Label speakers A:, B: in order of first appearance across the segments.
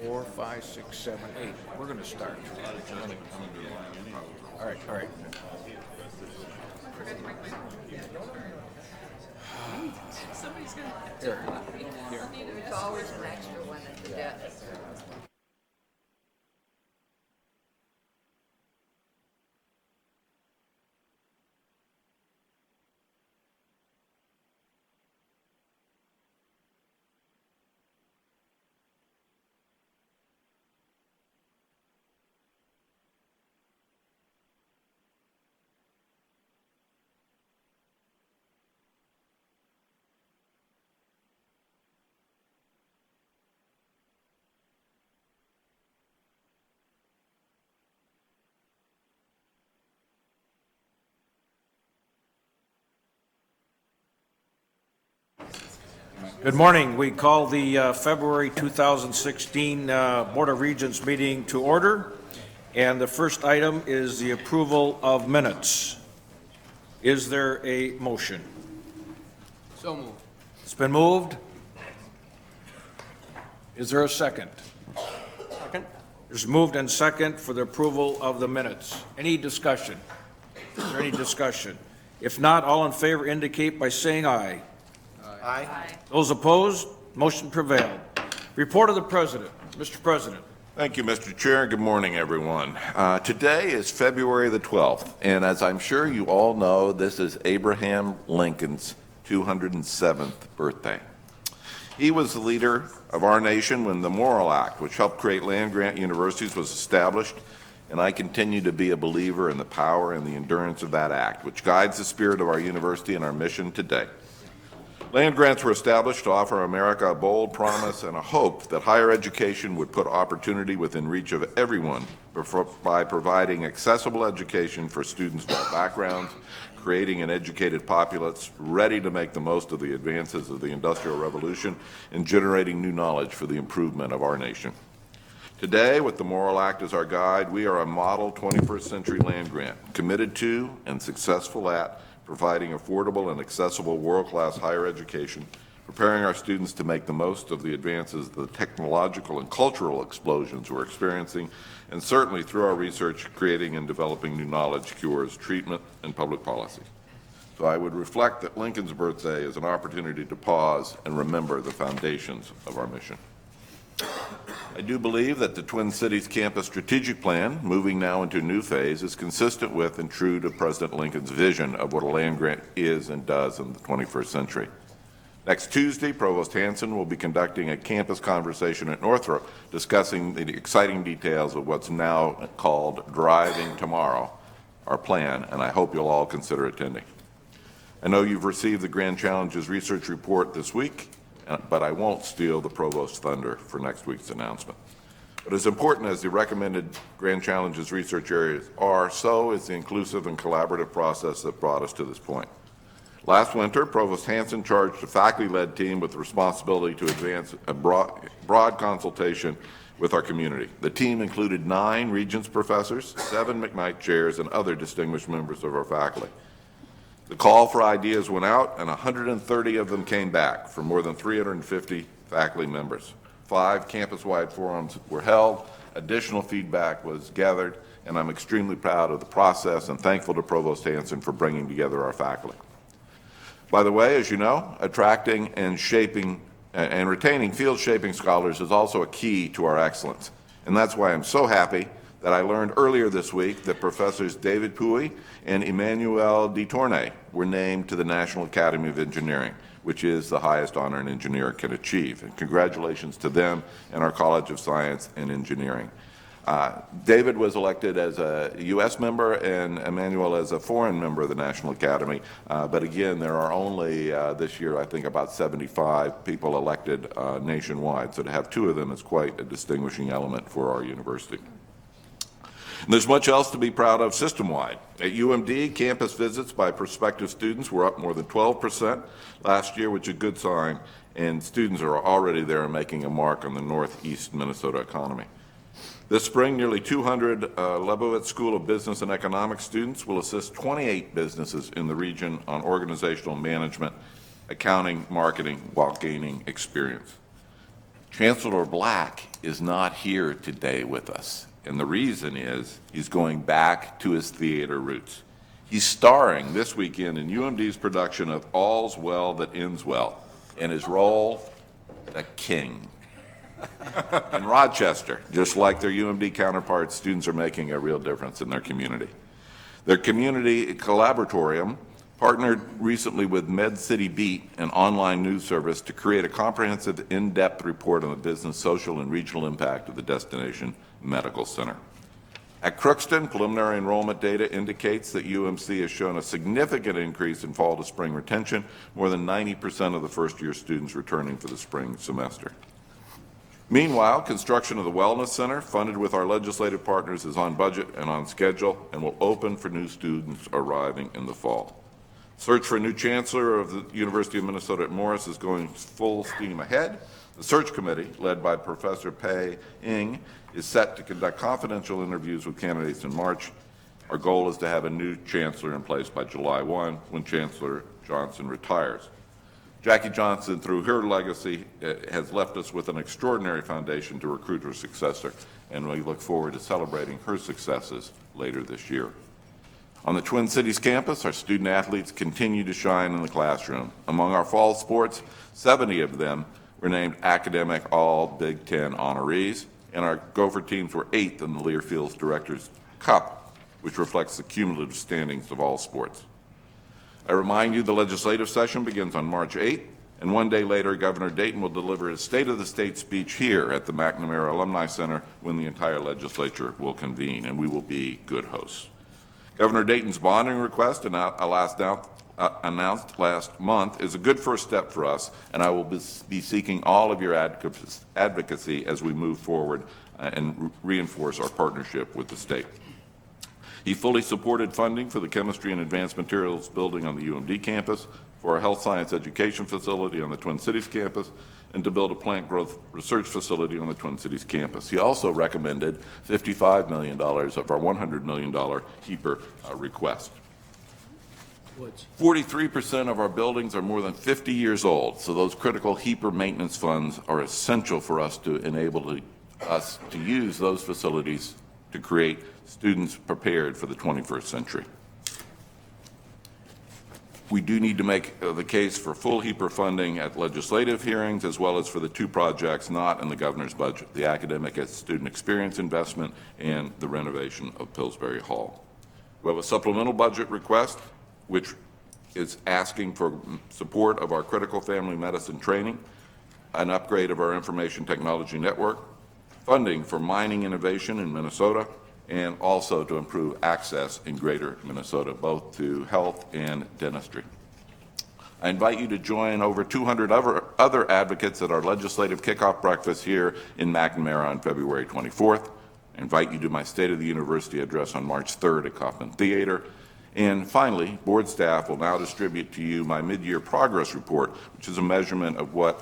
A: 4, 5, 6, 7, 8. We're going to start. All right, all right.
B: Somebody's gonna have to.
A: Here, here.
C: There's always an extra one at the desk.
A: Good morning. We call the February 2016 Board of Regents meeting to order. And the first item is the approval of minutes. Is there a motion?
B: So moved.
A: It's been moved. Is there a second?
B: Second.
A: There's moved and second for the approval of the minutes. Any discussion? Is there any discussion? If not, all in favor indicate by saying aye.
B: Aye.
A: Those opposed, motion prevailed. Report of the President. Mr. President.
D: Thank you, Mr. Chair. Good morning, everyone. Today is February the 12th, and as I'm sure you all know, this is Abraham Lincoln's 207th birthday. He was the leader of our nation when the Morrill Act, which helped create land-grant universities, was established, and I continue to be a believer in the power and the endurance of that act, which guides the spirit of our university and our mission today. Land grants were established to offer America a bold promise and a hope that higher education would put opportunity within reach of everyone by providing accessible education for students of all backgrounds, creating an educated populace ready to make the most of the advances of the Industrial Revolution, and generating new knowledge for the improvement of our nation. Today, with the Morrill Act as our guide, we are a model 21st century land grant, committed to and successful at providing affordable and accessible world-class higher education, preparing our students to make the most of the advances, the technological and cultural explosions we're experiencing, and certainly through our research, creating and developing new knowledge, cures, treatment, and public policy. So I would reflect that Lincoln's birthday is an opportunity to pause and remember the foundations of our mission. I do believe that the Twin Cities Campus Strategic Plan, moving now into a new phase, is consistent with and true to President Lincoln's vision of what a land grant is and does in the 21st century. Next Tuesday, Provost Hanson will be conducting a campus conversation at Northrop, discussing the exciting details of what's now called Driving Tomorrow, our plan, and I hope you'll all consider attending. I know you've received the Grand Challenges Research Report this week, but I won't steal the Provost's thunder for next week's announcement. But as important as the recommended Grand Challenges research areas are, so is the inclusive and collaborative process that brought us to this point. Last winter, Provost Hanson charged a faculty-led team with the responsibility to advance a broad consultation with our community. The team included 9 Regents professors, 7 McKnight chairs, and other distinguished members of our faculty. The call for ideas went out, and 130 of them came back from more than 350 faculty members. 5 campus-wide forums were held, additional feedback was gathered, and I'm extremely proud of the process and thankful to Provost Hanson for bringing together our faculty. By the way, as you know, attracting and shaping and retaining field-shaping scholars is also a key to our excellence, and that's why I'm so happy that I learned earlier this week that Professors David Puy and Emmanuel de Tournay were named to the National Academy of Engineering, which is the highest honor an engineer can achieve. And congratulations to them and our College of Science and Engineering. David was elected as a U.S. member and Emmanuel as a foreign member of the National Academy. But again, there are only this year, I think, about 75 people elected nationwide. So to have 2 of them is quite a distinguishing element for our university. And there's much else to be proud of system-wide. At UMD, campus visits by prospective students were up more than 12% last year, which is a good sign, and students are already there and making a mark on the Northeast Minnesota economy. This spring, nearly 200 Lebowitz School of Business and Economics students will assist 28 businesses in the region on organizational management, accounting, marketing, while gaining experience. Chancellor Black is not here today with us, and the reason is he's going back to his theater roots. He's starring this weekend in UMD's production of All's Well That Ends Well, in his role, the King. In Rochester, just like their UMD counterparts, students are making a real difference in their community. Their community collaboratorium partnered recently with Med City Beat, an online news service, to create a comprehensive, in-depth report on the business, social, and regional impact of the destination medical center. At Crookston, preliminary enrollment data indicates that UMC has shown a significant increase in fall to spring retention, more than 90% of the first-year students returning for the spring semester. Meanwhile, construction of the Wellness Center, funded with our legislative partners, is on budget and on schedule and will open for new students arriving in the fall. Search for a new chancellor of the University of Minnesota at Morris is going full steam ahead. The search committee, led by Professor Pei Ing, is set to conduct confidential interviews with candidates in March. Our goal is to have a new chancellor in place by July 1, when Chancellor Johnson retires. Jackie Johnson, through her legacy, has left us with an extraordinary foundation to recruit her successor, and we look forward to celebrating her successes later this year. On the Twin Cities campus, our student athletes continue to shine in the classroom. Among our fall sports, 70 of them were named academic All Big Ten honorees, and our Gopher teams were 8th in the Learfield Directors Cup, which reflects the cumulative standings of all sports. I remind you the legislative session begins on March 8th, and one day later, Governor Dayton will deliver his State of the State speech here at the McNamara Alumni Center, when the entire legislature will convene, and we will be good hosts. Governor Dayton's bonding request, announced last month, is a good first step for us, and I will be seeking all of your advocacy as we move forward and reinforce our partnership with the state. He fully supported funding for the Chemistry and Advanced Materials building on the UMD campus, for a health science education facility on the Twin Cities campus, and to build a plant growth research facility on the Twin Cities campus. He also recommended $55 million of our $100 million HEAPR request. 43% of our buildings are more than 50 years old, so those critical HEAPR maintenance funds are essential for us to enable us to use those facilities to create students prepared for the 21st century. We do need to make the case for full HEAPR funding at legislative hearings, as well as for the two projects not in the governor's budget, the academic and student experience investment and the renovation of Pillsbury Hall. We have a supplemental budget request, which is asking for support of our critical family medicine training, an upgrade of our information technology network, funding for mining innovation in Minnesota, and also to improve access in greater Minnesota, both to health and dentistry. I invite you to join over 200 other advocates at our legislative kickoff breakfast here in McNamara on February 24th. I invite you to my State of the University address on March 3rd at Kauffman Theater. And finally, board staff will now distribute to you my mid-year progress report, which is a measurement of what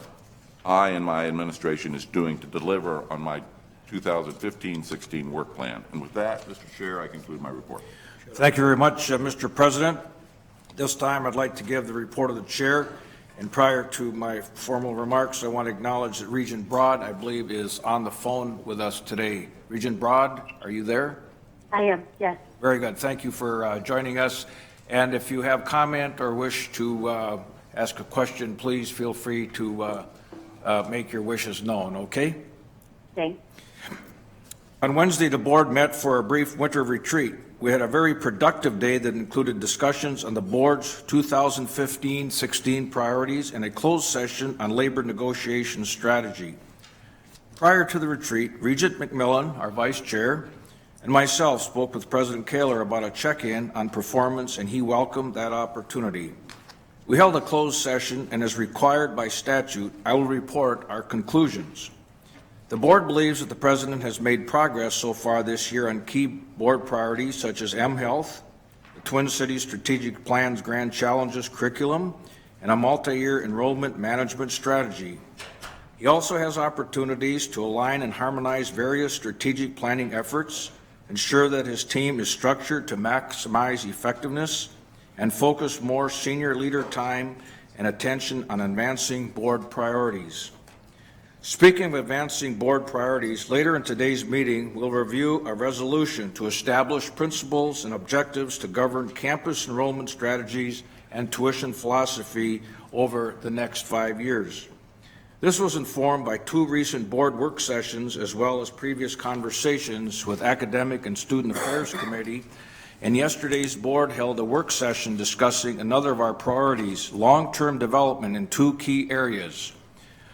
D: I and my administration is doing to deliver on my 2015-16 work plan. And with that, Mr. Chair, I conclude my report.
A: Thank you very much, Mr. President. This time, I'd like to give the report of the chair. And prior to my formal remarks, I want to acknowledge that Regent Broad, I believe, is on the phone with us today. Regent Broad, are you there?
E: I am, yes.
A: Very good. Thank you for joining us. And if you have comment or wish to ask a question, please feel free to make your wishes known, okay?
E: Thanks.
A: On Wednesday, the board met for a brief winter retreat. We had a very productive day that included discussions on the board's 2015-16 priorities and a closed session on labor negotiation strategy. Prior to the retreat, Regent McMillan, our vice chair, and myself spoke with President Kaler about a check-in on performance, and he welcomed that opportunity. We held a closed session, and as required by statute, I will report our conclusions. The board believes that the President has made progress so far this year on key board priorities such as mHealth, the Twin Cities Strategic Plan's Grand Challenges curriculum, and a multi-year enrollment management strategy. He also has opportunities to align and harmonize various strategic planning efforts, ensure that his team is structured to maximize effectiveness, and focus more senior leader time and attention on advancing board priorities. Speaking of advancing board priorities, later in today's meeting, we'll review a resolution to establish principles and objectives to govern campus enrollment strategies and tuition philosophy over the next 5 years. This was informed by 2 recent board work sessions as well as previous conversations with Academic and Student Affairs Committee, and yesterday's board held a work session discussing another of our priorities, long-term development in 2 key areas: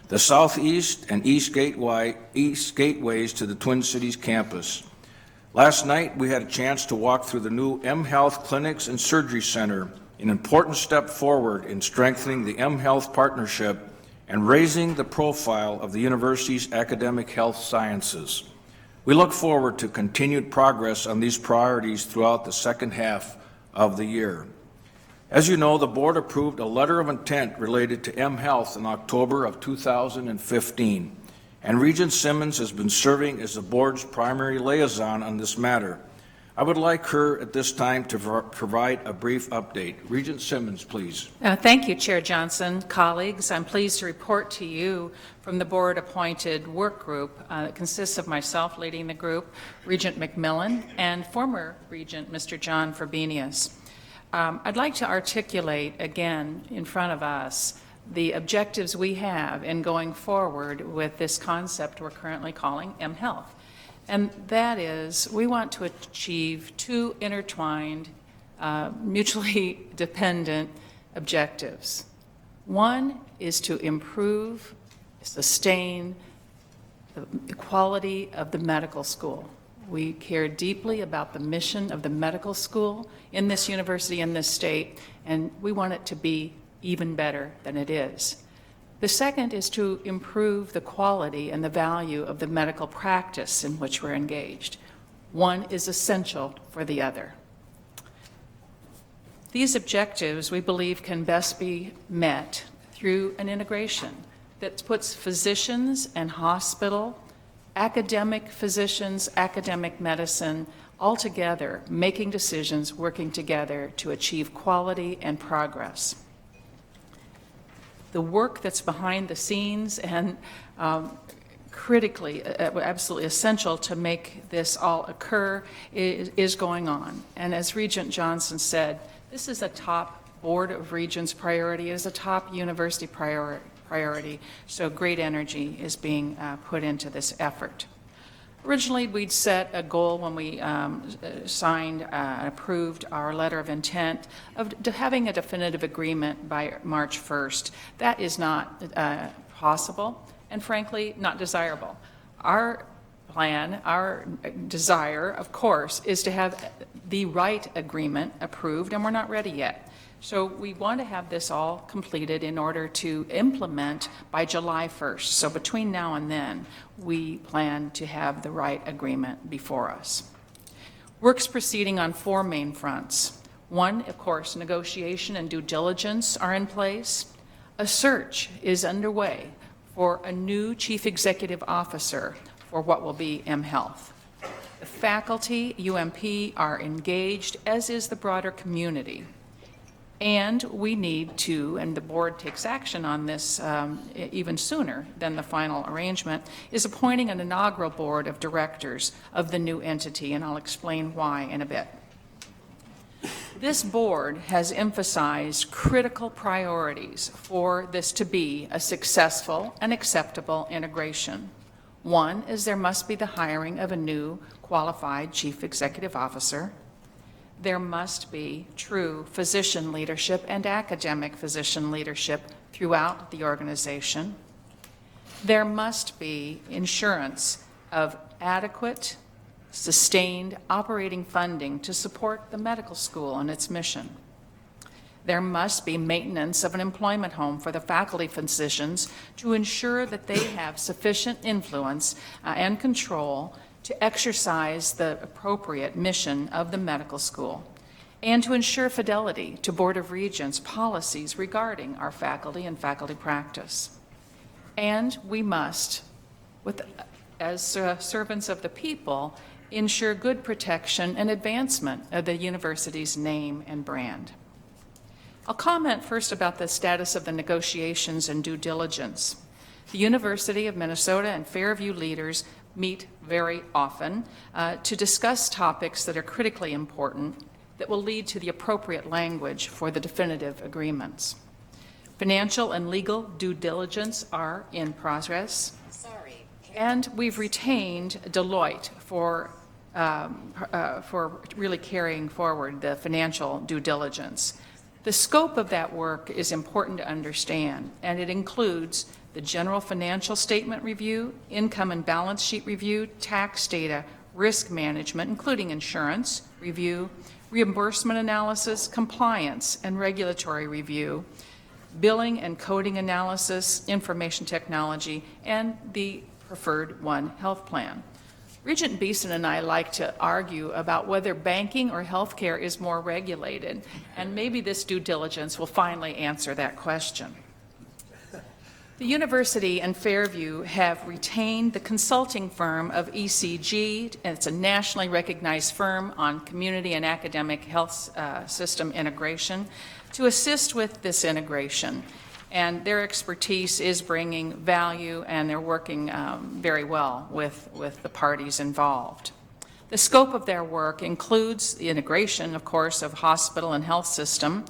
A: the southeast and east gateways to the Twin Cities campus. Last night, we had a chance to walk through the new mHealth Clinics and Surgery Center, an important step forward in strengthening the mHealth partnership and raising the profile of the university's academic health sciences. We look forward to continued progress on these priorities throughout the second half of the year. As you know, the board approved a letter of intent related to mHealth in October of 2015, and Regent Simmons has been serving as the board's primary liaison on this matter. I would like her at this time to provide a brief update. Regent Simmons, please.
F: Thank you, Chair Johnson. Colleagues, I'm pleased to report to you from the board-appointed work group that consists of myself leading the group, Regent McMillan, and former Regent Mr. John Frobenius. I'd like to articulate again in front of us the objectives we have in going forward with this concept we're currently calling mHealth. And that is, we want to achieve 2 intertwined, mutually dependent objectives. One is to improve, sustain the quality of the medical school. We care deeply about the mission of the medical school in this university, in this state, and we want it to be even better than it is. The second is to improve the quality and the value of the medical practice in which we're engaged. One is essential for the other. These objectives, we believe, can best be met through an integration that puts physicians and hospital, academic physicians, academic medicine, all together, making decisions, working together to achieve quality and progress. The work that's behind the scenes and critically, absolutely essential to make this all occur is going on. And as Regent Johnson said, this is a top Board of Regents priority. It is a top university priority. So great energy is being put into this effort. Originally, we'd set a goal when we signed and approved our letter of intent of having a definitive agreement by March 1st. That is not possible and, frankly, not desirable. Our plan, our desire, of course, is to have the right agreement approved, and we're not ready yet. So we want to have this all completed in order to implement by July 1st. So between now and then, we plan to have the right agreement before us. Work's proceeding on 4 main fronts. One, of course, negotiation and due diligence are in place. A search is underway for a new chief executive officer for what will be mHealth. The faculty, UMP, are engaged, as is the broader community. And we need to, and the board takes action on this even sooner than the final arrangement, is appointing an inaugural board of directors of the new entity, and I'll explain why in a bit. This board has emphasized critical priorities for this to be a successful and acceptable integration. One is there must be the hiring of a new qualified chief executive officer. There must be true physician leadership and academic physician leadership throughout the organization. There must be insurance of adequate, sustained operating funding to support the medical school and its mission. There must be maintenance of an employment home for the faculty physicians to ensure that they have sufficient influence and control to exercise the appropriate mission of the medical school, and to ensure fidelity to Board of Regents policies regarding our faculty and faculty practice. And we must, as servants of the people, ensure good protection and advancement of the university's name and brand. I'll comment first about the status of the negotiations and due diligence. The University of Minnesota and Fairview leaders meet very often to discuss topics that are critically important that will lead to the appropriate language for the definitive agreements. Financial and legal due diligence are in progress. And we've retained Deloitte for really carrying forward the financial due diligence. The scope of that work is important to understand, and it includes the general financial statement review, income and balance sheet review, tax data, risk management, including insurance review, reimbursement analysis, compliance and regulatory review, billing and coding analysis, information technology, and the preferred one health plan. Regent Beeson and I like to argue about whether banking or healthcare is more regulated, and maybe this due diligence will finally answer that question. The university and Fairview have retained the consulting firm of ECG, and it's a nationally recognized firm on community and academic health system integration, to assist with this integration. And their expertise is bringing value, and they're working very well with the parties involved. The scope of their work includes the integration, of course, of hospital and health system,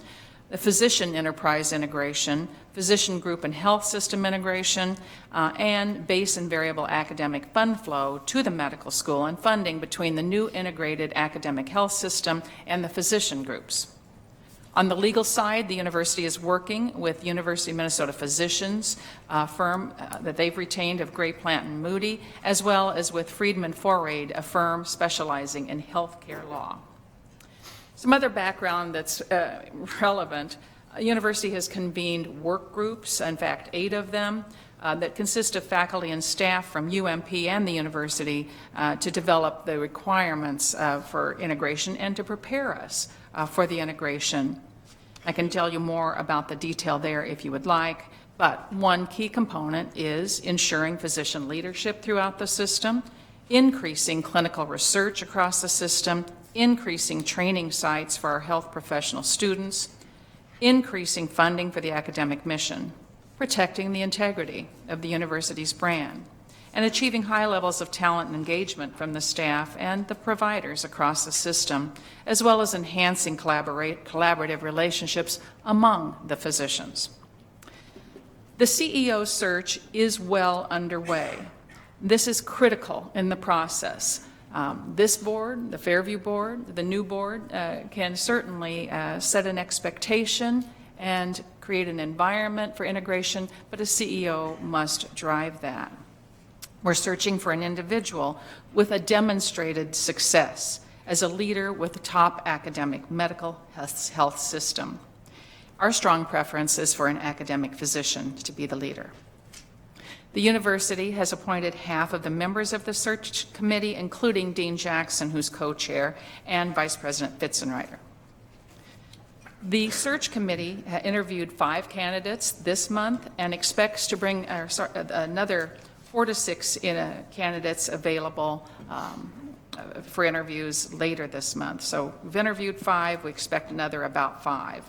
F: the physician enterprise integration, physician group and health system integration, and base and variable academic fund flow to the medical school and funding between the new integrated academic health system and the physician groups. On the legal side, the university is working with University of Minnesota Physicians firm that they've retained of Gray Plant and Moody, as well as with Friedman Foraid, a firm specializing in healthcare law. Some other background that's relevant. The university has convened work groups, in fact 8 of them, that consist of faculty and staff from UMP and the university to develop the requirements for integration and to prepare us for the integration. I can tell you more about the detail there if you would like, but one key component is ensuring physician leadership throughout the system, increasing clinical research across the system, increasing training sites for our health professional students, increasing funding for the academic mission, protecting the integrity of the university's brand, and achieving high levels of talent and engagement from the staff and the providers across the system, as well as enhancing collaborative relationships among the physicians. The CEO search is well underway. This is critical in the process. This board, the Fairview board, the new board, can certainly set an expectation and create an environment for integration, but a CEO must drive that. We're searching for an individual with a demonstrated success as a leader with the top academic medical health system. Our strong preference is for an academic physician to be the leader. The university has appointed half of the members of the search committee, including Dean Jackson, who's co-chair, and Vice President Fitzenreiter. The search committee interviewed 5 candidates this month and expects to bring another 4 to 6 candidates available for interviews later this month. So we've interviewed 5, we expect another about 5.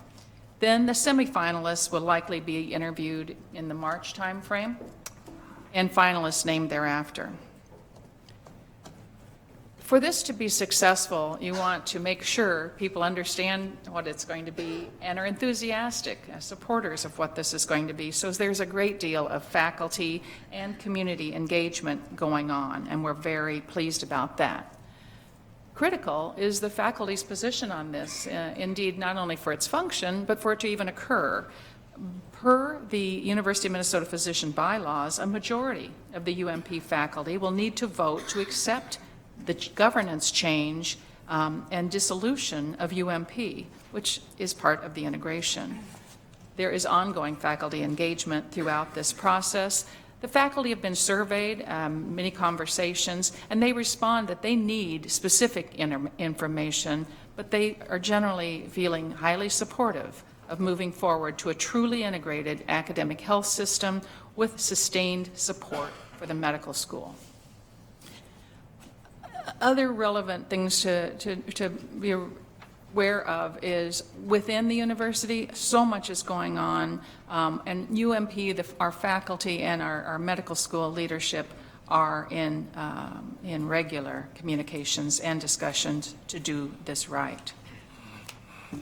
F: Then the semifinalists will likely be interviewed in the March timeframe, and finalists named thereafter. For this to be successful, you want to make sure people understand what it's going to be and are enthusiastic supporters of what this is going to be. So there's a great deal of faculty and community engagement going on, and we're very pleased about that. Critical is the faculty's position on this, indeed not only for its function, but for it to even occur. Per the University of Minnesota physician bylaws, a majority of the UMP faculty will need to vote to accept the governance change and dissolution of UMP, which is part of the integration. There is ongoing faculty engagement throughout this process. The faculty have been surveyed, many conversations, and they respond that they need specific information, but they are generally feeling highly supportive of moving forward to a truly integrated academic health system with sustained support for the medical school. Other relevant things to be whereof is within the university, so much is going on, and UMP, our faculty and our medical school leadership are in regular communications and discussions to do this right.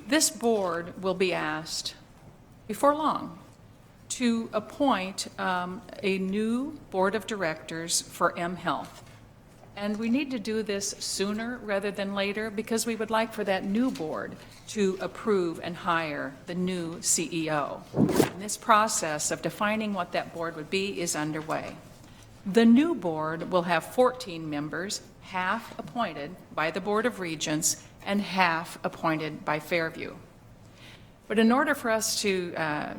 F: This board will be asked before long to appoint a new board of directors for mHealth. And we need to do this sooner rather than later because we would like for that new board to approve and hire the new CEO. And this process of defining what that board would be is underway. The new board will have 14 members, half appointed by the Board of Regents and half appointed by Fairview. But in order for us to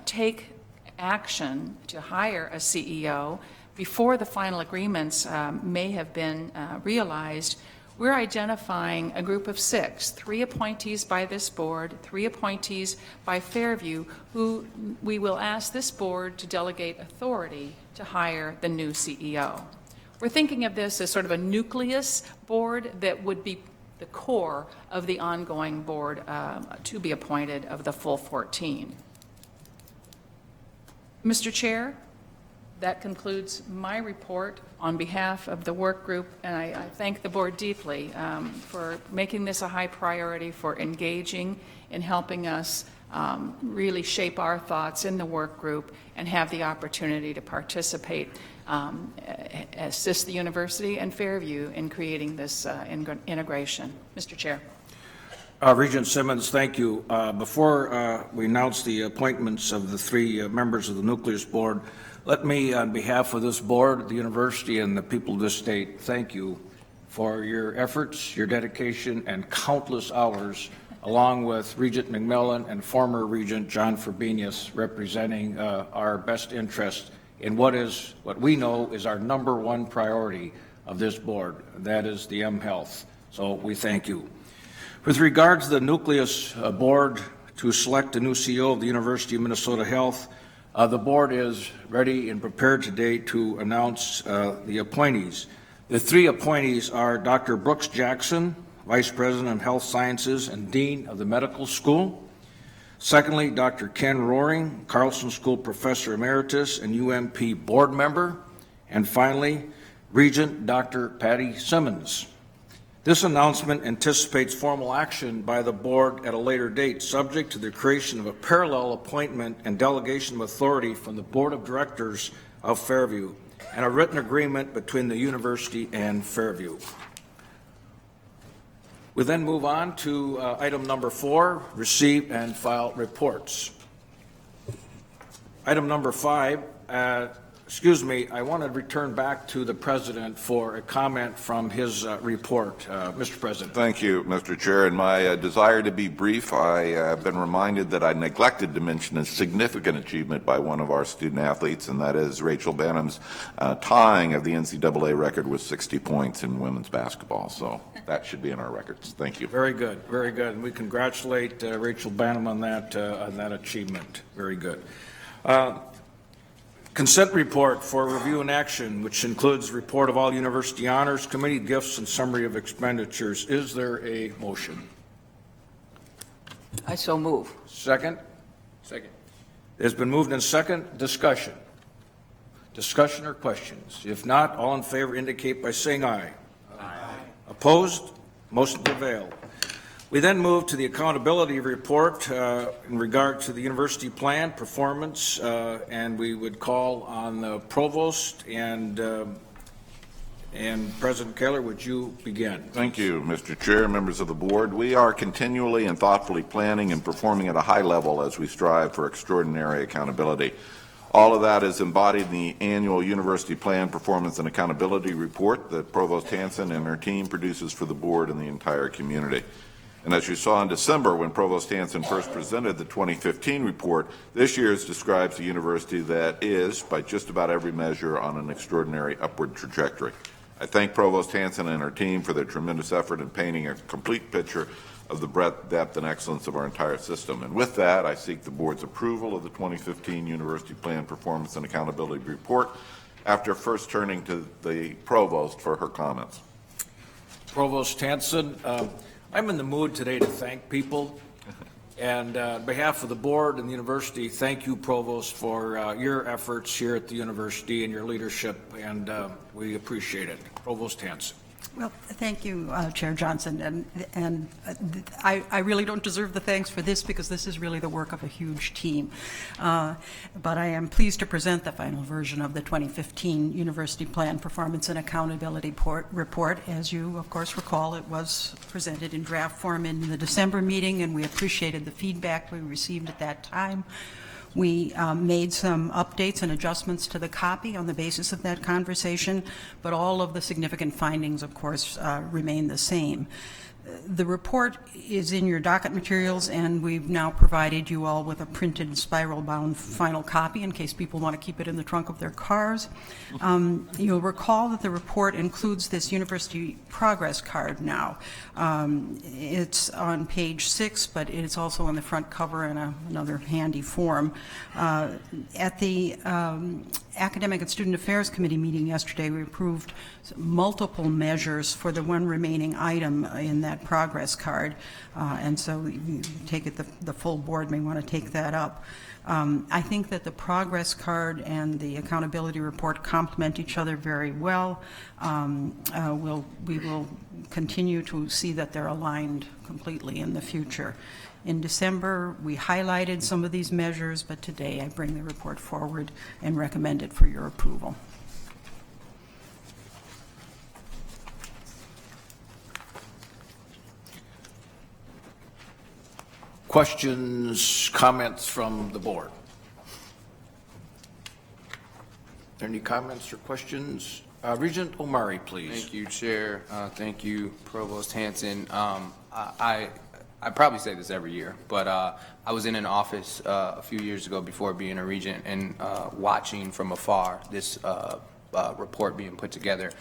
F: take action to hire a CEO before the final agreements may have been realized, we're identifying a group of 6, 3 appointees by this board, 3 appointees by Fairview, who we will ask this board to delegate authority to hire the new CEO. We're thinking of this as sort of a nucleus board that would be the core of the ongoing board to be appointed of the full 14. Mr. Chair, that concludes my report on behalf of the work group, and I thank the board deeply for making this a high priority, for engaging in helping us really shape our thoughts in the work group and have the opportunity to participate, assist the university and Fairview in creating this integration. Mr. Chair.
A: Regent Simmons, thank you. Before we announce the appointments of the 3 members of the Nucleus Board, let me, on behalf of this board, the university, and the people of this state, thank you for your efforts, your dedication, and countless hours, along with Regent McMillan and former Regent John Fabinius, representing our best interest in what we know is our #1 priority of this board. That is the mHealth. So we thank you. With regard to the Nucleus Board to select a new CEO of the University of Minnesota Health, the board is ready and prepared today to announce the appointees. The 3 appointees are Dr. Brooks Jackson, Vice President of Health Sciences and Dean of the Medical School. Secondly, Dr. Ken Roaring, Carlson School Professor Emeritus and UMP Board Member. And finally, Regent Dr. Patty Simmons. This announcement anticipates formal action by the board at a later date, subject to the creation of a parallel appointment and delegation of authority from the Board of Directors of Fairview and a written agreement between the university and Fairview. We then move on to item number 4, receive and file reports. Item number 5, I want to return back to the President for a comment from his report. Mr. President.
D: Thank you, Mr. Chair. In my desire to be brief, I have been reminded that I neglected to mention a significant achievement by one of our student athletes, and that is Rachel Bannum's tying of the NCAA record with 60 points in women's basketball. So that should be in our records. Thank you.
A: Very good, very good. And we congratulate Rachel Bannum on that achievement. Very good. Consent report for review and action, which includes report of all university honors, committee gifts, and summary of expenditures. Is there a motion?
C: I so move.
A: Second?
B: Second.
A: It's been moved in second. Discussion. Discussion or questions? If not, all in favor indicate by saying aye. Aye. Opposed? Motion prevailed. We then move to the accountability report in regard to the university plan performance, and we would call on the provost and President Keller. Would you begin?
D: Thank you, Mr. Chair, members of the board. We are continually and thoughtfully planning and performing at a high level as we strive for extraordinary accountability. All of that is embodied in the annual University Plan Performance and Accountability Report that Provost Hanson and her team produces for the board and the entire community. And as you saw in December when Provost Hanson first presented the 2015 report, this year's describes a university that is, by just about every measure, on an extraordinary upward trajectory. I thank Provost Hanson and her team for their tremendous effort in painting a complete picture of the breadth, depth, and excellence of our entire system. And with that, I seek the board's approval of the 2015 University Plan Performance and Accountability Report after first turning to the provost for her comments.
A: Provost Hanson, I'm in the mood today to thank people. And on behalf of the board and the university, thank you, Provost, for your efforts here at the university and your leadership, and we appreciate it. Provost Hanson.
G: Well, thank you, Chair Johnson, and I really don't deserve the thanks for this because this is really the work of a huge team. But I am pleased to present the final version of the 2015 University Plan Performance and Accountability Report. As you, of course, recall, it was presented in draft form in the December meeting, and we appreciated the feedback we received at that time. We made some updates and adjustments to the copy on the basis of that conversation, but all of the significant findings, of course, remain the same. The report is in your docket materials, and we've now provided you all with a printed spiral-bound final copy in case people want to keep it in the trunk of their cars. You'll recall that the report includes this university progress card now. It's on page 6, but it's also on the front cover in another handy form. At the Academic and Student Affairs Committee meeting yesterday, we approved multiple measures for the one remaining item in that progress card, and so you take it the full board may want to take that up. I think that the progress card and the accountability report complement each other very well. We will continue to see that they're aligned completely in the future. In December, we highlighted some of these measures, but today I bring the report forward and recommend it for your approval.
A: Questions, comments from the board? Any comments or questions? Regent Omari, please.
B: Thank you, Chair. Thank you, Provost Hanson. I probably say this every year, but I was in an office a few years ago before being a regent and watching from afar this report being put together.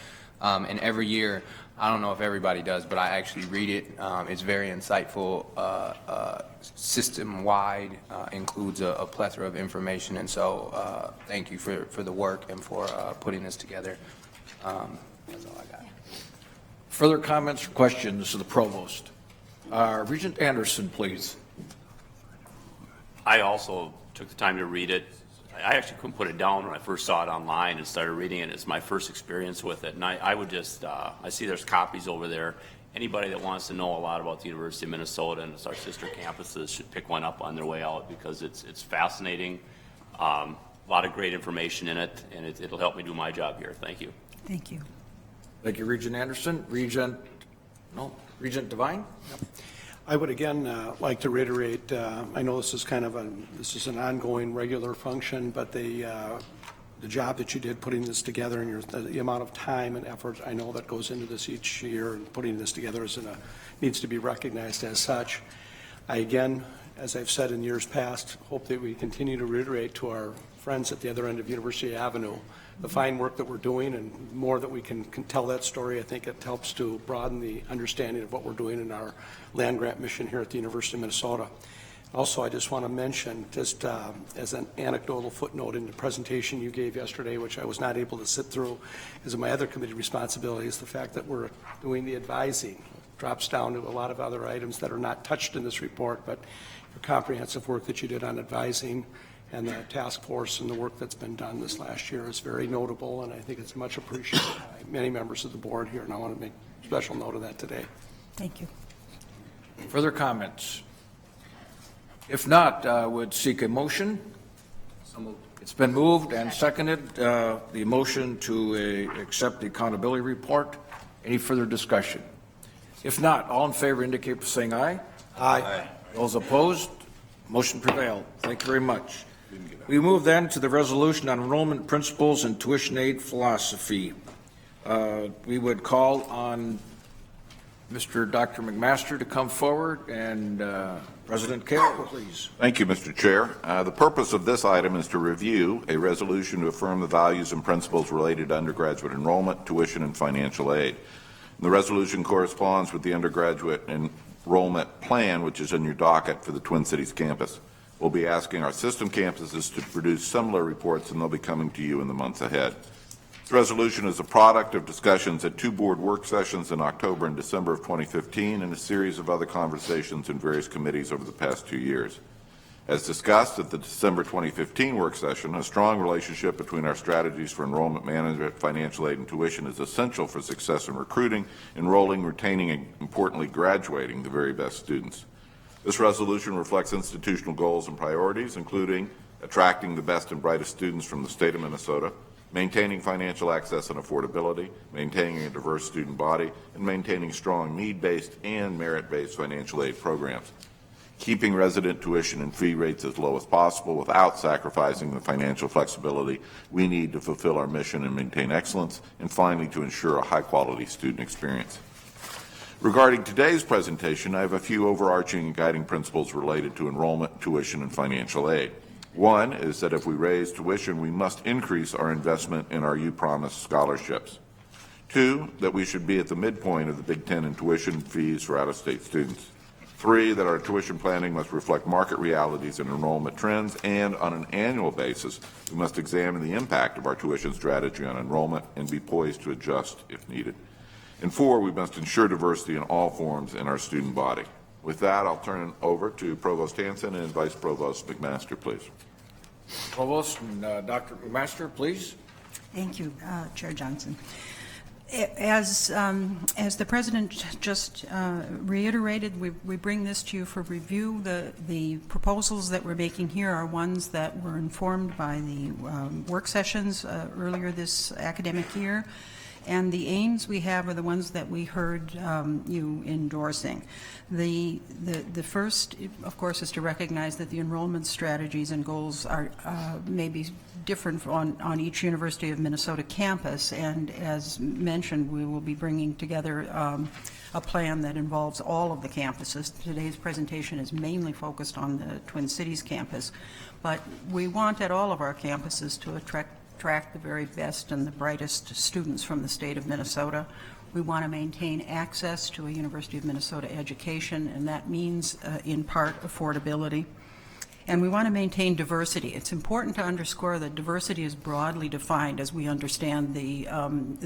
B: And every year, I don't know if everybody does, but I actually read it. It's very insightful, system-wide, includes a plethora of information. And so thank you for the work and for putting this together. That's all I got.
A: Further comments or questions to the provost? Regent Anderson, please.
H: I also took the time to read it. I actually couldn't put it down when I first saw it online and started reading it. It's my first experience with it. And I would just, I see there's copies over there. Anybody that wants to know a lot about the University of Minnesota and it's our sister campuses should pick one up on their way out because it's fascinating. A lot of great information in it, and it'll help me do my job here. Thank you.
G: Thank you.
A: Thank you, Regent Anderson. Regent Devine?
I: Yep. I would again like to reiterate, I know this is kind of this is an ongoing regular function, but the job that you did putting this together and the amount of time and effort I know that goes into this each year and putting this together needs to be recognized as such. I again, as I've said in years past, hope that we continue to reiterate to our friends at the other end of University Avenue the fine work that we're doing, and more that we can tell that story. I think it helps to broaden the understanding of what we're doing in our land grant mission here at the University of Minnesota. Also, I just want to mention, just as an anecdotal footnote in the presentation you gave yesterday, which I was not able to sit through because of my other committee responsibilities, the fact that we're doing the advising drops down to a lot of other items that are not touched in this report, but your comprehensive work that you did on advising and the task force and the work that's been done this last year is very notable, and I think it's much appreciated by many members of the board here, and I want to make special note of that today.
G: Thank you.
A: Further comments? If not, would seek a motion. So moved. It's been moved and seconded, the motion to accept the accountability report. Any further discussion? If not, all in favor indicate by saying aye. Aye. Those opposed, motion prevailed. Thank you very much. We move then to the resolution on enrollment principles and tuition aid philosophy. We would call on Dr. McMaster to come forward, and President Carroll, please.
D: Thank you, Mr. Chair. The purpose of this item is to review a resolution to affirm the values and principles related to undergraduate enrollment, tuition, and financial aid. The resolution corresponds with the undergraduate enrollment plan, which is in your docket for the Twin Cities campus. We'll be asking our system campuses to produce similar reports, and they'll be coming to you in the months ahead. This resolution is a product of discussions at 2 board work sessions in October and December of 2015 and a series of other conversations in various committees over the past 2 years. As discussed at the December 2015 work session, a strong relationship between our strategies for enrollment management, financial aid, and tuition is essential for success in recruiting, enrolling, retaining, and importantly, graduating the very best students. This resolution reflects institutional goals and priorities, including attracting the best and brightest students from the state of Minnesota, maintaining financial access and affordability, maintaining a diverse student body, and maintaining strong need-based and merit-based financial aid programs, keeping resident tuition and fee rates as low as possible without sacrificing the financial flexibility we need to fulfill our mission and maintain excellence, and finally, to ensure a high-quality student experience. Regarding today's presentation, I have a few overarching and guiding principles related to enrollment, tuition, and financial aid. One is that if we raise tuition, we must increase our investment in our UPromise scholarships. 2, that we should be at the midpoint of the Big Ten in tuition fees for out-of-state students. 3, that our tuition planning must reflect market realities and enrollment trends, and on an annual basis, we must examine the impact of our tuition strategy on enrollment and be poised to adjust if needed. And 4, we must ensure diversity in all forms in our student body. With that, I'll turn it over to Provost Hanson and Vice Provost McMaster, please.
A: Provost and Dr. McMaster, please.
G: Thank you, Chair Johnson. As the President just reiterated, we bring this to you for review. The proposals that we're making here are ones that were informed by the work sessions earlier this academic year. And the aims we have are the ones that we heard you endorsing. The first, of course, is to recognize that the enrollment strategies and goals are maybe different on each University of Minnesota campus. And as mentioned, we will be bringing together a plan that involves all of the campuses. Today's presentation is mainly focused on the Twin Cities campus, but we want at all of our campuses to attract the very best and the brightest students from the state of Minnesota. We want to maintain access to a University of Minnesota education, and that means, in part, affordability. And we want to maintain diversity. It's important to underscore that diversity is broadly defined as we understand the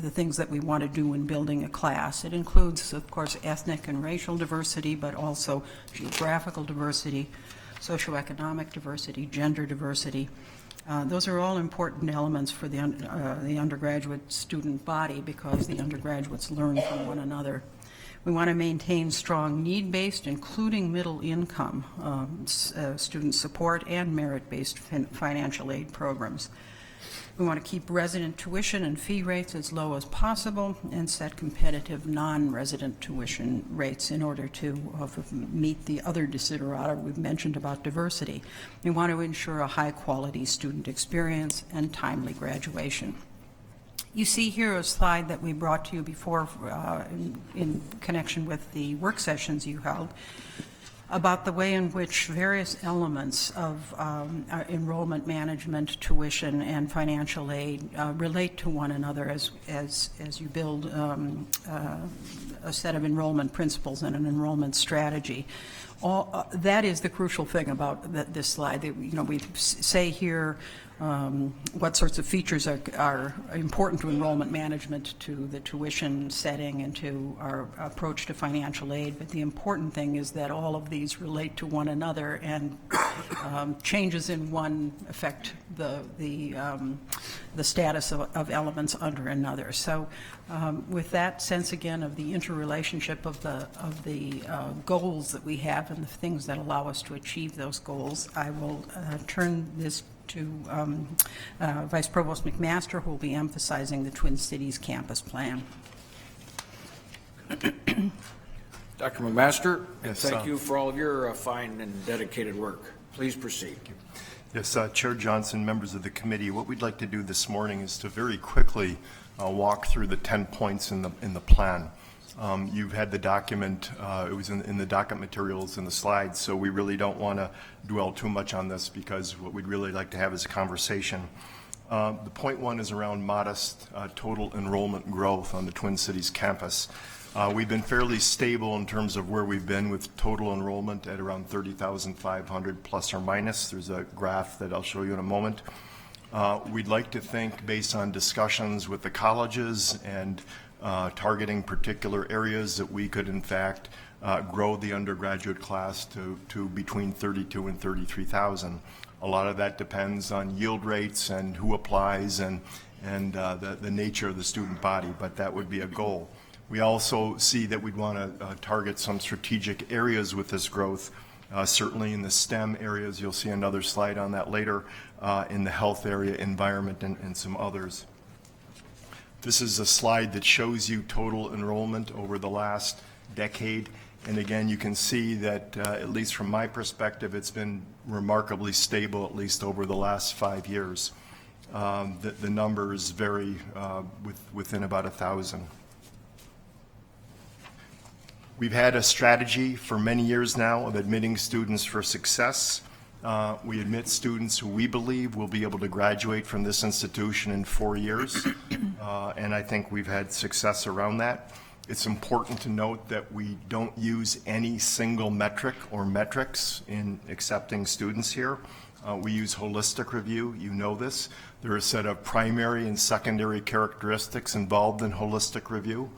G: things that we want to do in building a class. It includes, of course, ethnic and racial diversity, but also geographical diversity, socioeconomic diversity, gender diversity. Those are all important elements for the undergraduate student body because the undergraduates learn from one another. We want to maintain strong need-based, including middle-income student support and merit-based financial aid programs. We want to keep resident tuition and fee rates as low as possible and set competitive non-resident tuition rates in order to meet the other desiderata we've mentioned about diversity. We want to ensure a high-quality student experience and timely graduation. You see here a slide that we brought to you before in connection with the work sessions you held about the way in which various elements of our enrollment management, tuition, and financial aid relate to one another as you build a set of enrollment principles and an enrollment strategy. That is the crucial thing about this slide. We say here what sorts of features are important to enrollment management, to the tuition setting, and to our approach to financial aid. But the important thing is that all of these relate to one another, and changes in one affect the status of elements under another. So with that sense again of the interrelationship of the goals that we have and the things that allow us to achieve those goals, I will turn this to Vice Provost McMaster, who will be emphasizing the Twin Cities campus plan.
A: Dr. McMaster,
J: Yes,
A: thank you for all of your fine and dedicated work. Please proceed.
J: Yes, Chair Johnson, members of the committee, what we'd like to do this morning is to very quickly walk through the 10 points in the plan. You've had the document, it was in the docket materials in the slides, so we really don't want to dwell too much on this because what we'd really like to have is a conversation. The point one is around modest total enrollment growth on the Twin Cities campus. We've been fairly stable in terms of where we've been with total enrollment at around 30,500 plus or minus. There's a graph that I'll show you in a moment. We'd like to think, based on discussions with the colleges and targeting particular areas, that we could in fact grow the undergraduate class to between 32 and 33,000. A lot of that depends on yield rates and who applies and the nature of the student body, but that would be a goal. We also see that we'd want to target some strategic areas with this growth, certainly in the STEM areas. You'll see another slide on that later, in the health area, environment, and some others. This is a slide that shows you total enrollment over the last decade. And again, you can see that, at least from my perspective, it's been remarkably stable, at least over the last 5 years. The numbers vary within about 1,000. We've had a strategy for many years now of admitting students for success. We admit students who we believe will be able to graduate from this institution in 4 years, and I think we've had success around that. It's important to note that we don't use any single metric or metrics in accepting students here. We use holistic review. You know this. There are a set of primary and secondary characteristics involved in holistic review.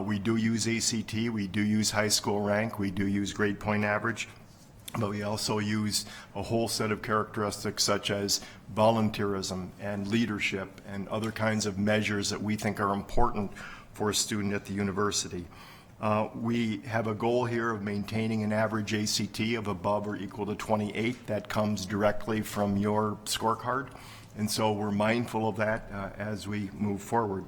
J: We do use ACT, we do use high school rank, we do use grade point average, but we also use a whole set of characteristics such as volunteerism and leadership and other kinds of measures that we think are important for a student at the university. We have a goal here of maintaining an average ACT of above or equal to 28. That comes directly from your scorecard, and so we're mindful of that as we move forward.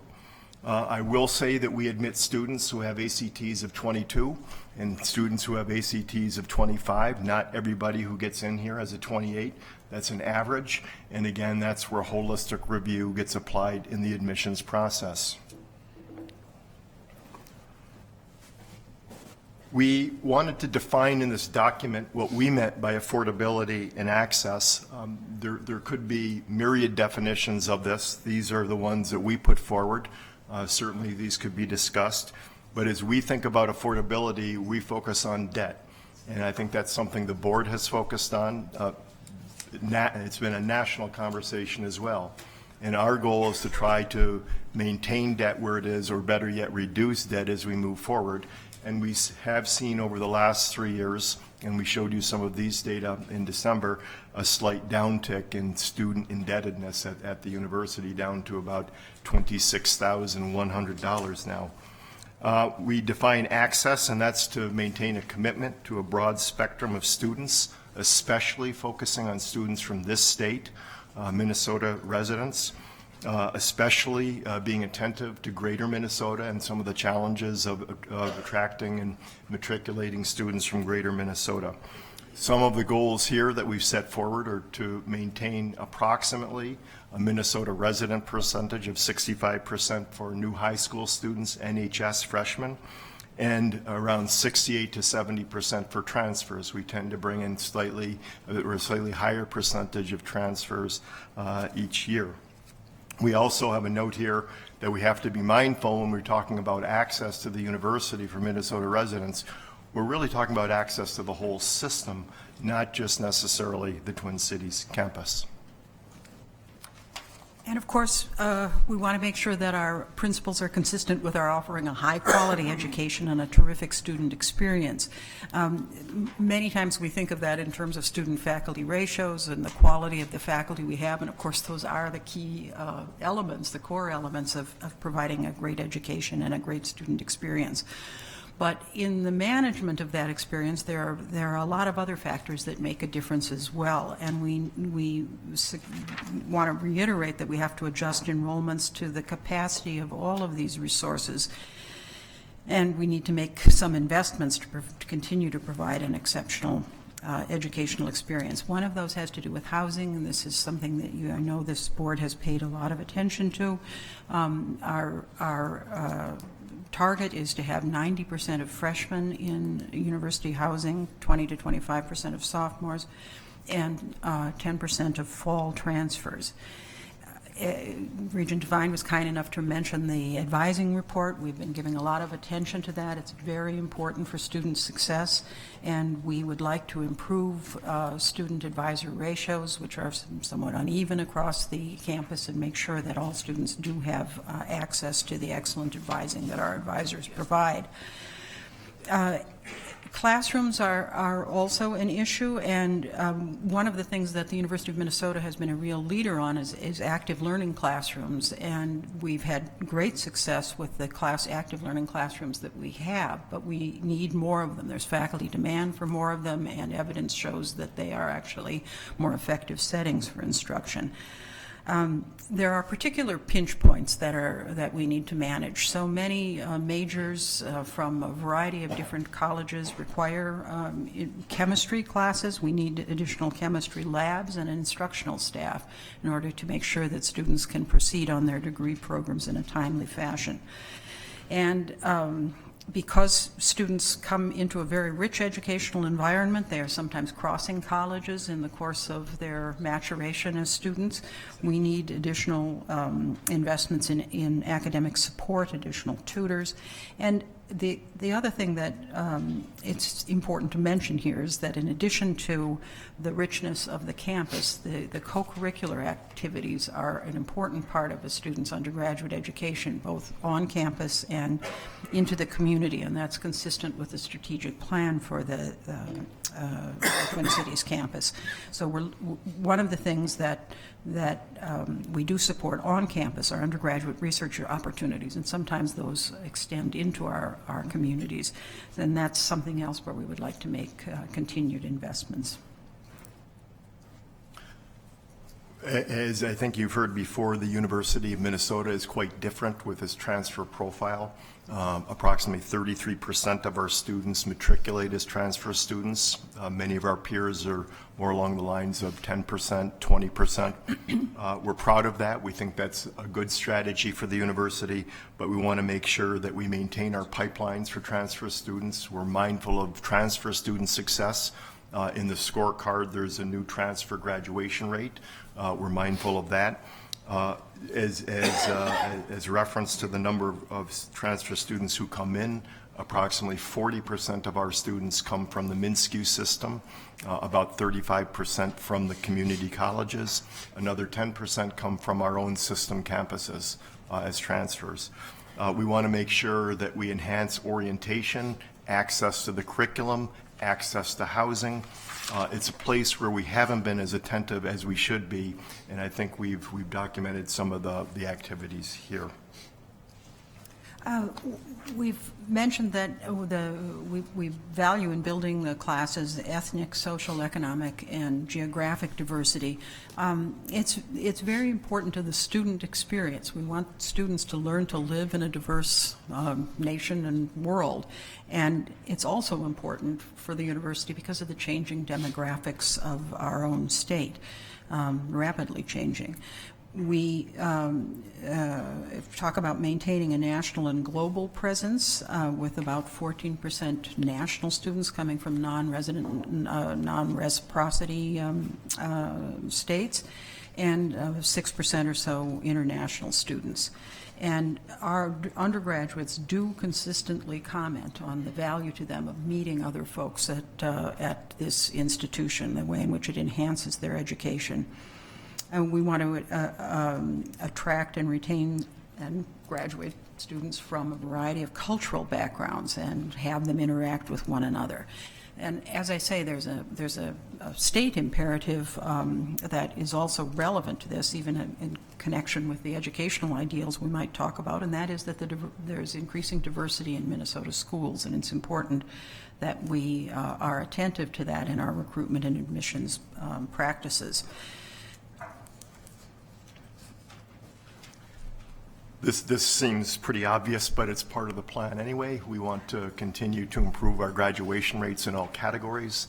J: I will say that we admit students who have ACTs of 22 and students who have ACTs of 25. Not everybody who gets in here has a 28. That's an average, and again, that's where holistic review gets applied in the admissions process. We wanted to define in this document what we meant by affordability and access. There could be myriad definitions of this. These are the ones that we put forward. Certainly these could be discussed. But as we think about affordability, we focus on debt. And I think that's something the board has focused on. It's been a national conversation as well. And our goal is to try to maintain debt where it is, or better yet, reduce debt as we move forward. And we have seen over the last 3 years, and we showed you some of these data in December, a slight downtick in student indebtedness at the university, down to about $26,100 now. We define access, and that's to maintain a commitment to a broad spectrum of students, especially focusing on students from this state, Minnesota residents. Especially being attentive to greater Minnesota and some of the challenges of attracting and matriculating students from greater Minnesota. Some of the goals here that we've set forward are to maintain approximately a Minnesota resident percentage of 65% for new high school students, NHS freshmen, and around 68 to 70% for transfers. We tend to bring in a slightly higher percentage of transfers each year. We also have a note here that we have to be mindful when we're talking about access to the university for Minnesota residents. We're really talking about access to the whole system, not just necessarily the Twin Cities campus.
G: And of course, we want to make sure that our principals are consistent with our offering a high-quality education and a terrific student experience. Many times we think of that in terms of student-faculty ratios and the quality of the faculty we have, and of course those are the key elements, the core elements of providing a great education and a great student experience. But in the management of that experience, there are a lot of other factors that make a difference as well. And we want to reiterate that we have to adjust enrollments to the capacity of all of these resources. And we need to make some investments to continue to provide an exceptional educational experience. One of those has to do with housing, and this is something that I know this board has paid a lot of attention to. Our target is to have 90% of freshmen in university housing, 20 to 25% of sophomores, and 10% of fall transfers. Regent Devine was kind enough to mention the advising report. We've been giving a lot of attention to that. It's very important for student success, and we would like to improve student advisor ratios, which are somewhat uneven across the campus, and make sure that all students do have access to the excellent advising that our advisors provide. Classrooms are also an issue, and one of the things that the University of Minnesota has been a real leader on is active learning classrooms, and we've had great success with the active learning classrooms that we have, but we need more of them. There's faculty demand for more of them, and evidence shows that they are actually more effective settings for instruction. There are particular pinch points that we need to manage. So many majors from a variety of different colleges require chemistry classes. We need additional chemistry labs and instructional staff in order to make sure that students can proceed on their degree programs in a timely fashion. And because students come into a very rich educational environment, they are sometimes crossing colleges in the course of their maturation as students. We need additional investments in academic support, additional tutors. And the other thing that it's important to mention here is that in addition to the richness of the campus, the co-curricular activities are an important part of a student's undergraduate education, both on campus and into the community, and that's consistent with the strategic plan for the Twin Cities campus. So one of the things that we do support on campus are undergraduate research opportunities, and sometimes those extend into our communities. And that's something else where we would like to make continued investments.
J: As I think you've heard before, the University of Minnesota is quite different with its transfer profile. Approximately 33% of our students matriculate as transfer students. Many of our peers are more along the lines of 10%, 20%. We're proud of that. We think that's a good strategy for the university, but we want to make sure that we maintain our pipelines for transfer students. We're mindful of transfer student success. In the scorecard, there's a new transfer graduation rate. We're mindful of that. As reference to the number of transfer students who come in, approximately 40% of our students come from the MNSCU system, about 35% from the community colleges, another 10% come from our own system campuses as transfers. We want to make sure that we enhance orientation, access to the curriculum, access to housing. It's a place where we haven't been as attentive as we should be, and I think we've documented some of the activities here.
G: We've mentioned that we value in building the classes ethnic, social, economic, and geographic diversity. It's very important to the student experience. We want students to learn to live in a diverse nation and world. And it's also important for the university because of the changing demographics of our own state, rapidly changing. We talk about maintaining a national and global presence with about 14% national students coming from non-resident, non-reciprocity states, and 6% or so international students. And our undergraduates do consistently comment on the value to them of meeting other folks at this institution, the way in which it enhances their education. And we want to attract and retain and graduate students from a variety of cultural backgrounds and have them interact with one another. And as I say, there's a state imperative that is also relevant to this, even in connection with the educational ideals we might talk about, and that is that there's increasing diversity in Minnesota schools, and it's important that we are attentive to that in our recruitment and admissions practices.
J: This seems pretty obvious, but it's part of the plan anyway. We want to continue to improve our graduation rates in all categories.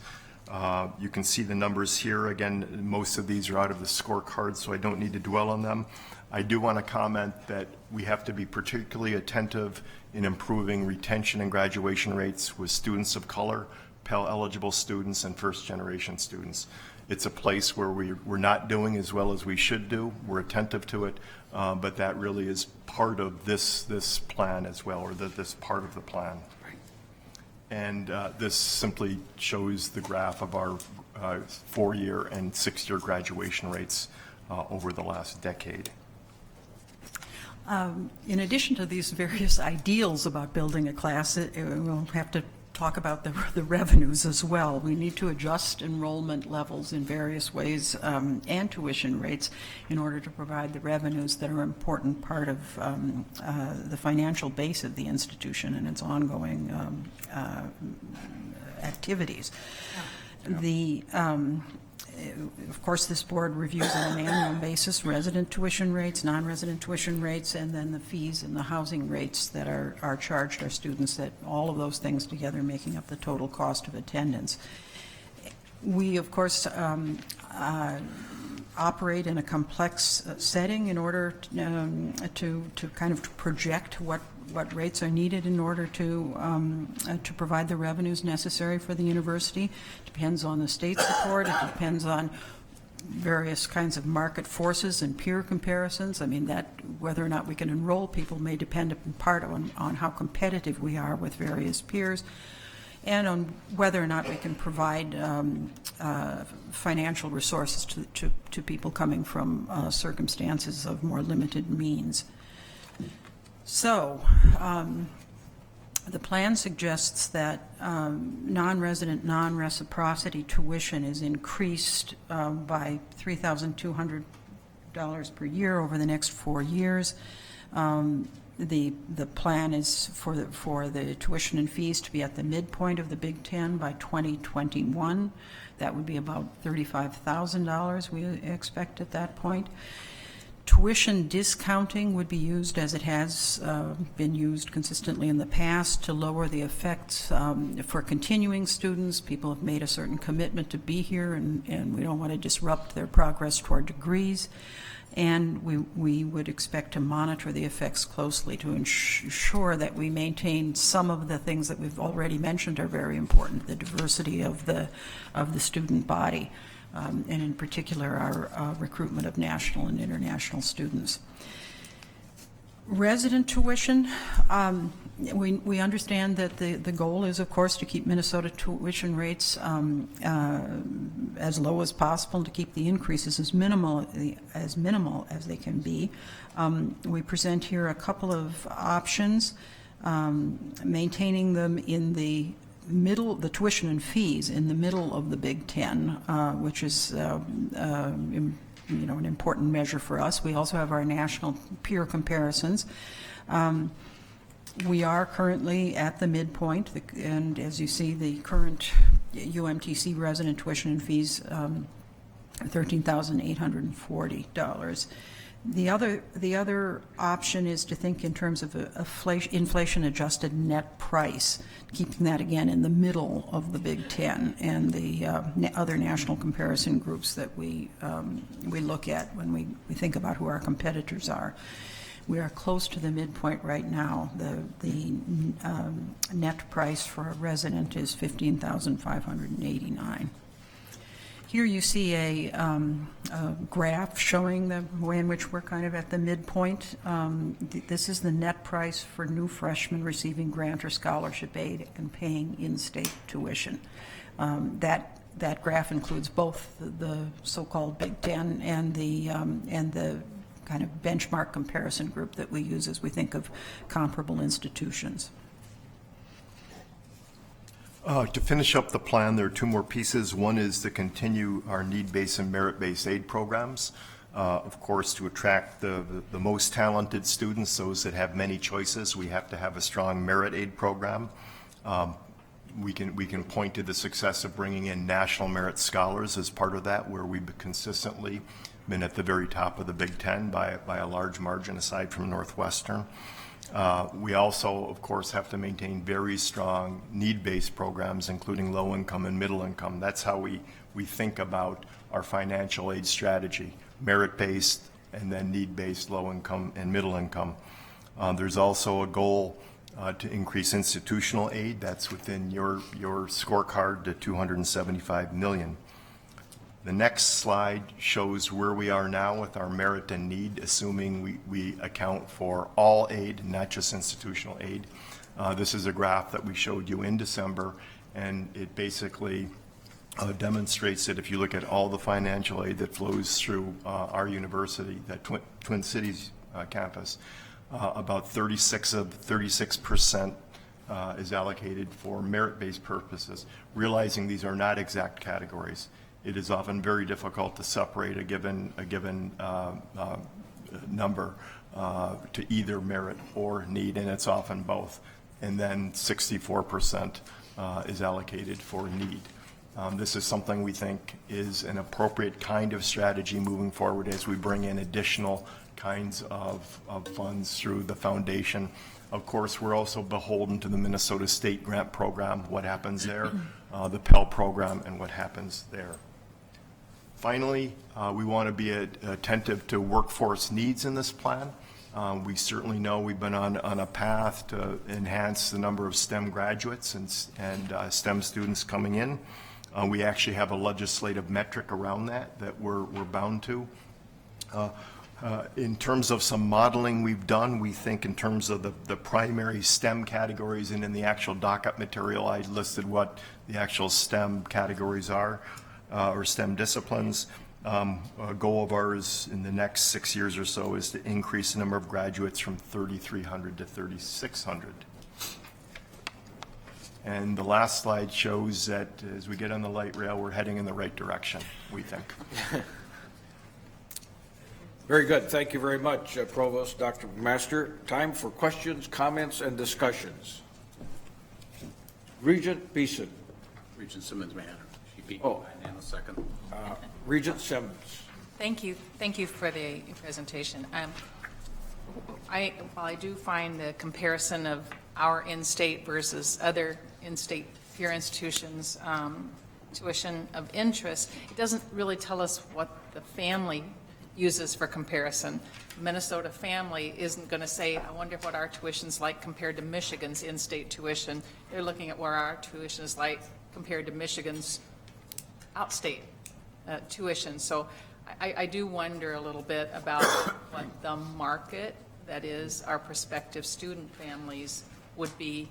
J: You can see the numbers here. Again, most of these are out of the scorecard, so I don't need to dwell on them. I do want to comment that we have to be particularly attentive in improving retention and graduation rates with students of color, Pell-eligible students and first-generation students. It's a place where we're not doing as well as we should do. We're attentive to it, but that really is part of this plan as well, or this part of the plan. And this simply shows the graph of our 4-year and 6-year graduation rates over the last decade.
G: In addition to these various ideals about building a class, we'll have to talk about the revenues as well. We need to adjust enrollment levels in various ways and tuition rates in order to provide the revenues that are an important part of the financial base of the institution and its ongoing activities. Of course, this board reviews on an annual basis resident tuition rates, non-resident tuition rates, and then the fees and the housing rates that are charged our students, that all of those things together making up the total cost of attendance. We, of course, operate in a complex setting in order to kind of project what rates are needed in order to provide the revenues necessary for the university. Depends on the state support. It depends on various kinds of market forces and peer comparisons. I mean, that whether or not we can enroll people may depend in part on how competitive we are with various peers, and on whether or not we can provide financial resources to people coming from circumstances of more limited means. So, the plan suggests that non-resident, non-reciprocity tuition is increased by $3,200 per year over the next 4 years. The plan is for the tuition and fees to be at the midpoint of the Big Ten by 2021. That would be about $35,000 we expect at that point. Tuition discounting would be used, as it has been used consistently in the past, to lower the effects for continuing students. People have made a certain commitment to be here, and we don't want to disrupt their progress toward degrees. And we would expect to monitor the effects closely to ensure that we maintain some of the things that we've already mentioned are very important: the diversity of the student body. And in particular, our recruitment of national and international students. Resident tuition, we understand that the goal is, of course, to keep Minnesota tuition rates as low as possible, and to keep the increases as minimal as they can be. We present here a couple of options, maintaining them in the middle, the tuition and fees in the middle of the Big Ten, which is an important measure for us. We also have our national peer comparisons. We are currently at the midpoint, and as you see, the current UMTC resident tuition and fees $13,840. The other option is to think in terms of a inflation-adjusted net price, keeping that again in the middle of the Big Ten and the other national comparison groups that we look at when we think about who our competitors are. We are close to the midpoint right now. The net price for a resident is $15,589. Here you see a graph showing the way in which we're kind of at the midpoint. This is the net price for new freshmen receiving grant or scholarship aid and paying in-state tuition. That graph includes both the so-called Big Ten and the kind of benchmark comparison group that we use as we think of comparable institutions.
J: To finish up the plan, there are two more pieces. One is to continue our need-based and merit-based aid programs. Of course, to attract the most talented students, those that have many choices, we have to have a strong merit aid program. We can point to the success of bringing in national merit scholars as part of that, where we've consistently been at the very top of the Big Ten by a large margin, aside from Northwestern. We also, of course, have to maintain very strong need-based programs, including low-income and middle-income. That's how we think about our financial aid strategy: merit-based and then need-based, low-income and middle-income. There's also a goal to increase institutional aid. That's within your scorecard to $275 million. The next slide shows where we are now with our merit and need, assuming we account for all aid, not just institutional aid. This is a graph that we showed you in December, and it basically demonstrates that if you look at all the financial aid that flows through our university, that Twin Cities campus, about 36% is allocated for merit-based purposes, realizing these are not exact categories. It is often very difficult to separate a given number to either merit or need, and it's often both. And then 64% is allocated for need. This is something we think is an appropriate kind of strategy moving forward as we bring in additional kinds of funds through the foundation. Of course, we're also beholden to the Minnesota State Grant Program, what happens there, the Pell Program, and what happens there. Finally, we want to be attentive to workforce needs in this plan. We certainly know we've been on a path to enhance the number of STEM graduates and STEM students coming in. We actually have a legislative metric around that we're bound to. In terms of some modeling we've done, we think in terms of the primary STEM categories, and in the actual docket material, I listed what the actual STEM categories are, or STEM disciplines. A goal of ours in the next 6 years or so is to increase the number of graduates from 3,300 to 3,600. And the last slide shows that as we get on the light rail, we're heading in the right direction, we think.
A: Very good. Thank you very much, Provost Dr. McMaster. Time for questions, comments, and discussions. Regent Beeson.
K: Regent Simmons may have. She beat
A: Oh.
K: me in a second.
A: Regent Simmons.
F: Thank you for the presentation. While I do find the comparison of our in-state versus other in-state peer institutions tuition of interest, it doesn't really tell us what the family uses for comparison. Minnesota family isn't going to say, I wonder what our tuition's like compared to Michigan's in-state tuition. They're looking at where our tuition is like compared to Michigan's outstate tuition. So I do wonder a little bit about what the market, that is our prospective student families, would be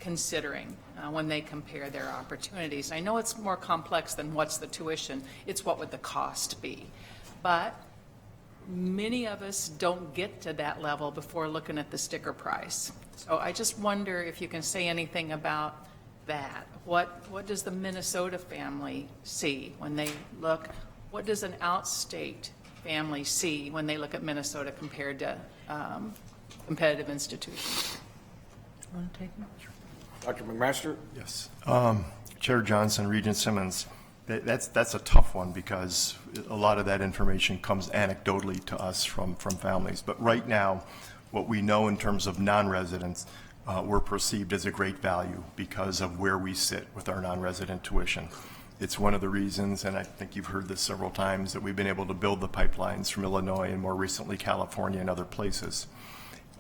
F: considering when they compare their opportunities. I know it's more complex than what's the tuition, it's what would the cost be. But many of us don't get to that level before looking at the sticker price. So I just wonder if you can say anything about that. What does the Minnesota family see when they look? What does an outstate family see when they look at Minnesota compared to competitive institutions? Want to take it?
A: Dr. McMaster?
J: Yes. Chair Johnson, Regent Simmons, that's a tough one because a lot of that information comes anecdotally to us from families. But right now, what we know in terms of non-residents, we're perceived as a great value because of where we sit with our non-resident tuition. It's one of the reasons, and I think you've heard this several times, that we've been able to build the pipelines from Illinois and more recently California and other places.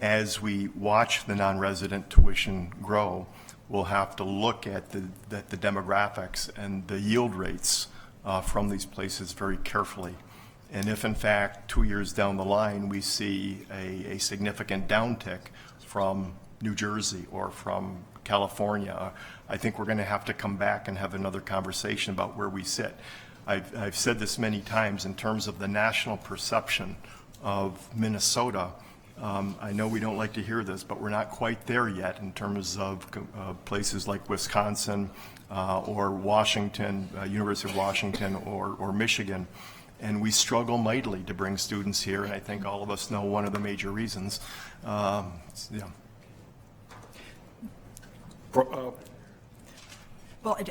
J: As we watch the non-resident tuition grow, we'll have to look at the demographics and the yield rates from these places very carefully. And if in fact 2 years down the line we see a significant downtick from New Jersey or from California, I think we're going to have to come back and have another conversation about where we sit. I've said this many times in terms of the national perception of Minnesota. I know we don't like to hear this, but we're not quite there yet in terms of places like Wisconsin or Washington, University of Washington or Michigan. And we struggle mightily to bring students here, and I think all of us know one of the major reasons.
G: Well,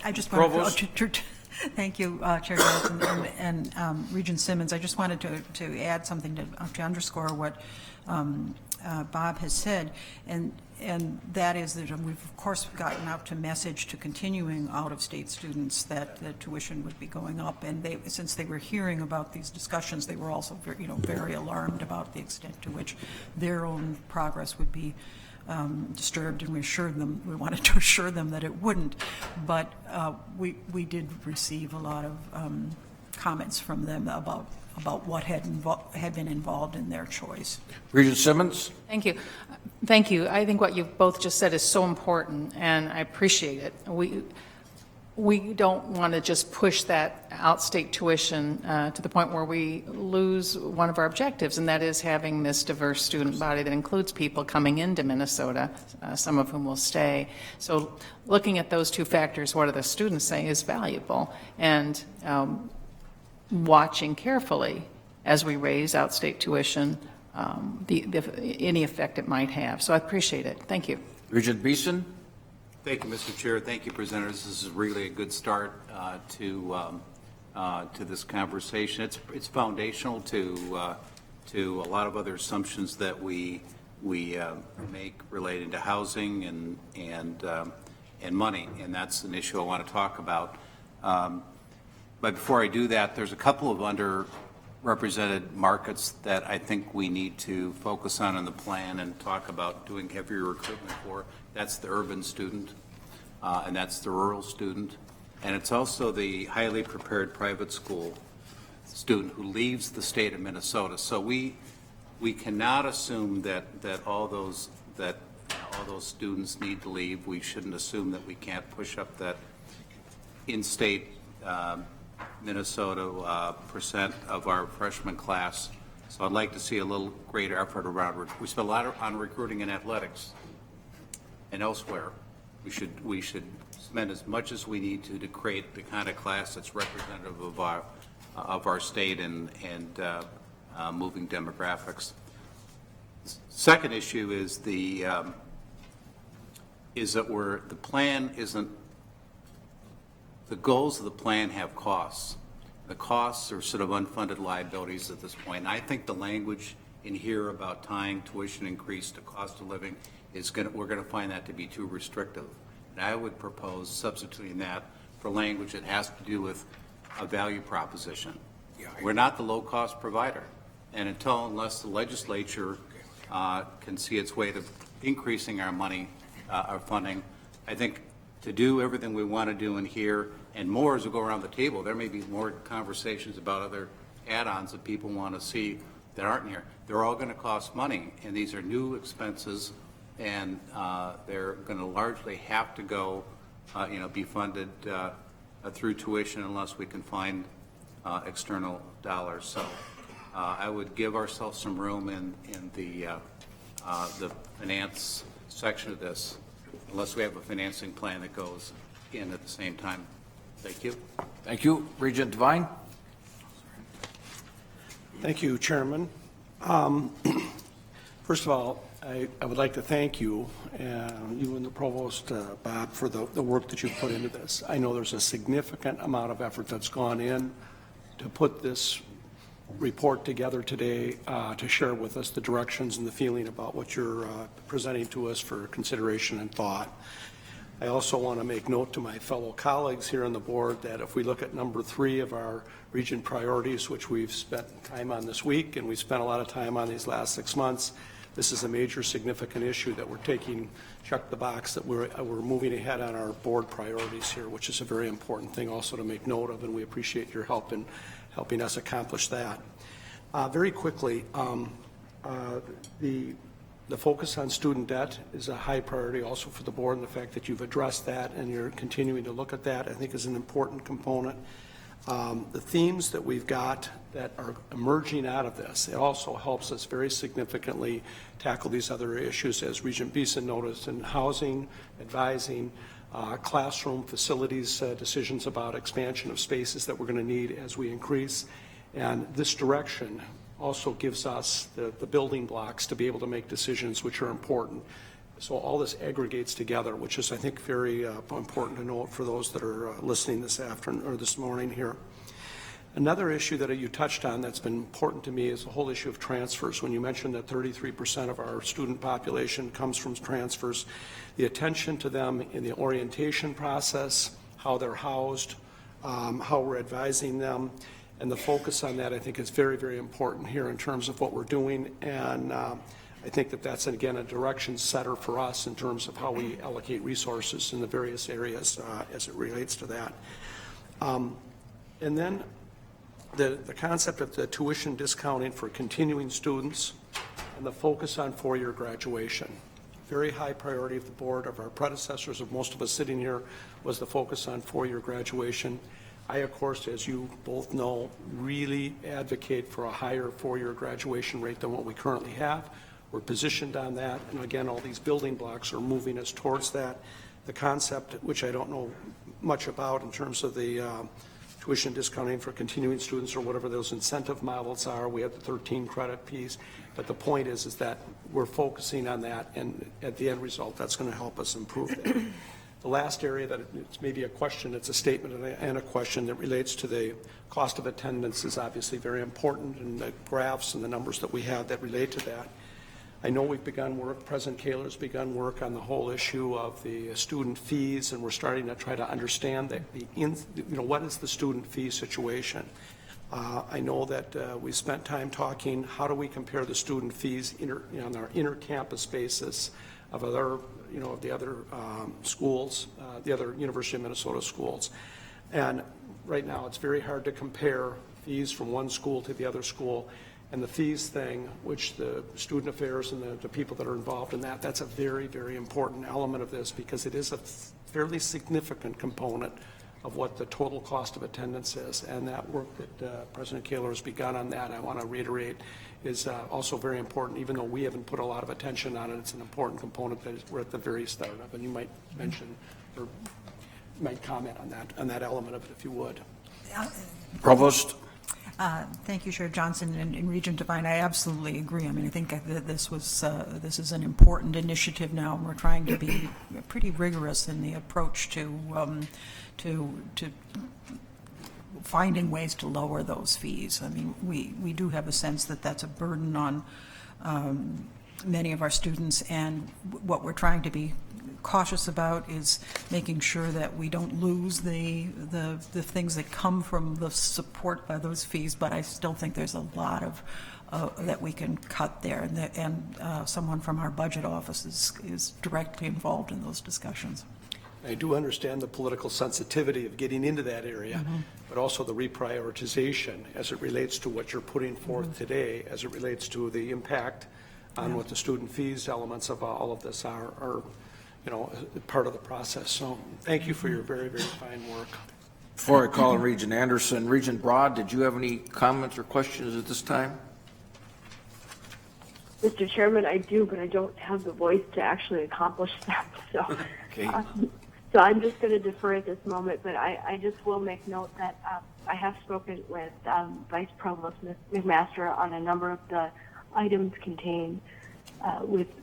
G: I just
A: Provost?
G: wanted to thank you, Chair Johnson and Regent Simmons. I just wanted to add something to underscore what Bob has said, and that is that we've of course gotten out to message to continuing out-of-state students that the tuition would be going up, and since they were hearing about these discussions, they were also very alarmed about the extent to which their own progress would be disturbed, and we wanted to assure them that it wouldn't. But we did receive a lot of comments from them about what had been involved in their choice.
A: Regent Simmons?
F: Thank you. Thank you. I think what you've both just said is so important, and I appreciate it. We don't want to just push that outstate tuition to the point where we lose one of our objectives, and that is having this diverse student body that includes people coming into Minnesota, some of whom will stay. So looking at those two factors, what are the students saying, is valuable, and watching carefully as we raise outstate tuition, any effect it might have. So I appreciate it. Thank you.
A: Regent Beeson?
K: Thank you, Mr. Chair. Thank you, presenters. This is really a good start to this conversation. It's foundational to a lot of other assumptions that we make related to housing and money, and that's an issue I want to talk about. But before I do that, there's a couple of underrepresented markets that I think we need to focus on in the plan and talk about doing heavier recruitment for. That's the urban student, and that's the rural student, and it's also the highly prepared private school student who leaves the state of Minnesota. So we cannot assume that all those students need to leave. We shouldn't assume that we can't push up that in-state Minnesota percent of our freshman class. So I'd like to see a little greater effort around. We spend a lot on recruiting in athletics and elsewhere. We should spend as much as we need to create the kind of class that's representative of our state and moving demographics. Second issue is that the plan isn't. The goals of the plan have costs. The costs are sort of unfunded liabilities at this point. And I think the language in here about tying tuition increase to cost of living we're going to find that to be too restrictive. And I would propose substituting that for language that has to do with a value proposition. We're not the low-cost provider. And unless the legislature can see its way to increasing our money, our funding, I think to do everything we want to do in here and more as we go around the table, there may be more conversations about other add-ons that people want to see that aren't in here. They're all going to cost money, and these are new expenses, and they're going to largely have to go, be funded through tuition unless we can find external dollars. So I would give ourselves some room in the finance section of this, unless we have a financing plan that goes in at the same time. Thank you.
A: Thank you. Regent Devine?
I: Thank you, Chairman. First of all, I would like to thank you, you and the Provost, Bob, for the work that you've put into this. I know there's a significant amount of effort that's gone in to put this report together today to share with us the directions and the feeling about what you're presenting to us for consideration and thought. I also want to make note to my fellow colleagues here on the board that if we look at number 3 of our region priorities, which we've spent time on this week and we've spent a lot of time on these last 6 months, this is a major significant issue that we're taking, check the box, that we're moving ahead on our board priorities here, which is a very important thing also to make note of, and we appreciate your help in helping us accomplish that. Very quickly, the focus on student debt is a high priority also for the board, and the fact that you've addressed that and you're continuing to look at that, I think, is an important component. The themes that we've got that are emerging out of this, it also helps us very significantly tackle these other issues, as Regent Beeson noticed, in housing, advising, classroom facilities, decisions about expansion of spaces that we're going to need as we increase. And this direction also gives us the building blocks to be able to make decisions which are important. So all this aggregates together, which is, I think, very important to note for those that are listening this afternoon or this morning here. Another issue that you touched on that's been important to me is the whole issue of transfers. When you mentioned that 33% of our student population comes from transfers, the attention to them in the orientation process, how they're housed, how we're advising them, and the focus on that, I think, is very, very important here in terms of what we're doing. And I I think that that's, again, a direction setter for us in terms of how we allocate resources in the various areas as it relates to that. And then the concept of the tuition discounting for continuing students and the focus on four-year graduation. Very high priority of the board, of our predecessors, of most of us sitting here, was the focus on four-year graduation. I, of course, as you both know, really advocate for a higher four-year graduation rate than what we currently have. We're positioned on that, and again, all these building blocks are moving us towards that. The concept, which I don't know much about in terms of the tuition discounting for continuing students or whatever those incentive models are, we have the 13 credit piece, but the point is that we're focusing on that, and at the end result, that's going to help us improve that. The last area that it's maybe a question, it's a statement and a question that relates to the cost of attendance is obviously very important, and the graphs and the numbers that we have that relate to that. I know we've begun work, President Kaler's begun work on the whole issue of the student fees, and we're starting to try to understand what is the student fee situation. I know that we spent time talking, how do we compare the student fees on our inter-campus basis of other, of the other schools, the other University of Minnesota schools. And right now, it's very hard to compare fees from one school to the other school. And the fees thing, which the student affairs and the people that are involved in that, that's a very, very important element of this, because it is a fairly significant component of what the total cost of attendance is. And that work that President Kaler has begun on that, I want to reiterate, is also very important. Even though we haven't put a lot of attention on it, it's an important component that we're at the very start of. And you might mention or might comment on that element of it, if you would.
A: Provost?
G: Thank you, Chair Johnson and Regent Devine. I absolutely agree. I mean, I think that this is an important initiative now, and we're trying to be pretty rigorous in the approach to finding ways to lower those fees. I mean, we do have a sense that that's a burden on many of our students, and what we're trying to be cautious about is making sure that we don't lose the things that come from the support by those fees, but I still think there's a lot of that we can cut there, and someone from our budget office is directly involved in those discussions.
I: I do understand the political sensitivity of getting into that area, but also the reprioritization as it relates to what you're putting forth today, as it relates to the impact on what the student fees elements of all of this are part of the process. So thank you for your very, very fine work.
A: Before I call on Regent Anderson, Regent Broad, did you have any comments or questions at this time?
E: Mr. Chairman, I do, but I don't have the voice to actually accomplish them. So,
A: Okay.
E: So I'm just going to defer at this moment, but I just will make note that I have spoken with Vice Provost McMaster on a number of the items contained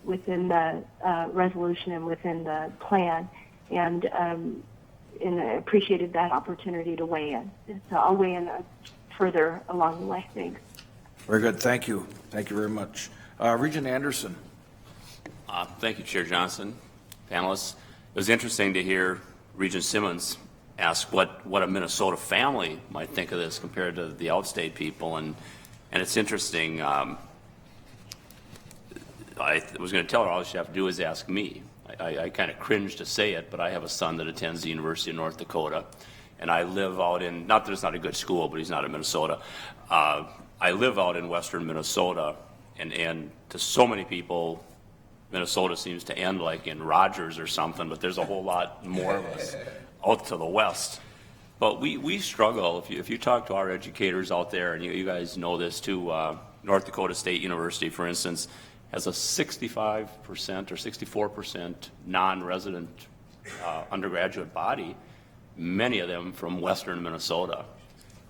E: within the resolution and within the plan, and I appreciated that opportunity to weigh in. So I'll weigh in further along the way. Thanks.
A: Very good. Thank you. Thank you very much. Regent Anderson.
H: Thank you, Chair Johnson, panelists. It was interesting to hear Regent Simmons ask what a Minnesota family might think of this compared to the outstate people, and it's interesting. I was going to tell her all she have to do is ask me. I kind of cringe to say it, but I have a son that attends the University of North Dakota, and I live out in, not that it's not a good school, but he's not in Minnesota. I live out in western Minnesota, and to so many people, Minnesota seems to end like in Rogers or something, but there's a whole lot more of us out to the west. But we struggle. If you talk to our educators out there, and you guys know this too, North Dakota State University, for instance, has a 65% or 64% non-resident undergraduate body, many of them from western Minnesota,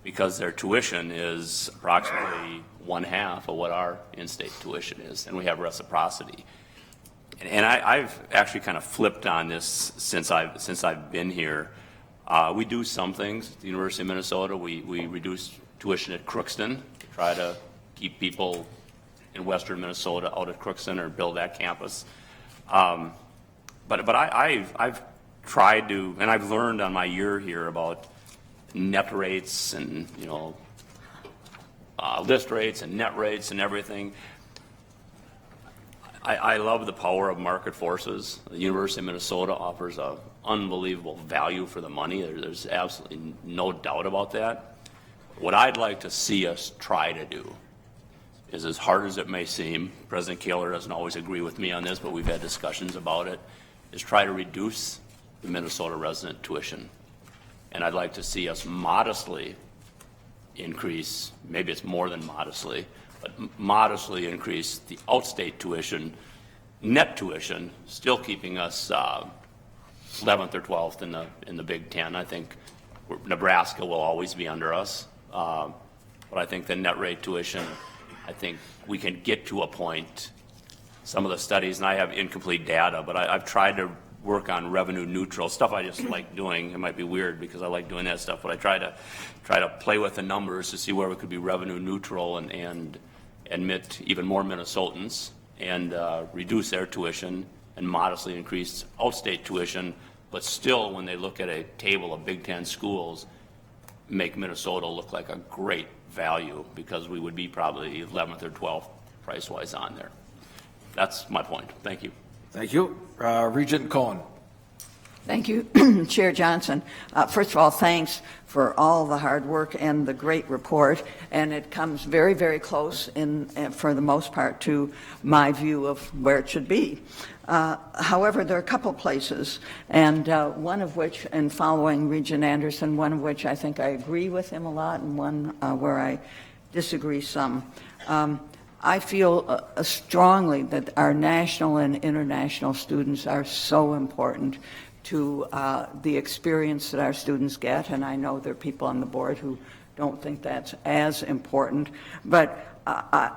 H: because their tuition is approximately 1/2 of what our in-state tuition is, and we have reciprocity. And I've actually kind of flipped on this since I've been here. We do some things at the University of Minnesota. We reduce tuition at Crookston to try to keep people in western Minnesota out at Crookston or build that campus. But I've tried to, and I've learned on my year here about net rates and list rates and net rates and everything. I love the power of market forces. The University of Minnesota offers a unbelievable value for the money. There's absolutely no doubt about that. What I'd like to see us try to do is, as hard as it may seem, President Kaler doesn't always agree with me on this, but we've had discussions about it, is try to reduce the Minnesota resident tuition. And I'd like to see us modestly increase, maybe it's more than modestly, but modestly increase the outstate tuition, net tuition, still keeping us 11th or 12th in the Big Ten. I think Nebraska will always be under us, but I think the net rate tuition, I think we can get to a point. Some of the studies, and I have incomplete data, but I've tried to work on revenue neutral stuff. I just like doing. It might be weird because I like doing that stuff, but I try to play with the numbers to see where we could be revenue neutral and admit even more Minnesotans and reduce their tuition and modestly increase outstate tuition, but still, when they look at a table of Big Ten schools, make Minnesota look like a great value because we would be probably 11th or 12th price-wise on there. That's my point. Thank you.
A: Thank you. Regent Cohen.
C: Thank you, Chair Johnson. First of all, thanks for all the hard work and the great report, and it comes very, very close, for the most part, to my view of where it should be. However, there are a couple places, and one of which, and following Regent Anderson, one of which I think I agree with him a lot, and one where I disagree some. I feel strongly that our national and international students are so important to the experience that our students get, and I know there are people on the board who don't think that's as important, but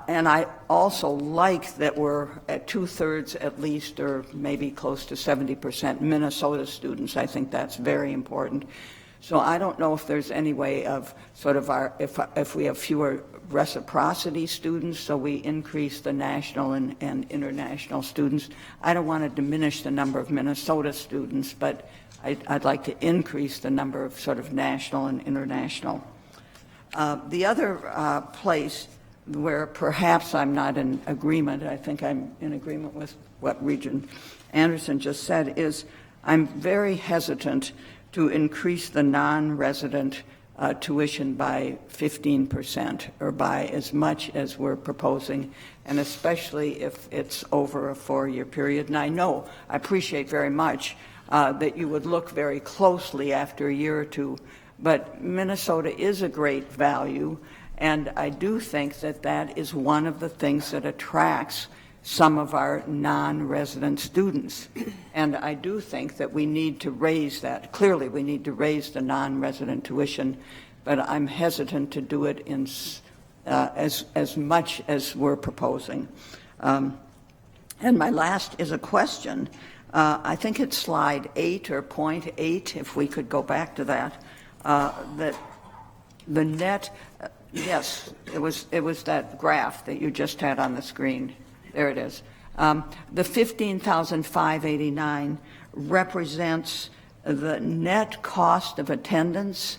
C: and I also like that we're at 2/3 at least, or maybe close to 70% Minnesota students. I think that's very important. So I don't know if there's any way of sort of if we have fewer reciprocity students, so we increase the national and international students. I don't want to diminish the number of Minnesota students, but I'd like to increase the number of sort of national and international. The other place where perhaps I'm not in agreement, I think I'm in agreement with what Regent Anderson just said, is I'm very hesitant to increase the non-resident tuition by 15% or by as much as we're proposing, and especially if it's over a 4-year period. And I know, I appreciate very much that you would look very closely after a year or two, but Minnesota is a great value, and I do think that that is one of the things that attracts some of our non-resident students. And I do think that we need to raise that. Clearly, we need to raise the non-resident tuition, but I'm hesitant to do it in as much as we're proposing. And my last is a question. I think it's slide 8 or point 8, if we could go back to that, that the net, yes, it was that graph that you just had on the screen. There it is. The 15,589 represents the net cost of attendance,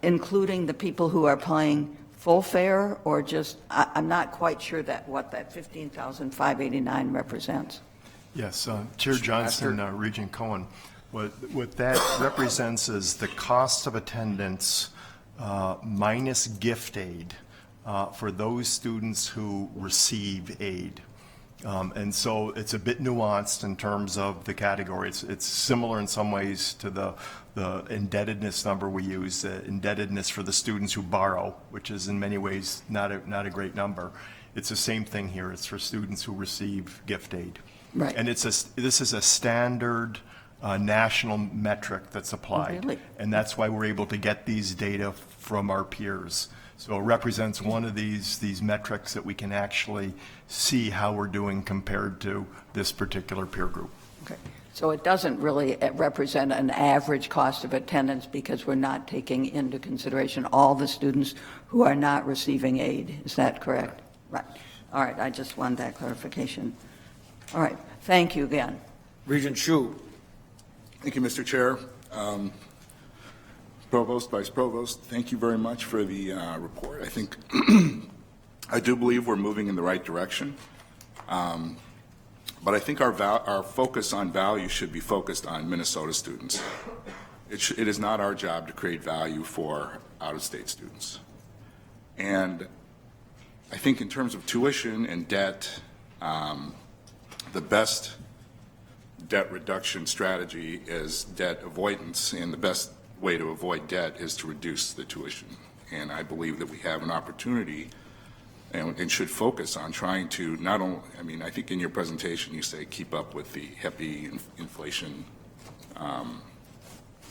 C: including the people who are paying full fare, or just, I'm not quite sure what that 15,589 represents.
J: Yes, Chair Johnson, Regent Cohen, what that represents is the cost of attendance minus gift aid for those students who receive aid. And so it's a bit nuanced in terms of the category. It's similar in some ways to the indebtedness number we use, indebtedness for the students who borrow, which is in many ways not a great number. It's the same thing here. It's for students who receive gift aid.
C: Right.
J: And this is a standard national metric that's applied.
C: Really?
J: And that's why we're able to get these data from our peers. So it represents one of these metrics that we can actually see how we're doing compared to this particular peer group.
C: Okay. So it doesn't really represent an average cost of attendance because we're not taking into consideration all the students who are not receiving aid. Is that correct? Right. All right. I just wanted that clarification. All right. Thank you again.
A: Regent Hsu.
L: Thank you, Mr. Chair. Provost, Vice Provost, thank you very much for the report. I think I do believe we're moving in the right direction. But I think our focus on value should be focused on Minnesota students. It is not our job to create value for out-of-state students. And I think in terms of tuition and debt, the best debt reduction strategy is debt avoidance, and the best way to avoid debt is to reduce the tuition. And I believe that we have an opportunity and should focus on trying to not only, I mean, I think in your presentation you say keep up with the HEPI inflation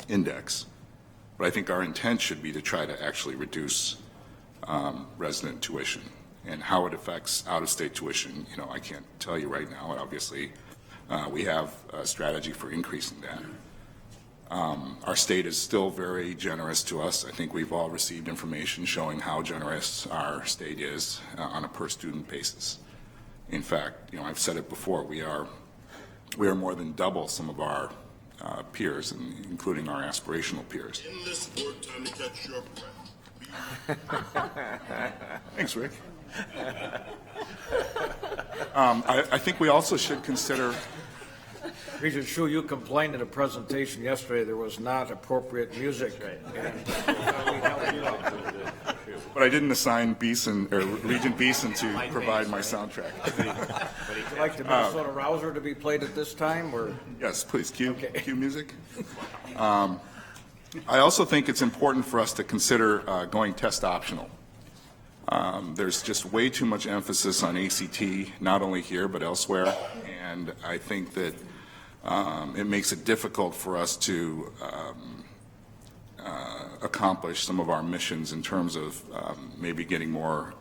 L: index, but I think our intent should be to try to actually reduce resident tuition. And how it affects out-of-state tuition, you know, I can't tell you right now. Obviously, we have a strategy for increasing that. Our state is still very generous to us. I think we've all received information showing how generous our state is on a per-student basis. In fact, you know, I've said it before, we are more than double some of our peers, including our aspirational peers.
M: In this word, time to catch your breath.
L: Thanks, Rick. I think we also should consider.
A: Regent Shu, you complained in a presentation yesterday there was not appropriate music.
L: But I didn't assign Regent Beeson to provide my soundtrack.
A: Would you like the Minnesota Rouser to be played at this time, or?
L: Yes, please, cue music. I also think it's important for us to consider going test optional. There's just way too much emphasis on ACT, not only here but elsewhere, and I think that it makes it difficult for us to accomplish some of our missions in terms of maybe getting more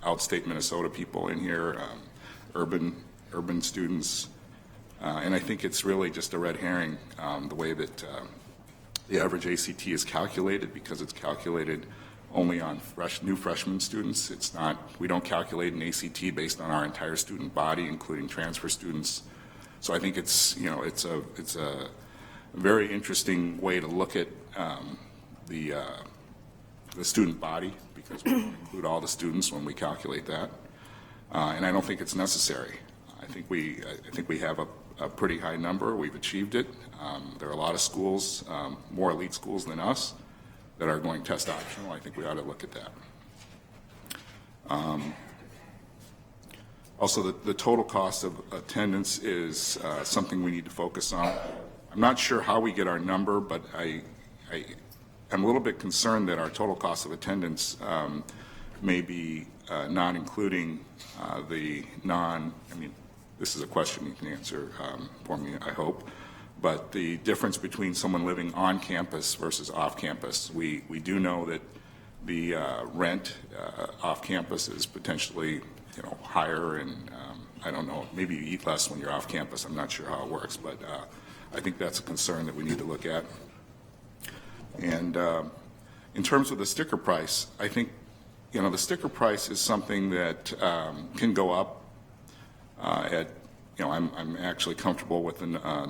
L: outstate Minnesota people in here, urban students, and I think it's really just a red herring the way that the average ACT is calculated, because it's calculated only on new freshman students. It's not, we don't calculate an ACT based on our entire student body, including transfer students. So I think it's, you know, it's a very interesting way to look at the student body, because we don't include all the students when we calculate that, and I don't think it's necessary. I think we have a pretty high number. We've achieved it. There are a lot of schools, more elite schools than us, that are going test optional. I think we ought to look at that. Also, the total cost of attendance is something we need to focus on. I'm not sure how we get our number, but I'm a little bit concerned that our total cost of attendance may be not including this is a question you can answer for me, I hope, but the difference between someone living on campus versus off campus. We do know that the rent off campus is potentially, you know, higher, and I don't know, maybe you eat less when you're off campus. I'm not sure how it works, but I think that's a concern that we need to look at. And in terms of the sticker price, I think, you know, the sticker price is something that can go up I'm actually comfortable with the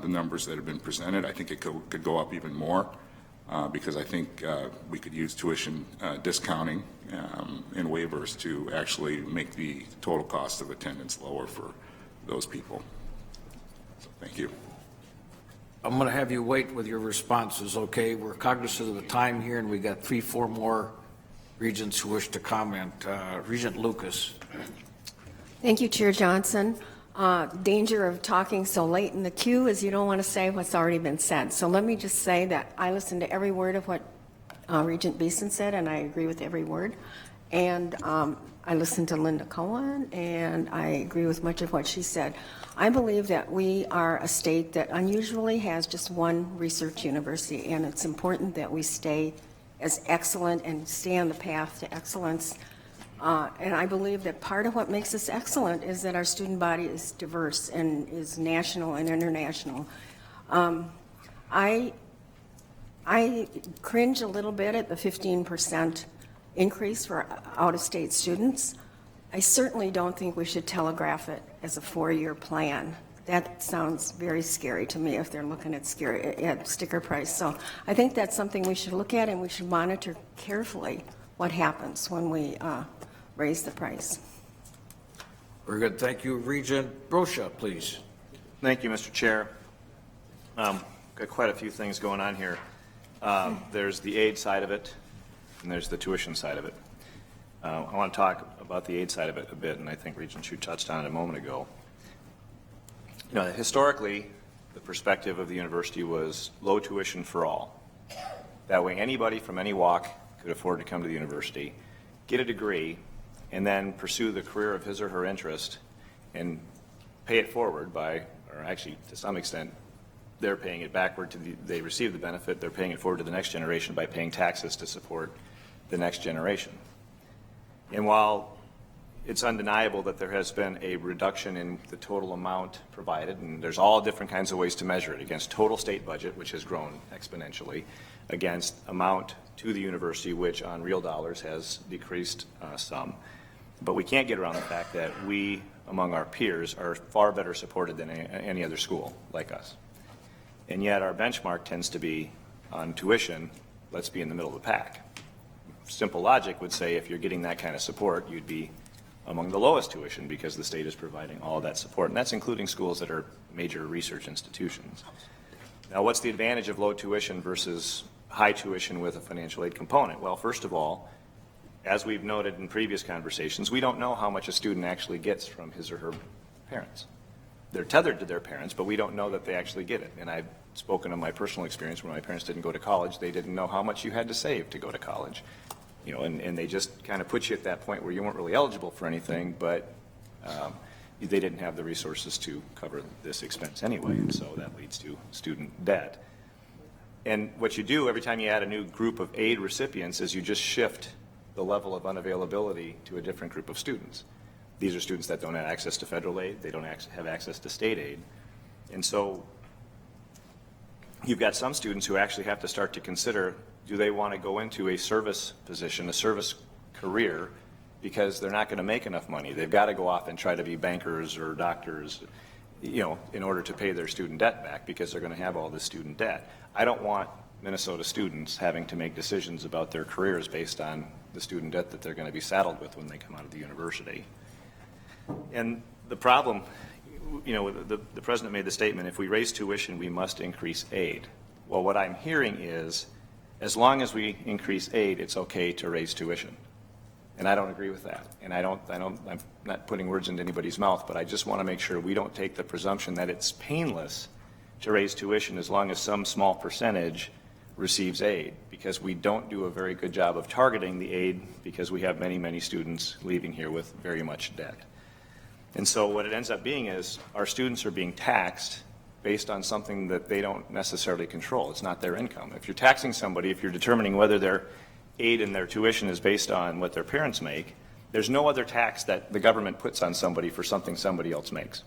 L: numbers that have been presented. I think it could go up even more because I think we could use tuition discounting and waivers to actually make the total cost of attendance lower for those people. So thank you.
A: I'm going to have you wait with your responses, okay? We're cognizant of the time here, and we got 3-4 more regents who wish to comment. Regent Lucas.
N: Thank you, Chair Johnson. Danger of talking so late in the queue is you don't want to say what's already been said. So let me just say that I listened to every word of what Regent Beeson said, and I agree with every word. And I listened to Linda Cohen, and I agree with much of what she said. I believe that we are a state that unusually has just one research university, and it's important that we stay as excellent and stay on the path to excellence. And I believe that part of what makes us excellent is that our student body is diverse and is national and international. I cringe a little bit at the 15% increase for out-of-state students. I certainly don't think we should telegraph it as a 4-year plan. That sounds very scary to me if they're looking at sticker price. So I think that's something we should look at, and we should monitor carefully what happens when we raise the price.
A: Very good. Thank you. Regent Brocia, please.
O: Thank you, Mr. Chair. Got quite a few things going on here. There's the aid side of it, and there's the tuition side of it. I want to talk about the aid side of it a bit, and I think Regent Chu touched on it a moment ago. You know, historically, the perspective of the university was low tuition for all. That way, anybody from any walk could afford to come to the university, get a degree, and then pursue the career of his or her interest and pay it forward by, or actually to some extent, they're paying it backward to they receive the benefit, they're paying it forward to the next generation by paying taxes to support the next generation. And while it's undeniable that there has been a reduction in the total amount provided, and there's all different kinds of ways to measure it, against total state budget, which has grown exponentially, against amount to the university, which on real dollars has decreased some. But we can't get around the fact that we, among our peers, are far better supported than any other school like us. And yet our benchmark tends to be on tuition, let's be in the middle of the pack. Simple logic would say if you're getting that kind of support, you'd be among the lowest tuition because the state is providing all of that support. And that's including schools that are major research institutions. Now, what's the advantage of low tuition versus high tuition with a financial aid component? Well, first of all, as we've noted in previous conversations, we don't know how much a student actually gets from his or her parents. They're tethered to their parents, but we don't know that they actually get it. And I've spoken of my personal experience when my parents didn't go to college. They didn't know how much you had to save to go to college. You know, and they just kind of put you at that point where you weren't really eligible for anything, but they didn't have the resources to cover this expense anyway, and so that leads to student debt. And what you do every time you add a new group of aid recipients is you just shift the level of unavailability to a different group of students. These are students that don't have access to federal aid, they don't have access to state aid, and so you've got some students who actually have to start to consider, do they want to go into a service position, a service career, because they're not going to make enough money. They've got to go off and try to be bankers or doctors, you know, in order to pay their student debt back because they're going to have all this student debt. I don't want Minnesota students having to make decisions about their careers based on the student debt that they're going to be saddled with when they come out of the university. And the problem, you know, the president made the statement, if we raise tuition, we must increase aid. Well, what I'm hearing is, as long as we increase aid, it's okay to raise tuition. And I don't agree with that. And I'm not putting words into anybody's mouth, but I just want to make sure we don't take the presumption that it's painless to raise tuition as long as some small percentage receives aid, because we don't do a very good job of targeting the aid because we have many, many students leaving here with very much debt. And so what it ends up being is our students are being taxed based on something that they don't necessarily control. It's not their income. If you're taxing somebody, if you're determining whether their aid and their tuition is based on what their parents make, there's no other tax that the government puts on somebody for something somebody else makes.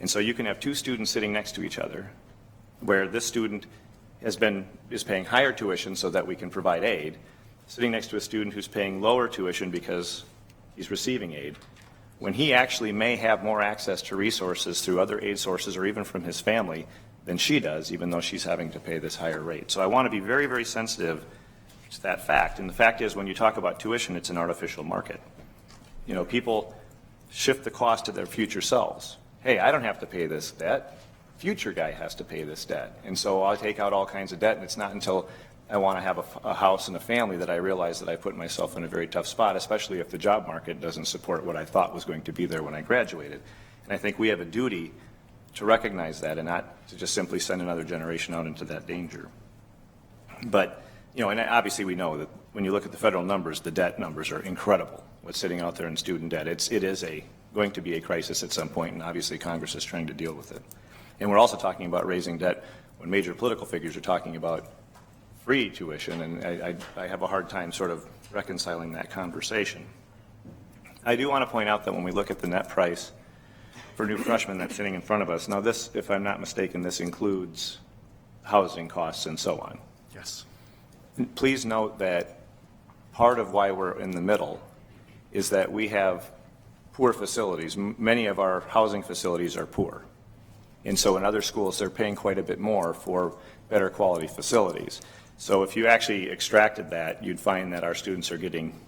O: And so you can have two students sitting next to each other where this student is paying higher tuition so that we can provide aid, sitting next to a student who's paying lower tuition because he's receiving aid, when he actually may have more access to resources through other aid sources or even from his family than she does, even though she's having to pay this higher rate. So I want to be very, very sensitive to that fact. And the fact is, when you talk about tuition, it's an artificial market. You know, people shift the cost to their future selves. Hey, I don't have to pay this debt. Future guy has to pay this debt. And so I take out all kinds of debt, and it's not until I want to have a house and a family that I realize that I put myself in a very tough spot, especially if the job market doesn't support what I thought was going to be there when I graduated. And I think we have a duty to recognize that and not to just simply send another generation out into that danger. But, you know, and obviously we know that when you look at the federal numbers, the debt numbers are incredible. What's sitting out there in student debt, it is going to be a crisis at some point, and obviously Congress is trying to deal with it. And we're also talking about raising debt when major political figures are talking about free tuition, and I have a hard time sort of reconciling that conversation. I do want to point out that when we look at the net price for new freshmen that's sitting in front of us, now this, if I'm not mistaken, this includes housing costs and so on.
J: Yes.
O: Please note that part of why we're in the middle is that we have poor facilities. Many of our housing facilities are poor. And so in other schools, they're paying quite a bit more for better quality facilities. So if you actually extracted that, you'd find that our students are getting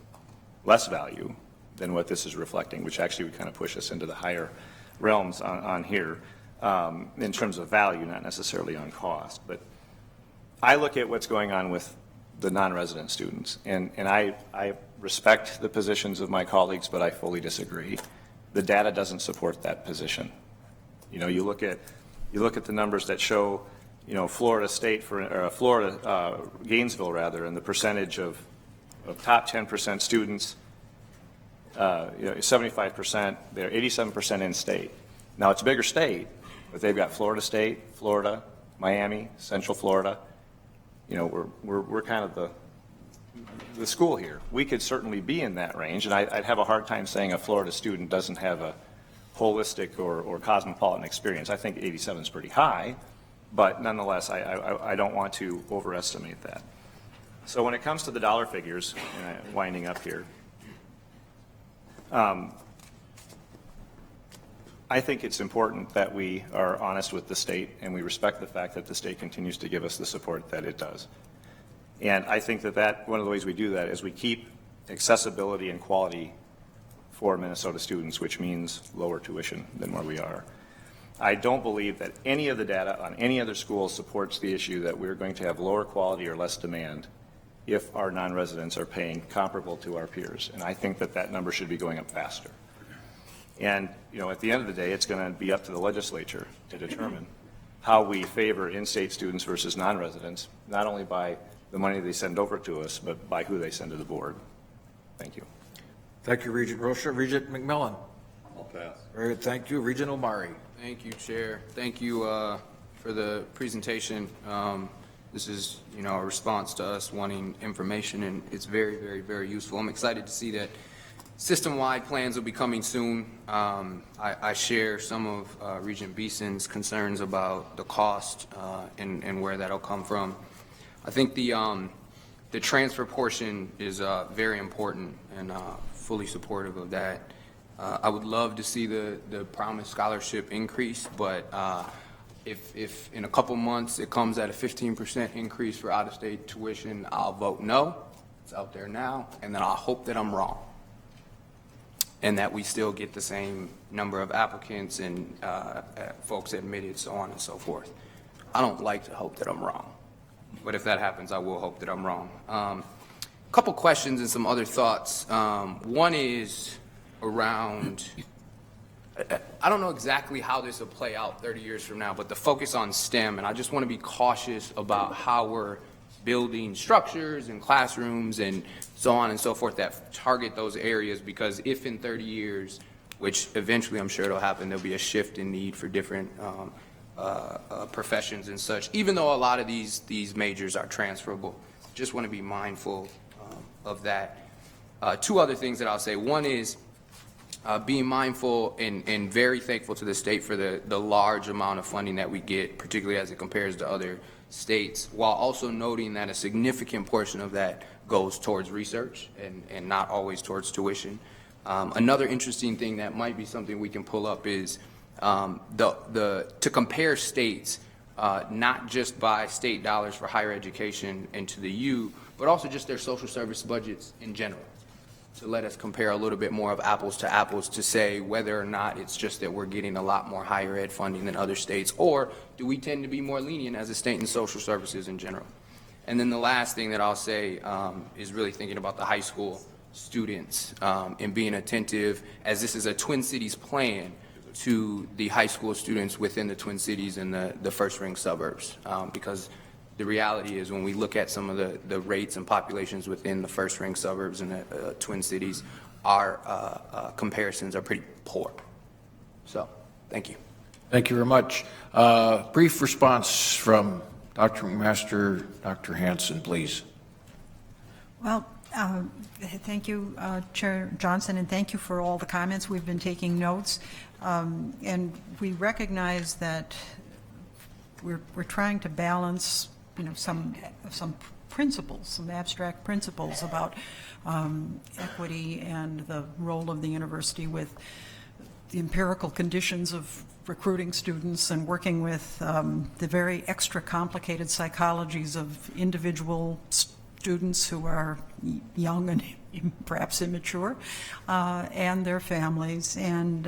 O: less value than what this is reflecting, which actually would kind of push us into the higher realms on here in terms of value, not necessarily on cost. But I look at what's going on with the non-resident students, and I respect the positions of my colleagues, but I fully disagree. The data doesn't support that position. You know, you look at the numbers that show, you know, Florida State Gainesville rather, and the percentage of top 10% students, you know, 75%, they're 87% in state. Now it's a bigger state, but they've got Florida State, Florida, Miami, Central Florida. You know, we're kind of the school here. We could certainly be in that range, and I'd have a hard time saying a Florida student doesn't have a holistic or cosmopolitan experience. I think 87 is pretty high, but nonetheless, I don't want to overestimate that. So when it comes to the dollar figures, winding up here, I think it's important that we are honest with the state and we respect the fact that the state continues to give us the support that it does. And I think that one of the ways we do that is we keep accessibility and quality for Minnesota students, which means lower tuition than where we are. I don't believe that any of the data on any other school supports the issue that we're going to have lower quality or less demand if our non-residents are paying comparable to our peers. And I think that number should be going up faster. And, you know, at the end of the day, it's going to be up to the legislature to determine how we favor in-state students versus non-residents, not only by the money they send over to us, but by who they send to the board. Thank you.
A: Thank you, Regent Rocha. Regent McMillan.
K: I'll pass.
A: Very good. Thank you. Regent Omari.
B: Thank you, Chair. Thank you for the presentation. This is, you know, a response to us wanting information, and it's very, very, very useful. I'm excited to see that system-wide plans will be coming soon. I share some of Regent Beeson's concerns about the cost and where that'll come from. I think the transfer portion is very important, and fully supportive of that. I would love to see the promised scholarship increase, but if in a couple months it comes at a 15% increase for out-of-state tuition, I'll vote no. It's out there now, and then I'll hope that I'm wrong, and that we still get the same number of applicants and folks admitted, so on and so forth. I don't like to hope that I'm wrong, but if that happens, I will hope that I'm wrong. A couple questions and some other thoughts. One is around, I don't know exactly how this will play out 30 years from now, but the focus on STEM, and I just want to be cautious about how we're building structures and classrooms and so on and so forth that target those areas, because if in 30 years, which eventually I'm sure it'll happen, there'll be a shift in need for different professions and such, even though a lot of these majors are transferable. Just want to be mindful of that. Two other things that I'll say. One is being mindful and very thankful to the state for the large amount of funding that we get, particularly as it compares to other states, while also noting that a significant portion of that goes towards research and not always towards tuition. Another interesting thing that might be something we can pull up is to compare states, not just by state dollars for higher education and to the U, but also just their social service budgets in general. To let us compare a little bit more of apples to apples to say whether or not it's just that we're getting a lot more higher ed funding than other states, or do we tend to be more lenient as a state in social services in general. And then the last thing that I'll say is really thinking about the high school students and being attentive, as this is a Twin Cities plan, to the high school students within the Twin Cities and the first ring suburbs, because the reality is when we look at some of the rates and populations within the first ring suburbs and the Twin Cities, our comparisons are pretty poor. So, thank you.
A: Thank you very much. Brief response from Dr. McMaster, Dr. Hanson, please.
G: Well, thank you, Chair Johnson, and thank you for all the comments. We've been taking notes, and we recognize that we're trying to balance, you know, some principles, some abstract principles about equity and the role of the university with the empirical conditions of recruiting students and working with the very extra complicated psychologies of individual students who are young and perhaps immature, and their families. And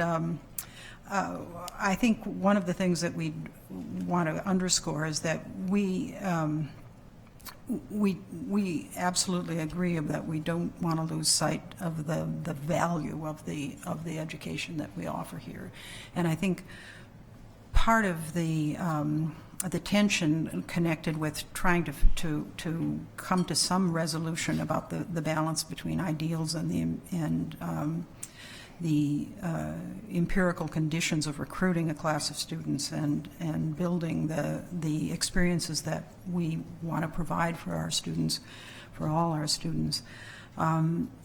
G: I think one of the things that we want to underscore is that we absolutely agree that we don't want to lose sight of the value of the education that we offer here. And I think part of the tension connected with trying to come to some resolution about the balance between ideals and the empirical conditions of recruiting a class of students and building the experiences that we want to provide for our students, for all our students,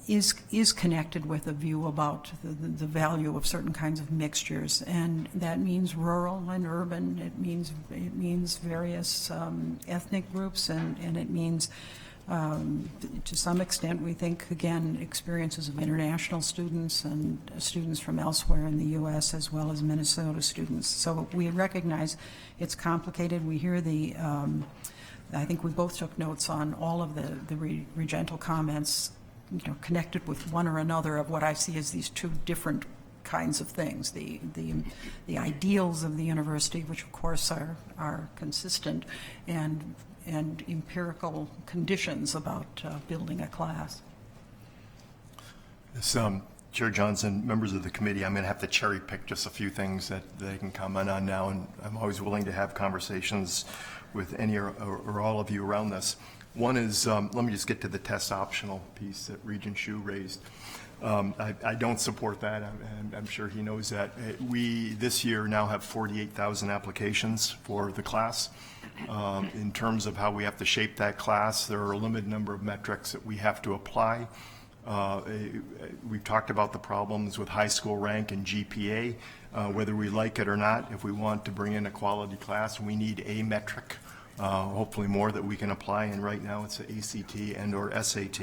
G: is connected with a view about the value of certain kinds of mixtures, and that means rural and urban. It means various ethnic groups, and it means to some extent, we think, again, experiences of international students and students from elsewhere in the U.S. as well as Minnesota students. So we recognize it's complicated. We hear I think we both took notes on all of the regental comments, connected with one or another of what I see as these two different kinds of things. The ideals of the university, which of course are consistent, and empirical conditions about building a class.
J: Yes, Chair Johnson, members of the committee, I'm going to have to cherry pick just a few things that they can comment on now, and I'm always willing to have conversations with any or all of you around this. One is, let me just get to the test optional piece that Regent Hsu raised. I don't support that, and I'm sure he knows that. We, this year, now have 48,000 applications for the class. In terms of how we have to shape that class, there are a limited number of metrics that we have to apply. We've talked about the problems with high school rank and GPA. Whether we like it or not, if we want to bring in a quality class, we need a metric, hopefully more, that we can apply, and right now it's the ACT and or SAT.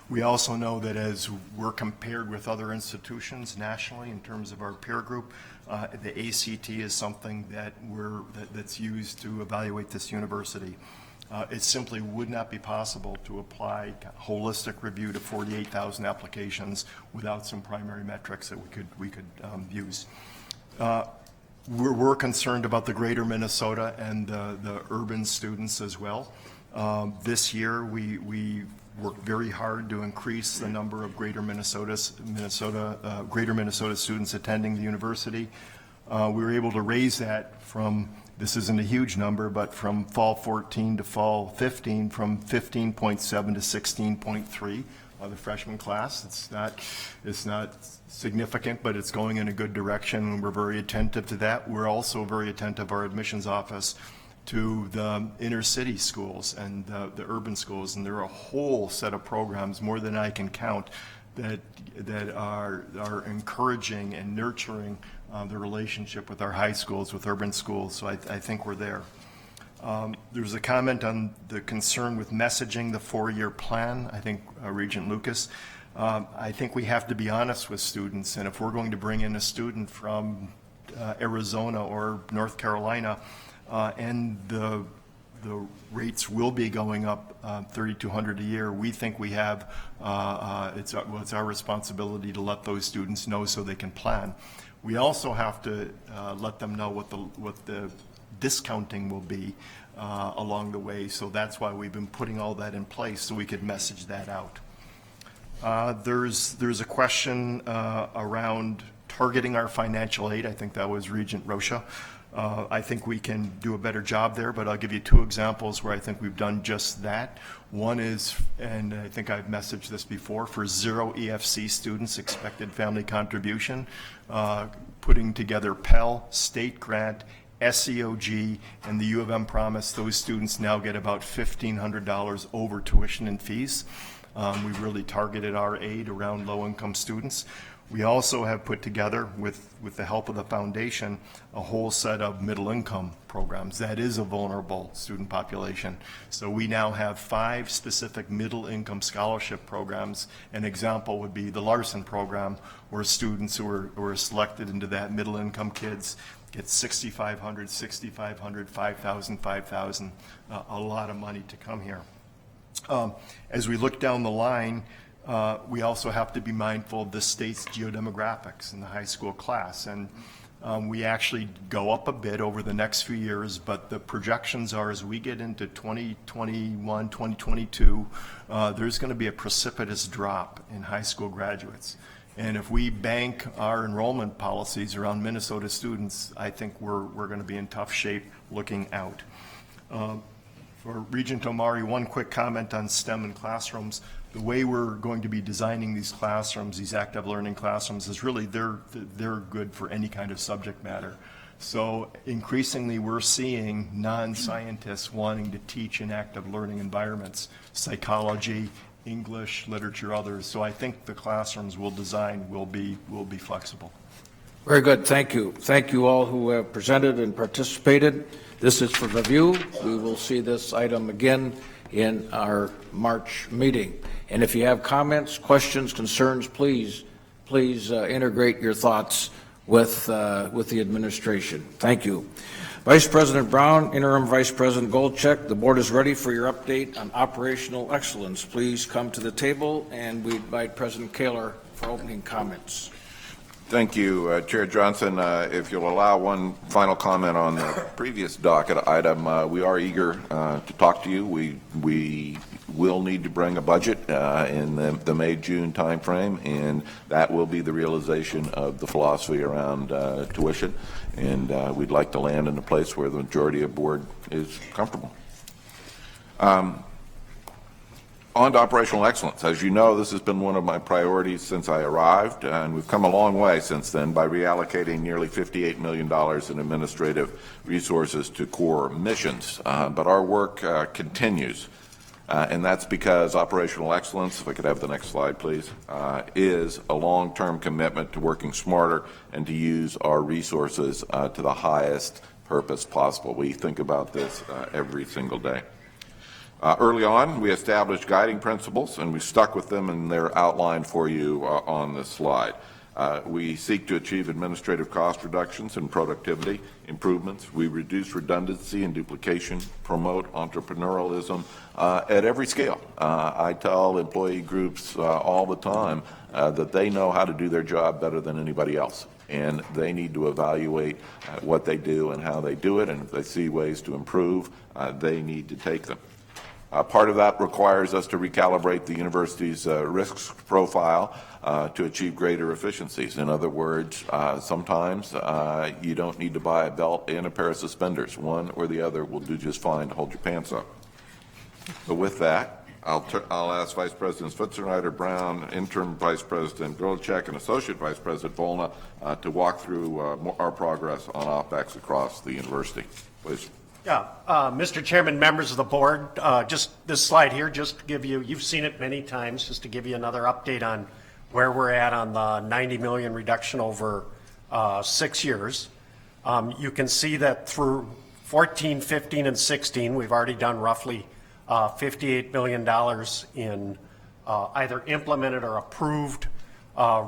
J: We also know that as we're compared with other institutions nationally in terms of our peer group, the ACT is something that's used to evaluate this university. It simply would not be possible to apply holistic review to 48,000 applications without some primary metrics that we could use. We're concerned about the greater Minnesota and the urban students as well. This year, we worked very hard to increase the number of greater Minnesota students attending the university. We were able to raise that from, this isn't a huge number, but from fall 14 to fall 15, from 15.7 to 16.3 of the freshman class. It's not significant, but it's going in a good direction, and we're very attentive to that. We're also very attentive, our admissions office, to the inner city schools and the urban schools, and there are a whole set of programs, more than I can count, that are encouraging and nurturing the relationship with our high schools, with urban schools. So I think we're there. There's a comment on the concern with messaging the 4-year plan. I think Regent Lucas. I think we have to be honest with students, and if we're going to bring in a student from Arizona or North Carolina, and the rates will be going up $3,200 a year, we think we have, it's our responsibility to let those students know so they can plan. We also have to let them know what the discounting will be along the way, so that's why we've been putting all that in place so we could message that out. There's a question around targeting our financial aid. I think that was Regent Rocha. I think we can do a better job there, but I'll give you 2 examples where I think we've done just that. One is, and I think I've messaged this before, for 0 EFC students, expected family contribution, putting together Pell, state grant, SEOG, and the U of M promise. Those students now get about $1,500 over tuition and fees. We really targeted our aid around low-income students. We also have put together, with the help of the foundation, a whole set of middle-income programs. That is a vulnerable student population. So we now have 5 specific middle-income scholarship programs. An example would be the Larson program, where students who are selected into that, middle-income kids, get $6,500, $6,500, $5,000, $5,000, a lot of money to come here. As we look down the line, we also have to be mindful of the state's geodemographics in the high school class. And we actually go up a bit over the next few years, but the projections are as we get into 2021, 2022, there's going to be a precipitous drop in high school graduates. And if we bank our enrollment policies around Minnesota students, I think we're going to be in tough shape looking out. For Regent Omari, one quick comment on STEM and classrooms. The way we're going to be designing these classrooms, these active learning classrooms, is really they're good for any kind of subject matter. So increasingly we're seeing non-scientists wanting to teach in active learning environments, psychology, English, literature, others. So I think the classrooms we'll design will be flexible.
A: Very good. Thank you. Thank you all who have presented and participated. This is for review. We will see this item again in our March meeting. And if you have comments, questions, concerns, please integrate your thoughts with the administration. Thank you. Vice President Brown, Interim Vice President Goldcheck, the board is ready for your update on operational excellence. Please come to the table, and we invite President Kaler for opening comments.
D: Thank you, Chair Johnson. If you'll allow one final comment on the previous docket item, we are eager to talk to you. We will need to bring a budget in the May-June timeframe, and that will be the realization of the philosophy around tuition. And we'd like to land in a place where the majority of board is comfortable. On to operational excellence. As you know, this has been one of my priorities since I arrived, and we've come a long way since then by reallocating nearly $58 million in administrative resources to core missions. But our work continues, and that's because operational excellence, if I could have the next slide, please, is a long-term commitment to working smarter and to use our resources to the highest purpose possible. We think about this every single day. Early on, we established guiding principles, and we stuck with them, and they're outlined for you on this slide. We seek to achieve administrative cost reductions and productivity improvements. We reduce redundancy and duplication, promote entrepreneurialism at every scale. I tell employee groups all the time that they know how to do their job better than anybody else, and they need to evaluate what they do and how they do it, and if they see ways to improve, they need to take them. Part of that requires us to recalibrate the university's risk profile to achieve greater efficiencies. In other words, sometimes you don't need to buy a belt and a pair of suspenders. One or the other will do just fine to hold your pants up. So with that, I'll ask Vice Presidents Fitzgerald, Brown, Interim Vice President Goldcheck, and Associate Vice President Volna to walk through our progress on OpEx across the university. Please.
P: Yeah, Mr. Chairman, members of the board, just this slide here, just to give you, you've seen it many times, just to give you another update on where we're at on the 90 million reduction over 6 years. You can see that through 14, 15, and 16, we've already done roughly $58 million in either implemented or approved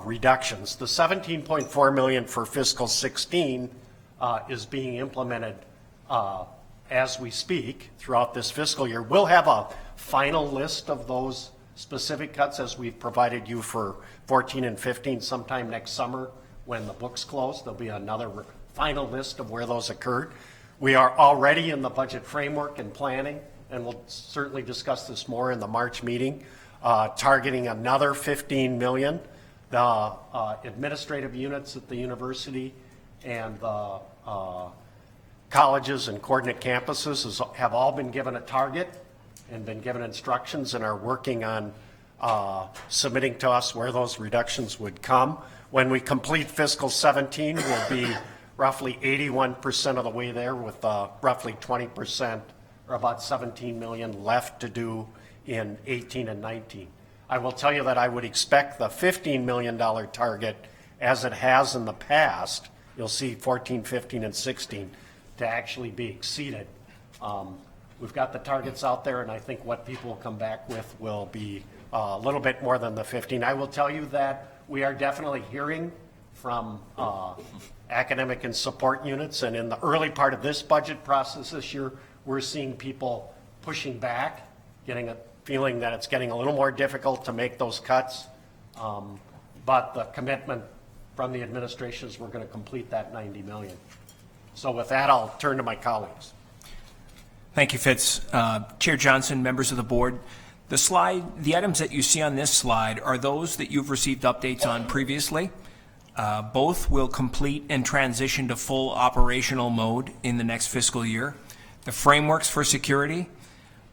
P: reductions. The 17.4 million for fiscal 16 is being implemented as we speak throughout this fiscal year. We'll have a final list of those specific cuts as we've provided you for 14 and 15 sometime next summer when the books close. There'll be another final list of where those occurred. We are already in the budget framework and planning, and we'll certainly discuss this more in the March meeting, targeting another 15 million. The administrative units at the university and the colleges and coordinate campuses have all been given a target and been given instructions and are working on submitting to us where those reductions would come. When we complete fiscal 17, we'll be roughly 81% of the way there with roughly 20% or about 17 million left to do in 18 and 19. I will tell you that I would expect the $15 million target, as it has in the past, you'll see 14, 15, and 16, to actually be exceeded. We've got the targets out there, and I think what people will come back with will be a little bit more than the 15. I will tell you that we are definitely hearing from academic and support units, and in the early part of this budget process this year, we're seeing people pushing back, getting feeling that it's getting a little more difficult to make those cuts. But the commitment from the administration is we're going to complete that 90 million. So with that, I'll turn to my colleagues.
Q: Thank you, Fitz. Chair Johnson, members of the board, the items that you see on this slide are those that you've received updates on previously. Both will complete and transition to full operational mode in the next fiscal year. The frameworks for security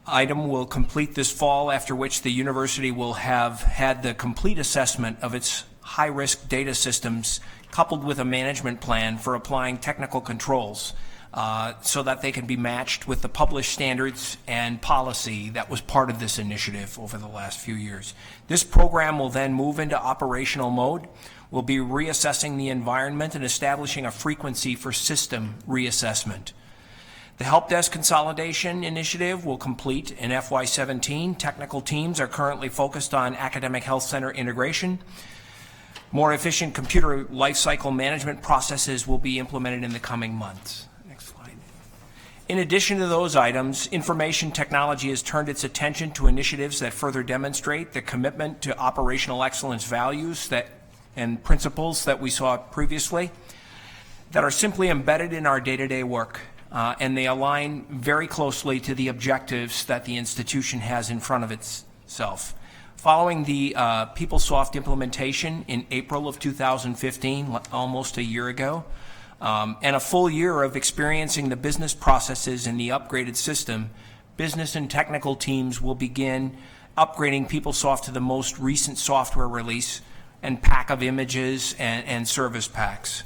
Q: item will complete this fall, after which the university will have had the complete assessment of its high-risk data systems coupled with a management plan for applying technical controls so that they can be matched with the published standards and policy that was part of this initiative over the last few years. This program will then move into operational mode. We'll be reassessing the environment and establishing a frequency for system reassessment. The Help Desk Consolidation Initiative will complete in FY17. Technical teams are currently focused on academic health center integration. More efficient computer lifecycle management processes will be implemented in the coming months. Next slide. In addition to those items, information technology has turned its attention to initiatives that further demonstrate the commitment to operational excellence values and principles that we saw previously that are simply embedded in our day-to-day work. And they align very closely to the objectives that the institution has in front of itself. Following the PeopleSoft implementation in April of 2015, almost a year ago, and a full year of experiencing the business processes in the upgraded system, business and technical teams will begin upgrading PeopleSoft to the most recent software release and pack of images and service packs.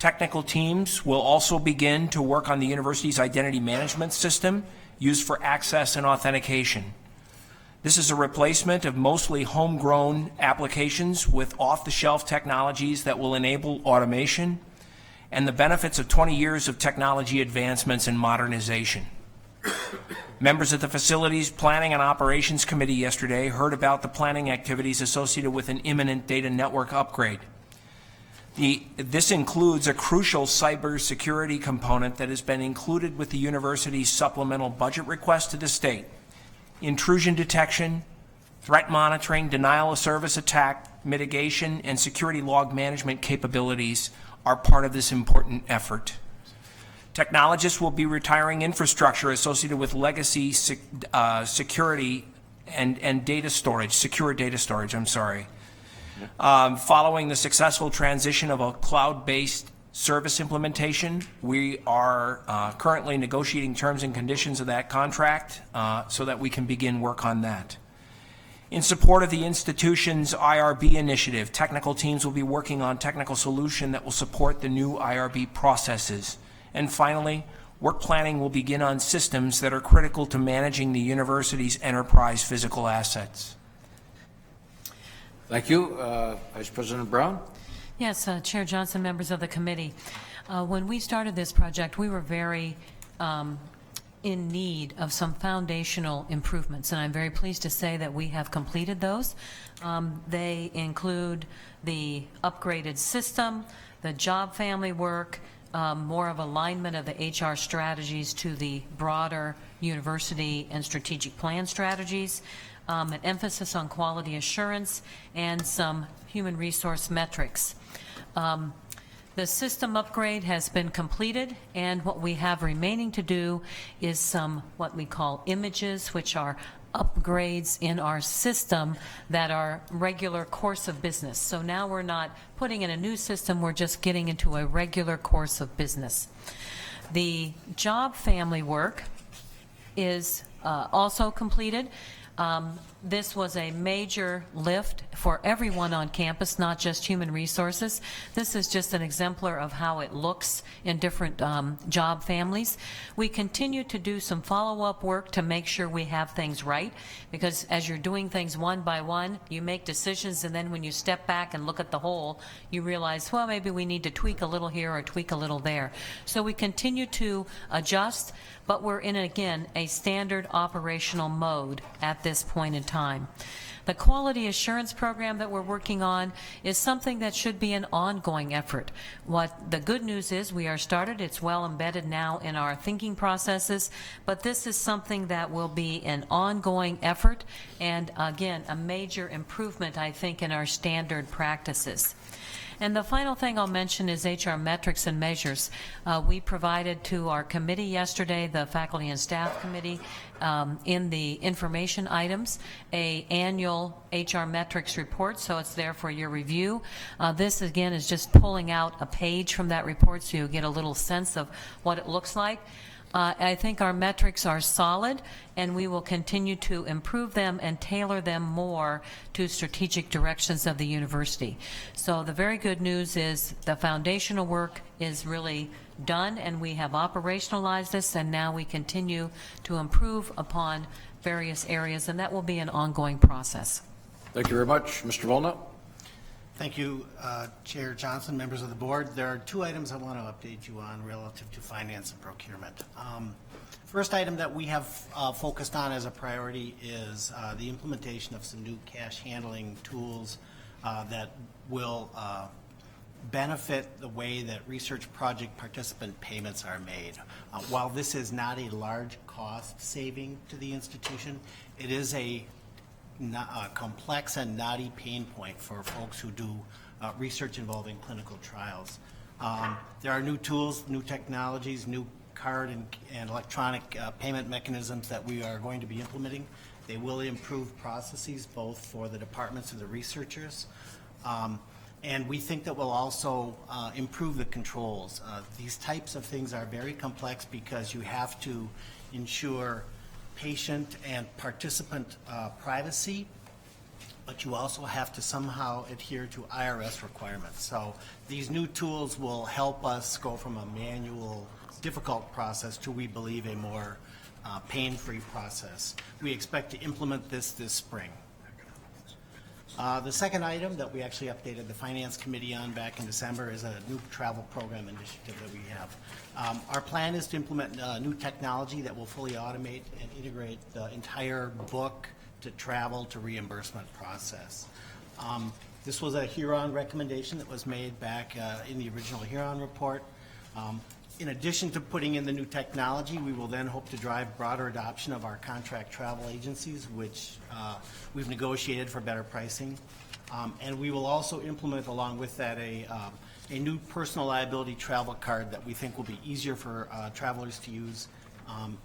Q: Technical teams will also begin to work on the university's identity management system used for access and authentication. This is a replacement of mostly homegrown applications with off-the-shelf technologies that will enable automation and the benefits of 20 years of technology advancements and modernization. Members of the Facilities Planning and Operations Committee yesterday heard about the planning activities associated with an imminent data network upgrade. This includes a crucial cybersecurity component that has been included with the university's supplemental budget request to the state. Intrusion detection, threat monitoring, denial of service attack mitigation, and security log management capabilities are part of this important effort. Technologists will be retiring infrastructure associated with legacy security and data storage, secure data storage, following the successful transition of a cloud-based service implementation. We are currently negotiating terms and conditions of that contract so that we can begin work on that. In support of the institution's IRB initiative, technical teams will be working on technical solution that will support the new IRB processes. And finally, work planning will begin on systems that are critical to managing the university's enterprise physical assets.
A: Thank you. Vice President Brown?
R: Yes, Chair Johnson, members of the committee. When we started this project, we were very in need of some foundational improvements, and I'm very pleased to say that we have completed those. They include the upgraded system, the job family work, more of alignment of the HR strategies to the broader university and strategic plan strategies, an emphasis on quality assurance, and some human resource metrics. The system upgrade has been completed, and what we have remaining to do is some what we call images, which are upgrades in our system that are regular course of business. So now we're not putting in a new system, we're just getting into a regular course of business. The job family work is also completed. This was a major lift for everyone on campus, not just human resources. This is just an exemplar of how it looks in different job families. We continue to do some follow-up work to make sure we have things right, because as you're doing things one by one, you make decisions, and then when you step back and look at the whole, you realize, well, maybe we need to tweak a little here or tweak a little there. So we continue to adjust, but we're in, again, a standard operational mode at this point in time. time. The quality assurance program that we're working on is something that should be an ongoing effort. What the good news is, we are started. It's well embedded now in our thinking processes, but this is something that will be an ongoing effort and, again, a major improvement, I think, in our standard practices. And the final thing I'll mention is HR metrics and measures. We provided to our committee yesterday, the Faculty and Staff Committee, in the information items, a annual HR metrics report, so it's there for your review. This, again, is just pulling out a page from that report so you get a little sense of what it looks like. I think our metrics are solid, and we will continue to improve them and tailor them more to strategic directions of the university. So the very good news is the foundational work is really done, and we have operationalized this, and now we continue to improve upon various areas, and that will be an ongoing process.
A: Thank you very much. Mr. Volna?
S: Thank you, Chair Johnson, members of the board. There are two items I want to update you on relative to finance and procurement. First item that we have focused on as a priority is the implementation of some new cash handling tools that will benefit the way that research project participant payments are made. While this is not a large cost saving to the institution, it is a complex and knotty pain point for folks who do research involving clinical trials. There are new tools, new technologies, new card and electronic payment mechanisms that we are going to be implementing. They will improve processes both for the departments and the researchers. And we think that will also improve the controls. These types of things are very complex because you have to ensure patient and participant privacy, but you also have to somehow adhere to IRS requirements. So these new tools will help us go from a manual, difficult process to, we believe, a more pain-free process. We expect to implement this spring. The second item that we actually updated the Finance Committee on back in December is a new travel program initiative that we have. Our plan is to implement new technology that will fully automate and integrate the entire book to travel to reimbursement process. This was a Huron recommendation that was made back in the original Huron report. In addition to putting in the new technology, we will then hope to drive broader adoption of our contract travel agencies, which we've negotiated for better pricing. And we will also implement along with that a new personal liability travel card that we think will be easier for travelers to use.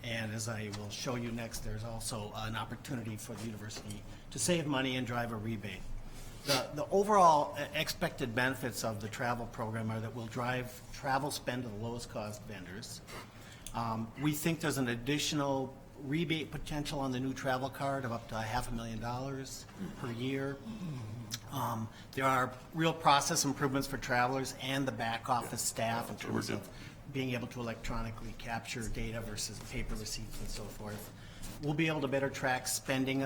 S: And as I will show you next, there's also an opportunity for the university to save money and drive a rebate. The overall expected benefits of the travel program are that we'll drive travel spend to the lowest cost vendors. We think there's an additional rebate potential on the new travel card of up to $500,000 per year. There are real process improvements for travelers and the back office staff in terms of being able to electronically capture data versus paper receipts and so forth. We'll be able to better track spending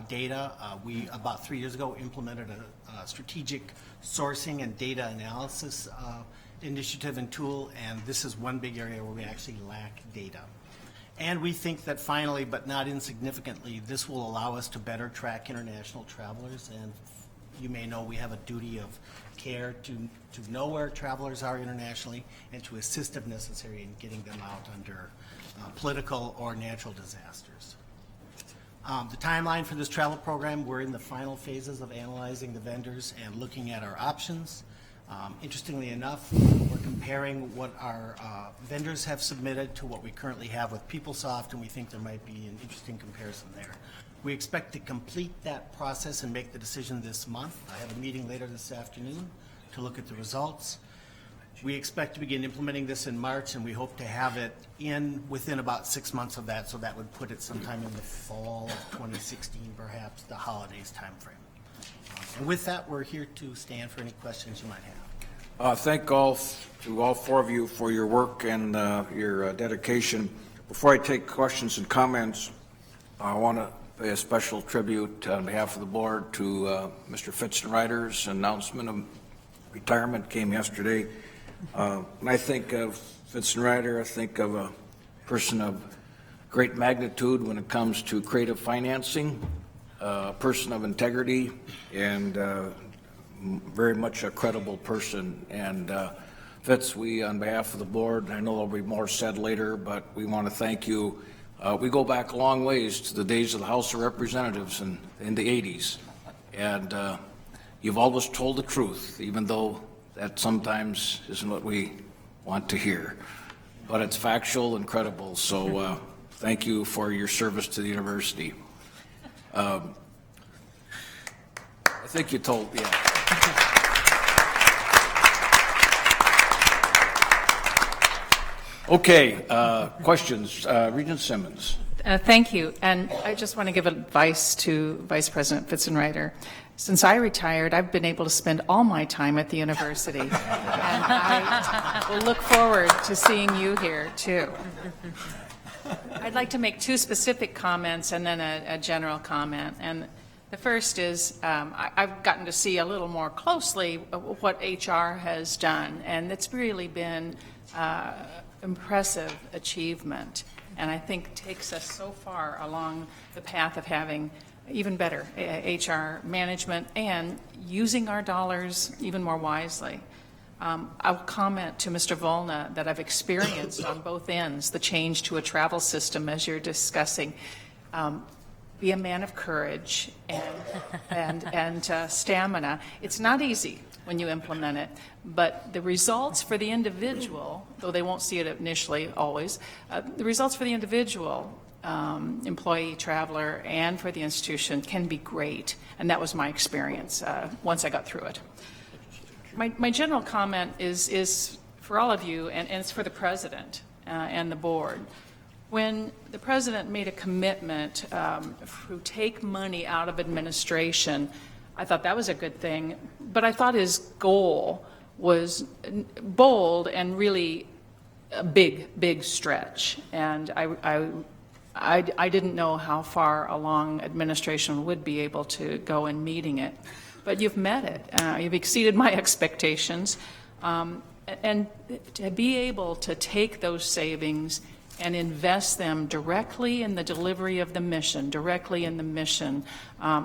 S: data. We, about 3 years ago, implemented a strategic sourcing and data analysis initiative and tool, and this is one big area where we actually lack data. And we think that finally, but not insignificantly, this will allow us to better track international travelers. And you may know we have a duty of care to know where travelers are internationally and to assist if necessary in getting them out under political or natural disasters. The timeline for this travel program, we're in the final phases of analyzing the vendors and looking at our options. Interestingly enough, we're comparing what our vendors have submitted to what we currently have with PeopleSoft, and we think there might be an interesting comparison there. We expect to complete that process and make the decision this month. I have a meeting later this afternoon to look at the results. We expect to begin implementing this in March, and we hope to have it in within about 6 months of that, so that would put it sometime in the fall of 2016, perhaps the holidays timeframe. And with that, we're here to stand for any questions you might have.
A: Thank all four of you for your work and your dedication. Before I take questions and comments, I want to pay a special tribute on behalf of the board to Mr. Fitzenreiter's announcement of retirement came yesterday. When I think of Fitzenreiter, I think of a person of great magnitude when it comes to creative financing. a person of integrity and very much a credible person. And Fitz, we, on behalf of the board, I know there'll be more said later, but we want to thank you. We go back a long ways to the days of the House of Representatives in the 80s. And you've always told the truth, even though that sometimes isn't what we want to hear. But it's factual and credible, so thank you for your service to the university. I think you told, yeah. Okay, questions? Regent Simmons.
F: Thank you. And I just want to give advice to Vice President Fitzenreiter. Since I retired, I've been able to spend all my time at the university. And I will look forward to seeing you here, too. I'd like to make two specific comments and then a general comment. And the first is I've gotten to see a little more closely what HR has done, and it's really been impressive achievement, and I think takes us so far along the path of having even better HR management and using our dollars even more wisely. I'll comment to Mr. Volna that I've experienced on both ends the change to a travel system as you're discussing. Be a man of courage and stamina. It's not easy when you implement it, but the results for the individual, though they won't see it initially always, the results for the individual employee, traveler, and for the institution can be great, and that was my experience once I got through it. My general comment is for all of you, and it's for the president and the board. When the president made a commitment to take money out of administration, I thought that was a good thing, but I thought his goal was bold and really a big stretch. And I didn't know how far along administration would be able to go in meeting it. But you've met it. You've exceeded my expectations. And to be able to take those savings and invest them directly in the delivery of the mission,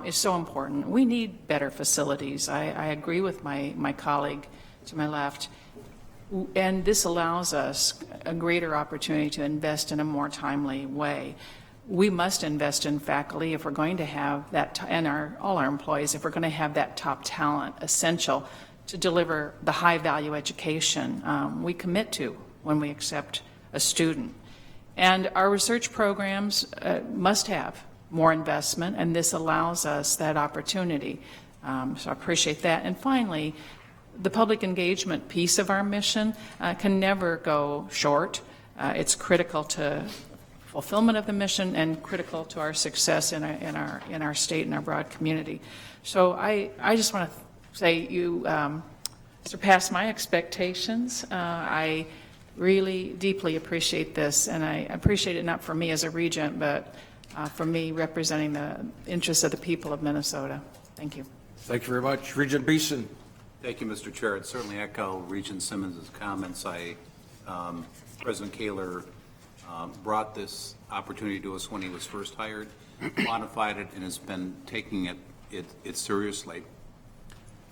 F: is so important. We need better facilities. I agree with my colleague to my left. And this allows us a greater opportunity to invest in a more timely way. We must invest in faculty if we're going to have that, and all our employees, if we're going to have that top talent essential to deliver the high-value education we commit to when we accept a student. And our research programs must have more investment, and this allows us that opportunity. So I appreciate that. And finally, the public engagement piece of our mission can never go short. It's critical to fulfillment of the mission and critical to our success in our state and our broad community. So I just want to say you surpassed my expectations. I really deeply appreciate this, and I appreciate it not for me as a regent, but for me representing the interests of the people of Minnesota. Thank you.
A: Thank you very much. Regent Beeson.
K: Thank you, Mr. Chair. I'd certainly echo Regent Simmons' comments. President Kaler brought this opportunity to us when he was first hired, quantified it, and has been taking it seriously.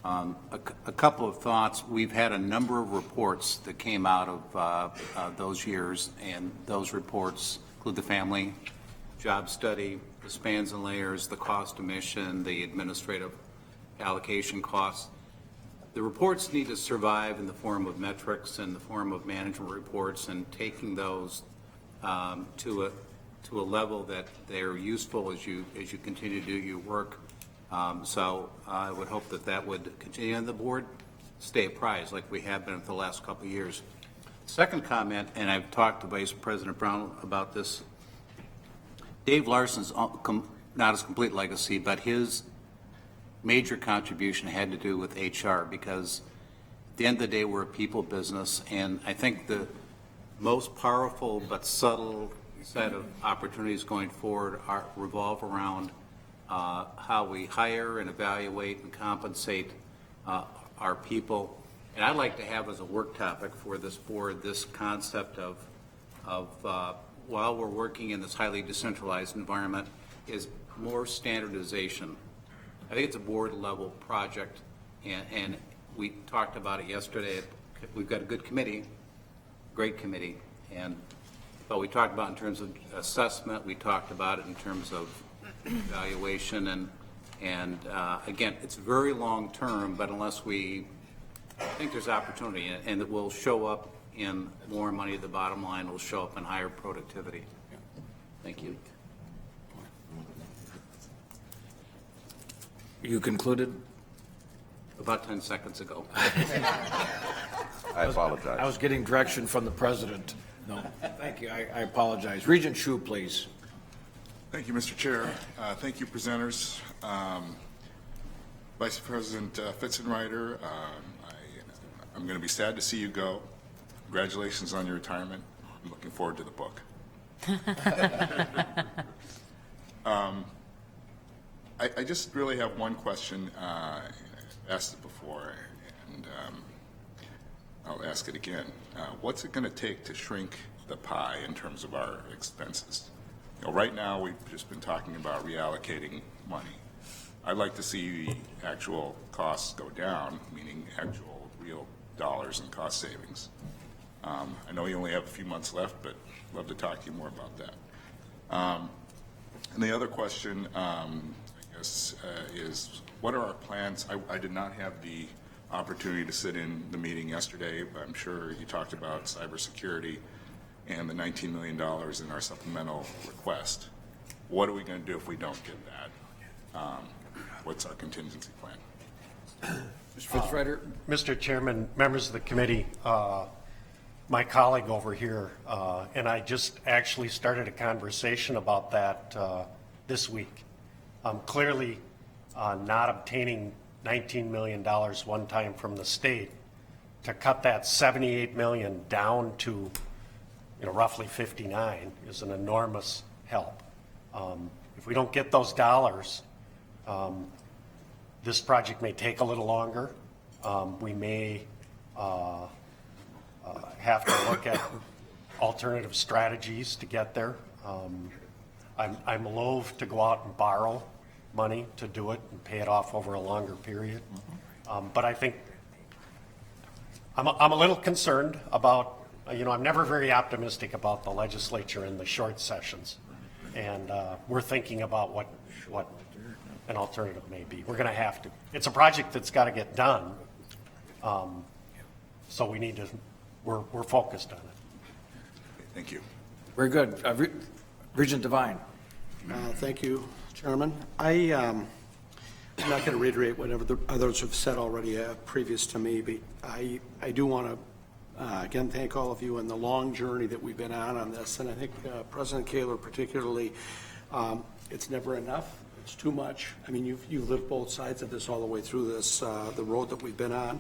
K: A couple of thoughts. We've had a number of reports that came out of those years, and those reports include the family job study, the spans and layers, the cost of mission, the administrative allocation costs. The reports need to survive in the form of metrics and the form of management reports, and taking those to a level that they're useful as you continue to do your work. So I would hope that would continue, and the board stay apprised like we have been for the last couple of years. Second comment, and I've talked to Vice President Brown about this, Dave Larson's not his complete legacy, but his major contribution had to do with HR, because at the end of the day, we're a people business, and I think the most powerful but subtle set of opportunities going forward revolve around how we hire and evaluate and compensate our people. And I'd like to have as a work topic for this board this concept of while we're working in this highly decentralized environment, is more standardization. I think it's a board-level project, and we talked about it yesterday. We've got a good committee, great committee, but we talked about in terms of assessment, we talked about it in terms of evaluation, and again, it's very long-term, but unless I think there's opportunity, and it will show up in more money at the bottom line, will show up in higher productivity. Thank you.
A: You concluded?
K: About 10 seconds ago.
D: I apologize.
A: I was getting direction from the president. No, thank you. I apologize. Regent Hsu, please.
L: Thank you, Mr. Chair. Thank you, presenters. Vice President Fitzenreiter, I'm going to be sad to see you go. Congratulations on your retirement. I'm looking forward to the book. I just really have one question. I asked it before, and I'll ask it again. What's it going to take to shrink the pie in terms of our expenses? You know, right now, we've just been talking about reallocating money. I'd like to see the actual costs go down, meaning actual real dollars and cost savings. I know you only have a few months left, but I'd love to talk to you more about that. And the other question, I guess, is what are our plans? I did not have the opportunity to sit in the meeting yesterday, but I'm sure you talked about cybersecurity and the $19 million in our supplemental request. What are we going to do if we don't get that? What's our contingency plan?
A: Mr. Fitzrider.
P: Mr. Chairman, members of the committee, my colleague over here and I just actually started a conversation about that this week. Clearly not obtaining $19 million one time from the state to cut that $78 million down to roughly 59 is an enormous help. If we don't get those dollars, this project may take a little longer. We may have to look at alternative strategies to get there. I'm loath to go out and borrow money to do it and pay it off over a longer period. But I think I'm a little concerned about, I'm never very optimistic about the legislature in the short sessions. And we're thinking about what an alternative may be. We're going to have to. It's a project that's got to get done. So we need to, we're focused on it.
L: Thank you.
A: Very good. Regent Devine.
I: Thank you, Chairman. I'm not going to reiterate whatever the others have said already previous to me, but I do want to, again, thank all of you in the long journey that we've been on this. And I think President Kaler particularly, it's never enough. It's too much. I mean, you've lived both sides of this all the way through this, the road that we've been on.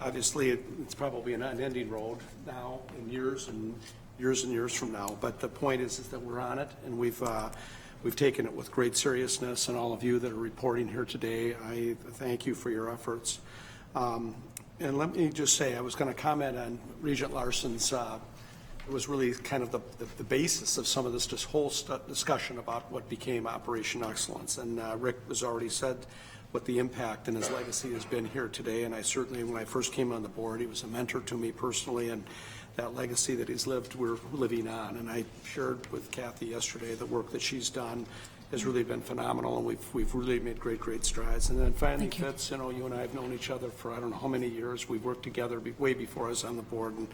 I: Obviously, it's probably an unending road now in years and years from now. But the point is that we're on it, and we've taken it with great seriousness. And all of you that are reporting here today, I thank you for your efforts. And let me just say, I was going to comment on Regent Larson's. It was really kind of the basis of some of this whole discussion about what became Operation Excellence. And Rick has already said what the impact and his legacy has been here today. And I certainly, when I first came on the board, he was a mentor to me personally, and that legacy that he's lived, we're living on. And I shared with Kathy yesterday the work that she's done has really been phenomenal, and we've really made great strides. And then finally, Fitz, you and I have known each other for I don't know how many years. We've worked together way before I was on the board, and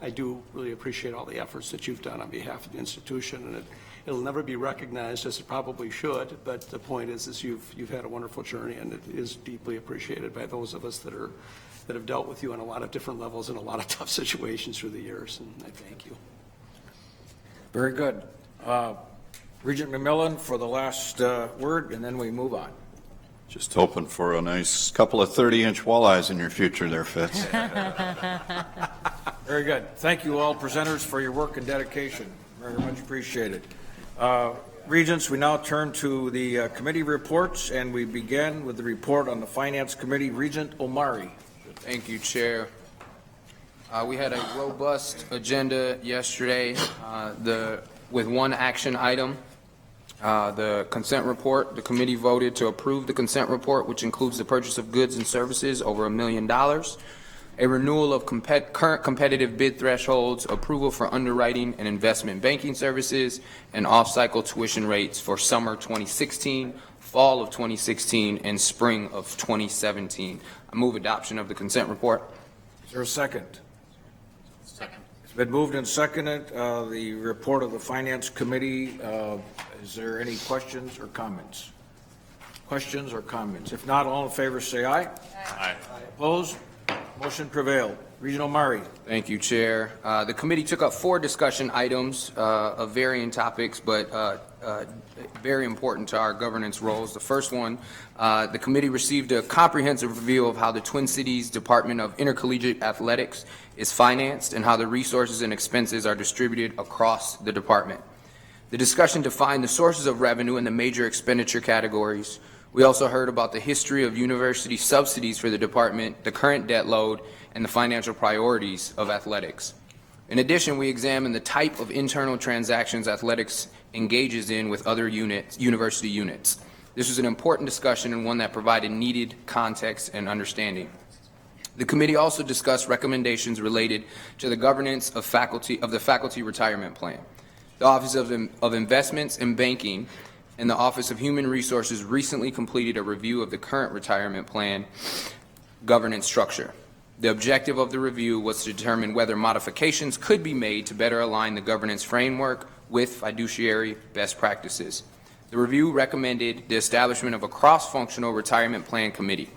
I: I do really appreciate all the efforts that you've done on behalf of the institution. And it'll never be recognized as it probably should, but the point is you've had a wonderful journey, and it is deeply appreciated by those of us that have dealt with you on a lot of different levels in a lot of tough situations through the years, and I thank you.
A: Very good. Regent McMillan for the last word, and then we move on.
T: Just hoping for a nice couple of 30-inch walleyes in your future there, Fitz.
A: Very good. Thank you all presenters for your work and dedication. Very much appreciated. Regents, we now turn to the committee reports, and we begin with the report on the Finance Committee. Regent Omari.
B: Thank you, Chair. We had a robust agenda yesterday with one action item. The consent report, the committee voted to approve the consent report, which includes the purchase of goods and services over $1 million, a renewal of current competitive bid thresholds, approval for underwriting and investment banking services, and off-cycle tuition rates for summer 2016, fall of 2016, and spring of 2017. I move adoption of the consent report.
A: Is there a second?
K: Second.
A: It's been moved and seconded. The report of the Finance Committee, is there any questions or comments? Questions or comments? If not, all in favor say aye.
H: Aye.
A: Opposed? Motion prevailed. Regent Omari.
B: Thank you, Chair. The committee took up 4 discussion items of varying topics, but very important to our governance roles. The first one, the committee received a comprehensive review of how the Twin Cities Department of Intercollegiate Athletics is financed and how the resources and expenses are distributed across the department. The discussion defined the sources of revenue and the major expenditure categories. We also heard about the history of university subsidies for the department, the current debt load, and the financial priorities of athletics. In addition, we examined the type of internal transactions athletics engages in with other university units. This was an important discussion and one that provided needed context and understanding. The committee also discussed recommendations related to the governance of the faculty retirement plan. The Office of Investments and Banking and the Office of Human Resources recently completed a review of the current retirement plan governance structure. The objective of the review was to determine whether modifications could be made to better align the governance framework with fiduciary best practices. The review recommended the establishment of a cross-functional retirement plan committee.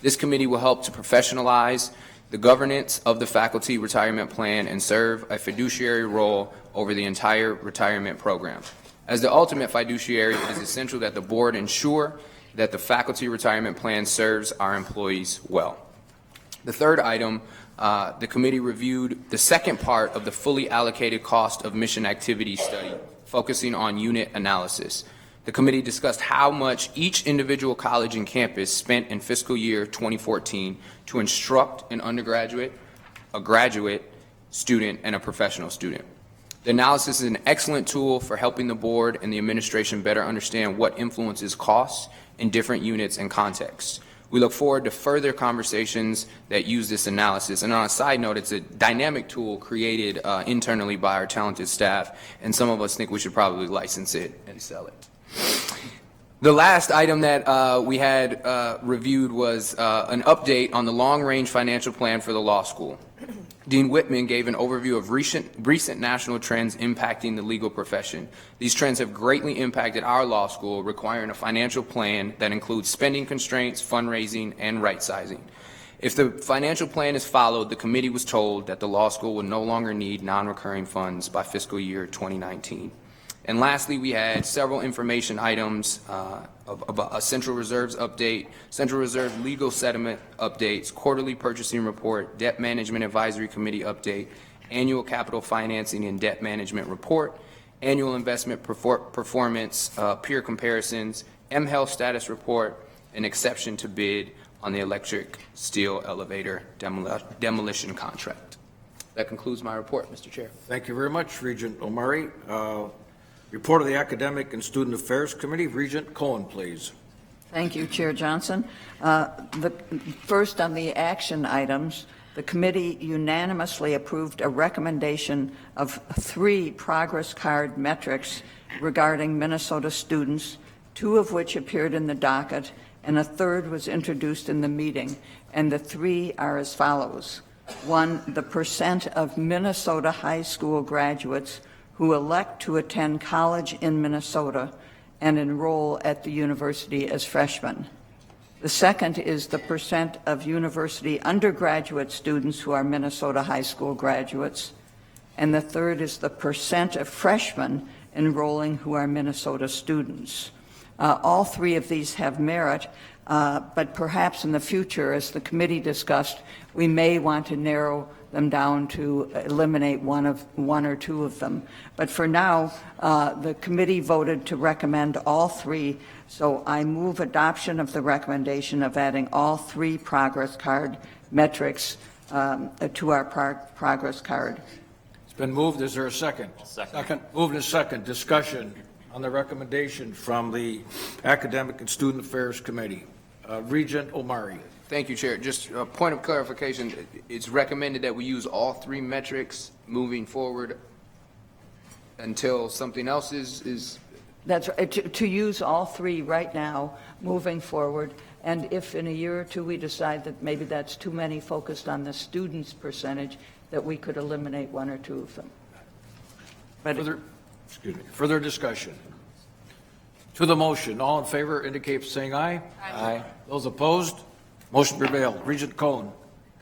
B: This committee will help to professionalize the governance of the faculty retirement plan and serve a fiduciary role over the entire retirement program. As the ultimate fiduciary, it is essential that the board ensure that the faculty retirement plan serves our employees well. The third item, the committee reviewed the second part of the fully allocated cost of mission activity study, focusing on unit analysis. The committee discussed how much each individual college and campus spent in fiscal year 2014 to instruct an undergraduate, a graduate student, and a professional student. The analysis is an excellent tool for helping the board and the administration better understand what influences costs in different units and contexts. We look forward to further conversations that use this analysis. And on a side note, it's a dynamic tool created internally by our talented staff, and some of us think we should probably license it and sell it. The last item that we had reviewed was an update on the long-range financial plan for the law school. Dean Whitman gave an overview of recent national trends impacting the legal profession. These trends have greatly impacted our law school, requiring a financial plan that includes spending constraints, fundraising, and right-sizing. If the financial plan is followed, the committee was told that the law school will no longer need non-recurring funds by fiscal year 2019. And lastly, we had several information items about a Central Reserves update, Central Reserve legal settlement updates, quarterly purchasing report, debt management advisory committee update, annual capital financing and debt management report, annual investment performance, peer comparisons, M-Health status report, an exception to bid on the electric steel elevator demolition contract. That concludes my report, Mr. Chair.
A: Thank you very much, Regent Omari. Report of the Academic and Student Affairs Committee. Regent Cohen, please.
C: Thank you, Chair Johnson. First, on the action items, the committee unanimously approved a recommendation of 3 progress card metrics regarding Minnesota students, 2 of which appeared in the docket, and a third was introduced in the meeting. And the 3 are as follows. 1, the percent of Minnesota high school graduates who elect to attend college in Minnesota and enroll at the university as freshmen. The second is the percent of university undergraduate students who are Minnesota high school graduates. And the third is the percent of freshmen enrolling who are Minnesota students. All 3 of these have merit, but perhaps in the future, as the committee discussed, we may want to narrow them down to eliminate one or 2 of them. But for now, the committee voted to recommend all 3, so I move adoption of the recommendation of adding all 3 progress card metrics to our progress card.
A: It's been moved. Is there a second?
H: Second.
A: Moved and second. Discussion on the recommendation from the Academic and Student Affairs Committee. Regent Omari.
B: Thank you, Chair. Just a point of clarification, it's recommended that we use all three metrics moving forward until something else is
C: That's right, to use all three right now, moving forward, and if in a year or two we decide that maybe that's too many focused on the students' percentage, that we could eliminate one or two of them. But
A: Further discussion. To the motion, all in favor indicate by saying aye.
C: Aye.
A: Those opposed, motion prevailed. Regent Cohen.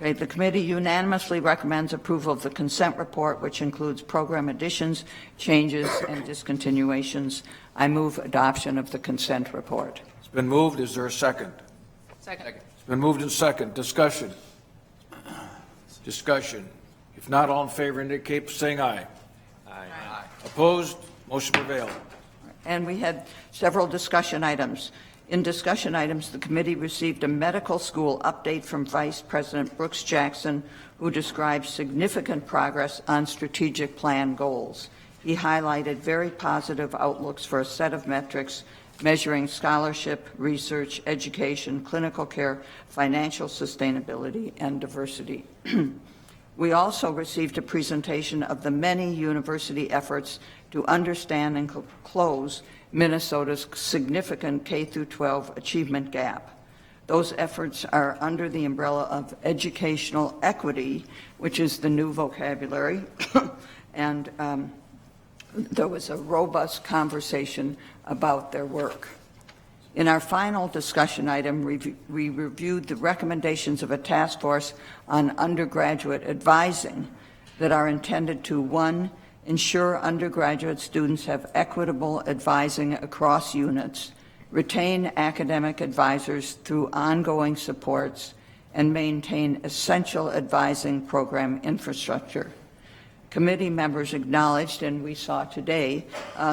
C: Okay, the committee unanimously recommends approval of the consent report, which includes program additions, changes, and discontinuations. I move adoption of the consent report.
A: It's been moved. Is there a second?
F: Second.
A: It's been moved and second. Discussion. Discussion. If not, all in favor indicate by saying aye.
O: Aye.
A: Opposed, motion prevailed.
C: And we had several discussion items. In discussion items, the committee received a medical school update from Vice President Brooks Jackson, who described significant progress on strategic plan goals. He highlighted very positive outlooks for a set of metrics measuring scholarship, research, education, clinical care, financial sustainability, and diversity. We also received a presentation of the many university efforts to understand and close Minnesota's significant K-12 achievement gap. Those efforts are under the umbrella of educational equity, which is the new vocabulary, and there was a robust conversation about their work. In our final discussion item, we reviewed the recommendations of a task force on undergraduate advising that are intended to, 1, ensure undergraduate students have equitable advising across units, retain academic advisors through ongoing supports, and maintain essential advising program infrastructure. Committee members acknowledged, and we saw today,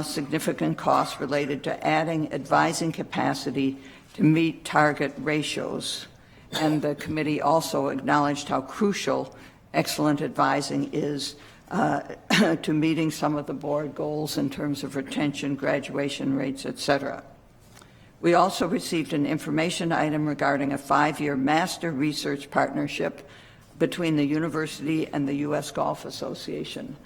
C: significant costs related to adding advising capacity to meet target ratios. And the committee also acknowledged how crucial excellent advising is to meeting some of the board goals in terms of retention, graduation rates, et cetera. We also received an information item regarding a 5-year master research partnership between the university and the U.S. Golf Association.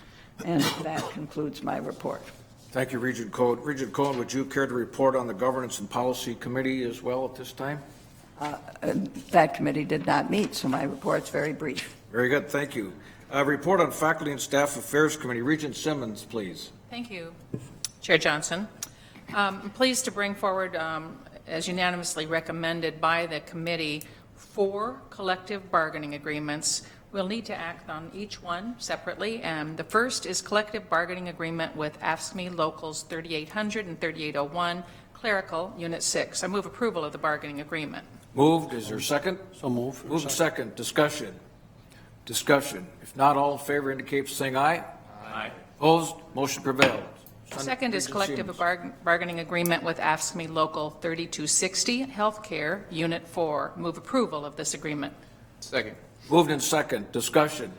C: And that concludes my report.
A: Thank you, Regent Cohen. Regent Cohen, would you care to report on the Governance and Policy Committee as well at this time?
C: That committee did not meet, so my report's very brief.
A: Very good, thank you. Report on Faculty and Staff Affairs Committee. Regent Simmons, please.
F: Thank you, Chair Johnson. I'm pleased to bring forward, as unanimously recommended by the committee, 4 collective bargaining agreements. We'll need to act on each one separately. The first is collective bargaining agreement with AFSCME Locals 3800 and 3801, Clerical, Unit 6. I move approval of the bargaining agreement.
A: Moved. Is there a second?
I: So moved.
A: Moved second. Discussion. Discussion. If not, all in favor indicate by saying aye.
O: Aye.
A: Opposed? Motion prevailed.
F: Second is collective bargaining agreement with AFSCME Local 3260, Healthcare, Unit 4. Move approval of this agreement.
B: Second.
A: Moved in second. Discussion.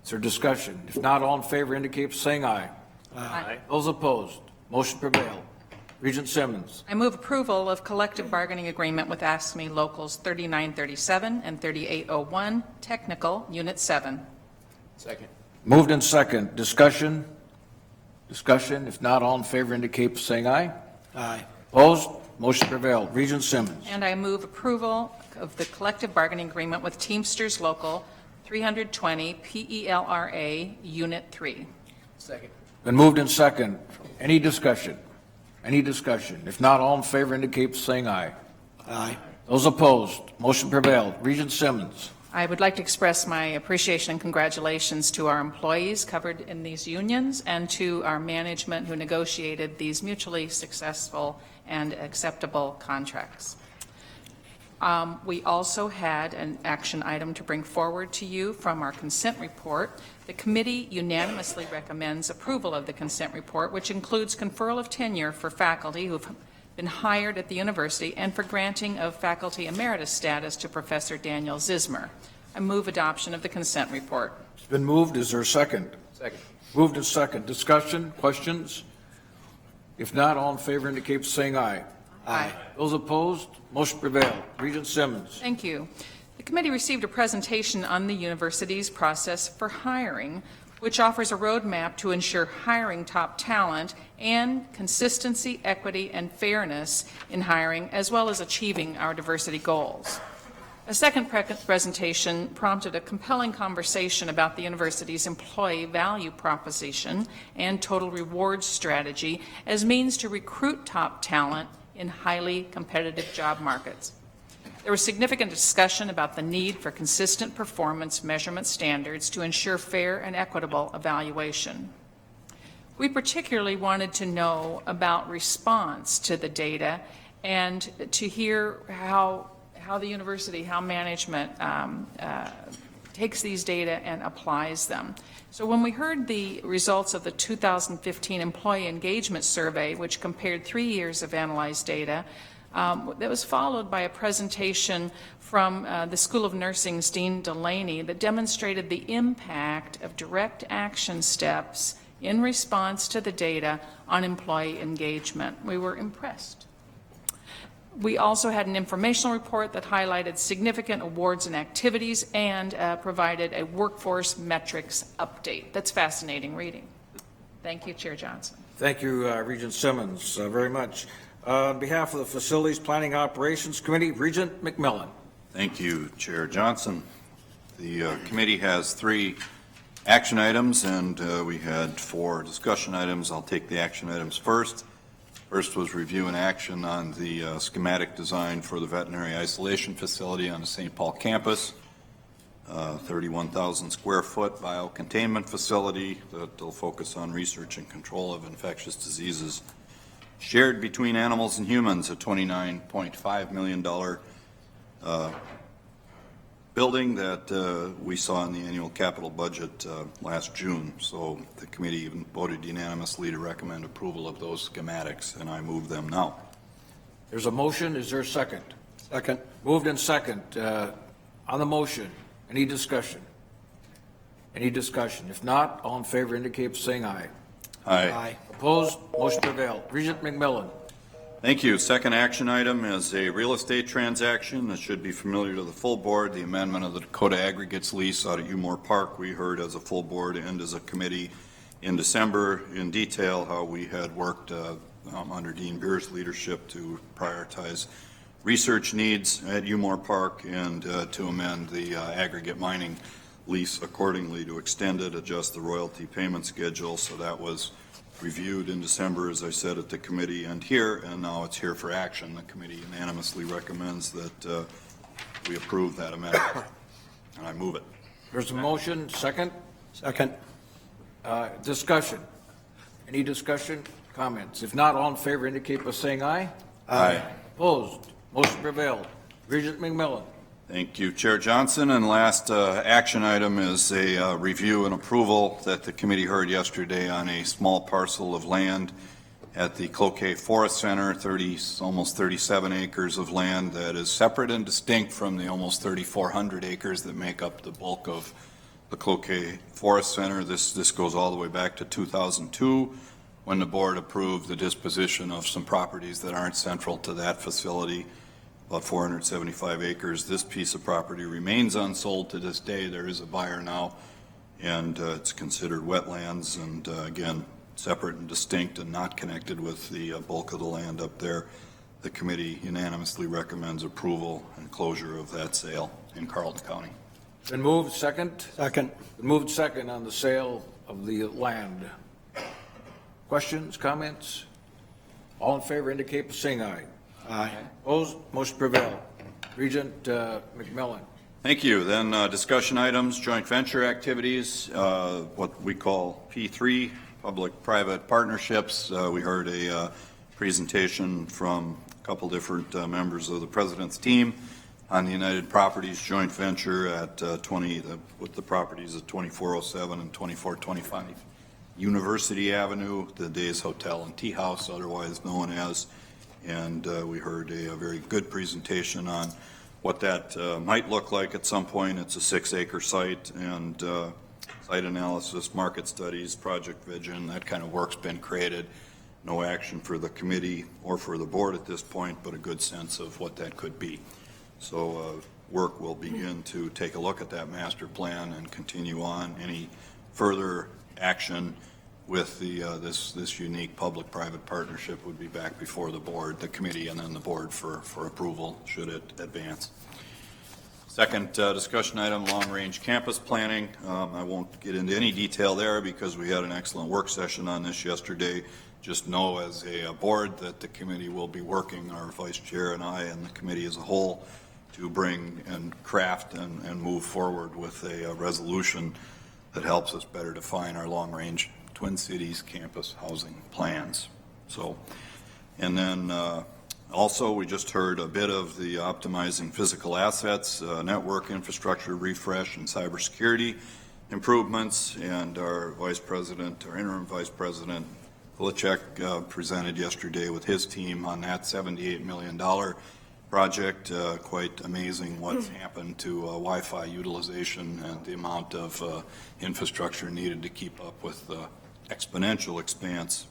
A: Is there discussion? If not, all in favor indicate by saying aye.
O: Aye.
A: Those opposed? Motion prevailed. Regent Simmons.
F: I move approval of collective bargaining agreement with AFSCME Locals 3937 and 3801, Technical, Unit 7.
B: Second.
A: Moved in second. Discussion. Discussion. If not, all in favor indicate by saying aye.
I: Aye.
A: Opposed? Motion prevailed. Regent Simmons.
F: And I move approval of the collective bargaining agreement with Teamsters Local 320, PELRA, Unit 3.
B: Second.
A: Been moved in second. Any discussion? Any discussion? If not, all in favor indicate by saying aye.
I: Aye.
A: Those opposed? Motion prevailed. Regent Simmons.
F: I would like to express my appreciation and congratulations to our employees covered in these unions and to our management who negotiated these mutually successful and acceptable contracts. We also had an action item to bring forward to you from our consent report. The committee unanimously recommends approval of the consent report, which includes conferral of tenure for faculty who have been hired at the university and for granting of faculty emeritus status to Professor Daniel Zismer. I move adoption of the consent report.
A: It's been moved. Is there a second?
B: Second.
A: Moved and second. Discussion? Questions? If not, all in favor indicate by saying aye. Aye. Those opposed, motion prevailed. Regent Simmons.
F: Thank you. The committee received a presentation on the university's process for hiring, which offers a roadmap to ensure hiring top talent and consistency, equity, and fairness in hiring, as well as achieving our diversity goals. A second presentation prompted a compelling conversation about the university's employee value proposition and total rewards strategy as means to recruit top talent in highly competitive job markets. There was significant discussion about the need for consistent performance measurement standards to ensure fair and equitable evaluation. We particularly wanted to know about response to the data and to hear how the university, how management takes these data and applies them. So when we heard the results of the 2015 Employee Engagement Survey, which compared 3 years of analyzed data, that was followed by a presentation from the School of Nursing's Dean Delaney that demonstrated the impact of direct action steps in response to the data on employee engagement. We were impressed. We also had an informational report that highlighted significant awards and activities and provided a workforce metrics update. That's fascinating reading. Thank you, Chair Johnson.
A: Thank you, Regent Simmons, very much. On behalf of the Facilities Planning Operations Committee, Regent McMillan.
T: Thank you, Chair Johnson. The committee has 3 action items, and we had 4 discussion items. I'll take the action items first. First was review and action on the schematic design for the veterinary isolation facility on the St. Paul campus. 31,000 square foot biocontainment facility that will focus on research and control of infectious diseases. Shared between animals and humans, a $29.5 million building that we saw in the annual capital budget last June. So the committee even voted unanimously to recommend approval of those schematics, and I move them now.
A: There's a motion. Is there a second?
I: Second.
A: Moved and second. On the motion, any discussion? Any discussion? If not, all in favor indicate by saying aye.
T: Aye.
A: Aye. Opposed? Motion prevailed. Regent McMillan.
T: Thank you. Second action item is a real estate transaction that should be familiar to the full board. The amendment of the Dakota Aggregates lease out at Umore Park. We heard as a full board and as a committee in December in detail how we had worked under Dean Beer's leadership to prioritize research needs at Umore Park and to amend the aggregate mining lease accordingly to extend it, adjust the royalty payment schedule. So that was reviewed in December, as I said, at the committee and here, and now it's here for action. The committee unanimously recommends that we approve that amendment, and I move it.
A: There's a motion. Second?
I: Second.
A: Discussion. Any discussion? Comments? If not, all in favor indicate by saying aye.
T: Aye.
A: Opposed? Motion prevailed. Regent McMillan.
T: Thank you, Chair Johnson. And last action item is a review and approval that the committee heard yesterday on a small parcel of land at the Cloquet Forest Center, almost 37 acres of land that is separate and distinct from the almost 3,400 acres that make up the bulk of the Cloquet Forest Center. This goes all the way back to 2002 when the board approved the disposition of some properties that aren't central to that facility. About 475 acres. This piece of property remains unsold to this day. There is a buyer now, and it's considered wetlands, and again, separate and distinct and not connected with the bulk of the land up there. The committee unanimously recommends approval and closure of that sale in Carleton County.
A: Been moved. Second?
I: Second.
A: Been moved second on the sale of the land. Questions, comments? All in favor indicate by saying aye.
I: Aye.
A: Opposed? Motion prevailed. Regent McMillan.
T: Thank you. Then discussion items, joint venture activities, what we call P3, public-private partnerships. We heard a presentation from a couple different members of the President's team on the United Properties joint venture at with the properties at 2407 and 2425 University Avenue, the Days Hotel and Tea House, otherwise known as. And we heard a very good presentation on what that might look like at some point. It's a 6-acre site, and site analysis, market studies, project vision, that kind of work's been created. No action for the committee or for the board at this point, but a good sense of what that could be. So work will begin to take a look at that master plan and continue on. Any further action with the this unique public-private partnership would be back before the board, the committee, and then the board for approval should it advance. Second discussion item, long-range campus planning. I won't get into any detail there because we had an excellent work session on this yesterday. Just know as a board that the committee will be working, our vice chair and I and the committee as a whole, to bring and craft and move forward with a resolution that helps us better define our long-range Twin Cities campus housing plans. So, and then also, we just heard a bit of the optimizing physical assets, network infrastructure refresh, and cybersecurity improvements. And our vice president, our interim vice president, Kulicek, presented yesterday with his team on that $78 million project. Quite amazing what's happened to Wi-Fi utilization and the amount of infrastructure needed to keep up with the exponential expanse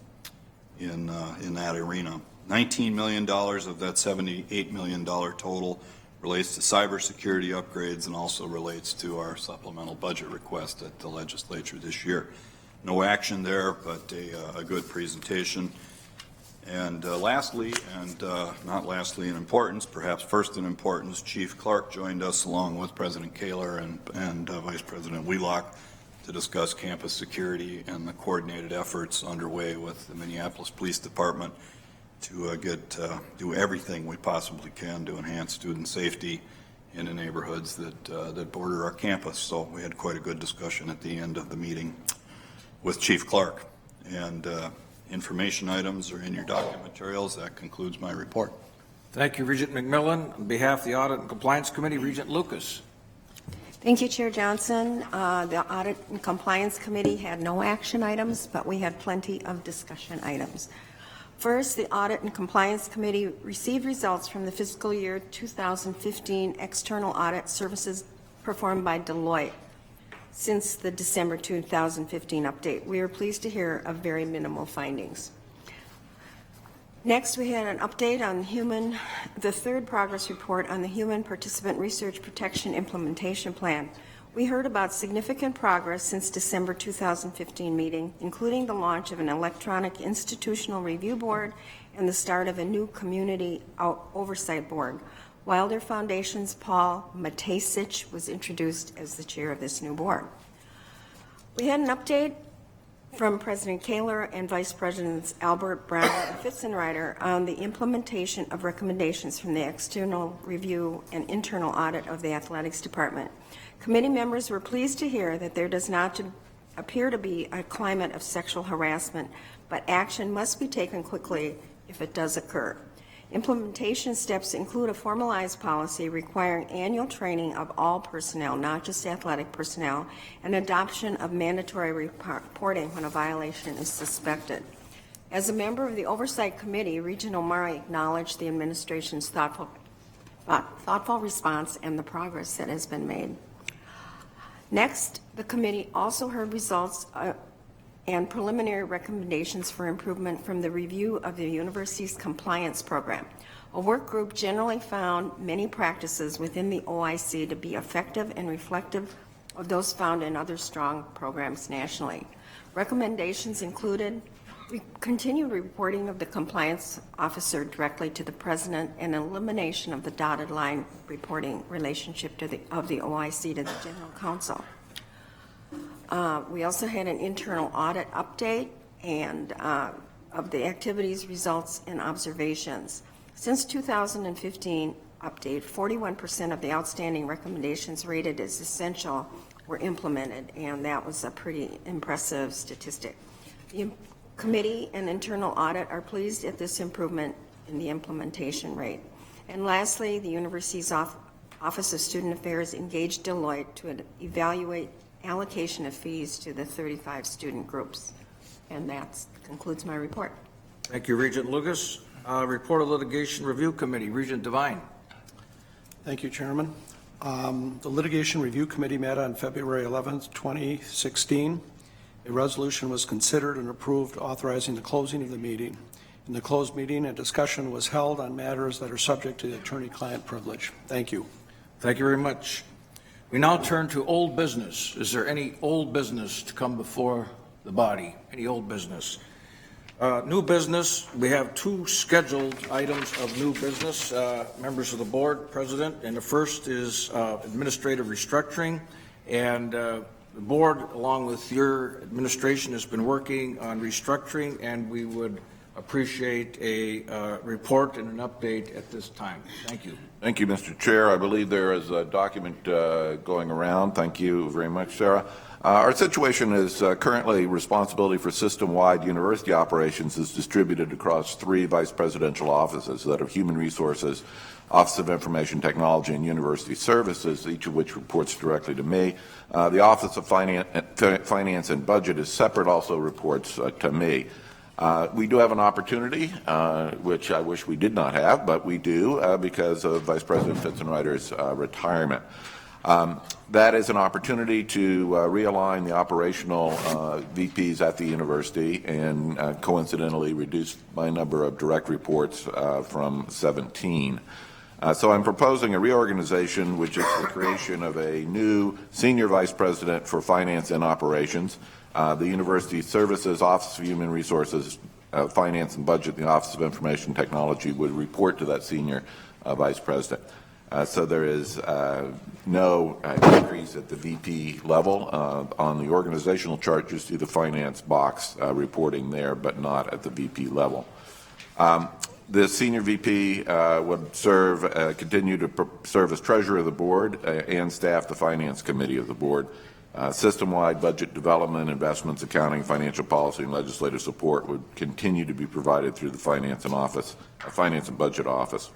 T: in that arena. $19 million of that $78 million total relates to cybersecurity upgrades and also relates to our supplemental budget request at the legislature this year. No action there, but a good presentation. And lastly, and not lastly in importance, perhaps first in importance, Chief Clark joined us along with President Kaler and Vice President Wheelock to discuss campus security and the coordinated efforts underway with the Minneapolis Police Department to do everything we possibly can to enhance student safety in the neighborhoods that border our campus. So we had quite a good discussion at the end of the meeting with Chief Clark. And information items are in your document materials. That concludes my report.
A: Thank you, Regent McMillan. On behalf of the Audit and Compliance Committee, Regent Lucas.
N: Thank you, Chair Johnson. The Audit and Compliance Committee had no action items, but we had plenty of discussion items. First, the Audit and Compliance Committee received results from the fiscal year 2015 external audit services performed by Deloitte since the December 2015 update. We are pleased to hear of very minimal findings. Next, we had an update on the third progress report on the Human Participant Research Protection Implementation Plan. We heard about significant progress since December 2015 meeting, including the launch of an electronic institutional review board and the start of a new community oversight board. Wilder Foundation's Paul Matejcic was introduced as the chair of this new board. We had an update from President Kaler and Vice Presidents Albert, Brown, and Fitzenreiter on the implementation of recommendations from the external review and internal audit of the athletics department. Committee members were pleased to hear that there does not appear to be a climate of sexual harassment, but action must be taken quickly if it does occur. Implementation steps include a formalized policy requiring annual training of all personnel, not just athletic personnel, and adoption of mandatory reporting when a violation is suspected. As a member of the Oversight Committee, Regent Omari acknowledged the administration's thoughtful response and the progress that has been made. Next, the committee also heard results and preliminary recommendations for improvement from the review of the university's compliance program. A work group generally found many practices within the OIC to be effective and reflective of those found in other strong programs nationally. Recommendations included continued reporting of the compliance officer directly to the president and elimination of the dotted line reporting relationship of the OIC to the general counsel. We also had an internal audit update and of the activities, results, and observations. Since 2015 update, 41% of the outstanding recommendations rated as essential were implemented, and that was a pretty impressive statistic. The committee and internal audit are pleased at this improvement in the implementation rate. And lastly, the university's Office of Student Affairs engaged Deloitte to evaluate allocation of fees to the 35 student groups. And that concludes my report.
A: Thank you, Regent Lucas. Report of Litigation Review Committee, Regent Devine.
I: Thank you, Chairman. The Litigation Review Committee met on February 11th, 2016. A resolution was considered and approved authorizing the closing of the meeting. In the closed meeting, a discussion was held on matters that are subject to the attorney-client privilege. Thank you.
A: Thank you very much. We now turn to old business. Is there any old business to come before the body? Any old business? New business, we have two scheduled items of new business, members of the board, President, and the first is administrative restructuring. And the board, along with your administration, has been working on restructuring, and we would appreciate a report and an update at this time. Thank you.
D: Thank you, Mr. Chair. I believe there is a document going around. Thank you very much, Sarah. Our situation is currently responsibility for system-wide university operations is distributed across 3 vice presidential offices that are Human Resources, Office of Information Technology, and University Services, each of which reports directly to me. The Office of Finance and Budget is separate, also reports to me. We do have an opportunity, which I wish we did not have, but we do because of Vice President Fitzenreiter's retirement. That is an opportunity to realign the operational VPs at the university and coincidentally reduce my number of direct reports from 17. So I'm proposing a reorganization, which is the creation of a new Senior Vice President for Finance and Operations. The University Services, Office of Human Resources, Finance and Budget, the Office of Information Technology would report to that Senior Vice President. So there is no increase at the VP level. On the organizational chart, you see the finance box reporting there, but not at the VP level. The senior VP would continue to serve as treasurer of the board and staff the finance committee of the board. System-wide budget development, investments, accounting, financial policy, and legislative support would continue to be provided through the finance and budget office.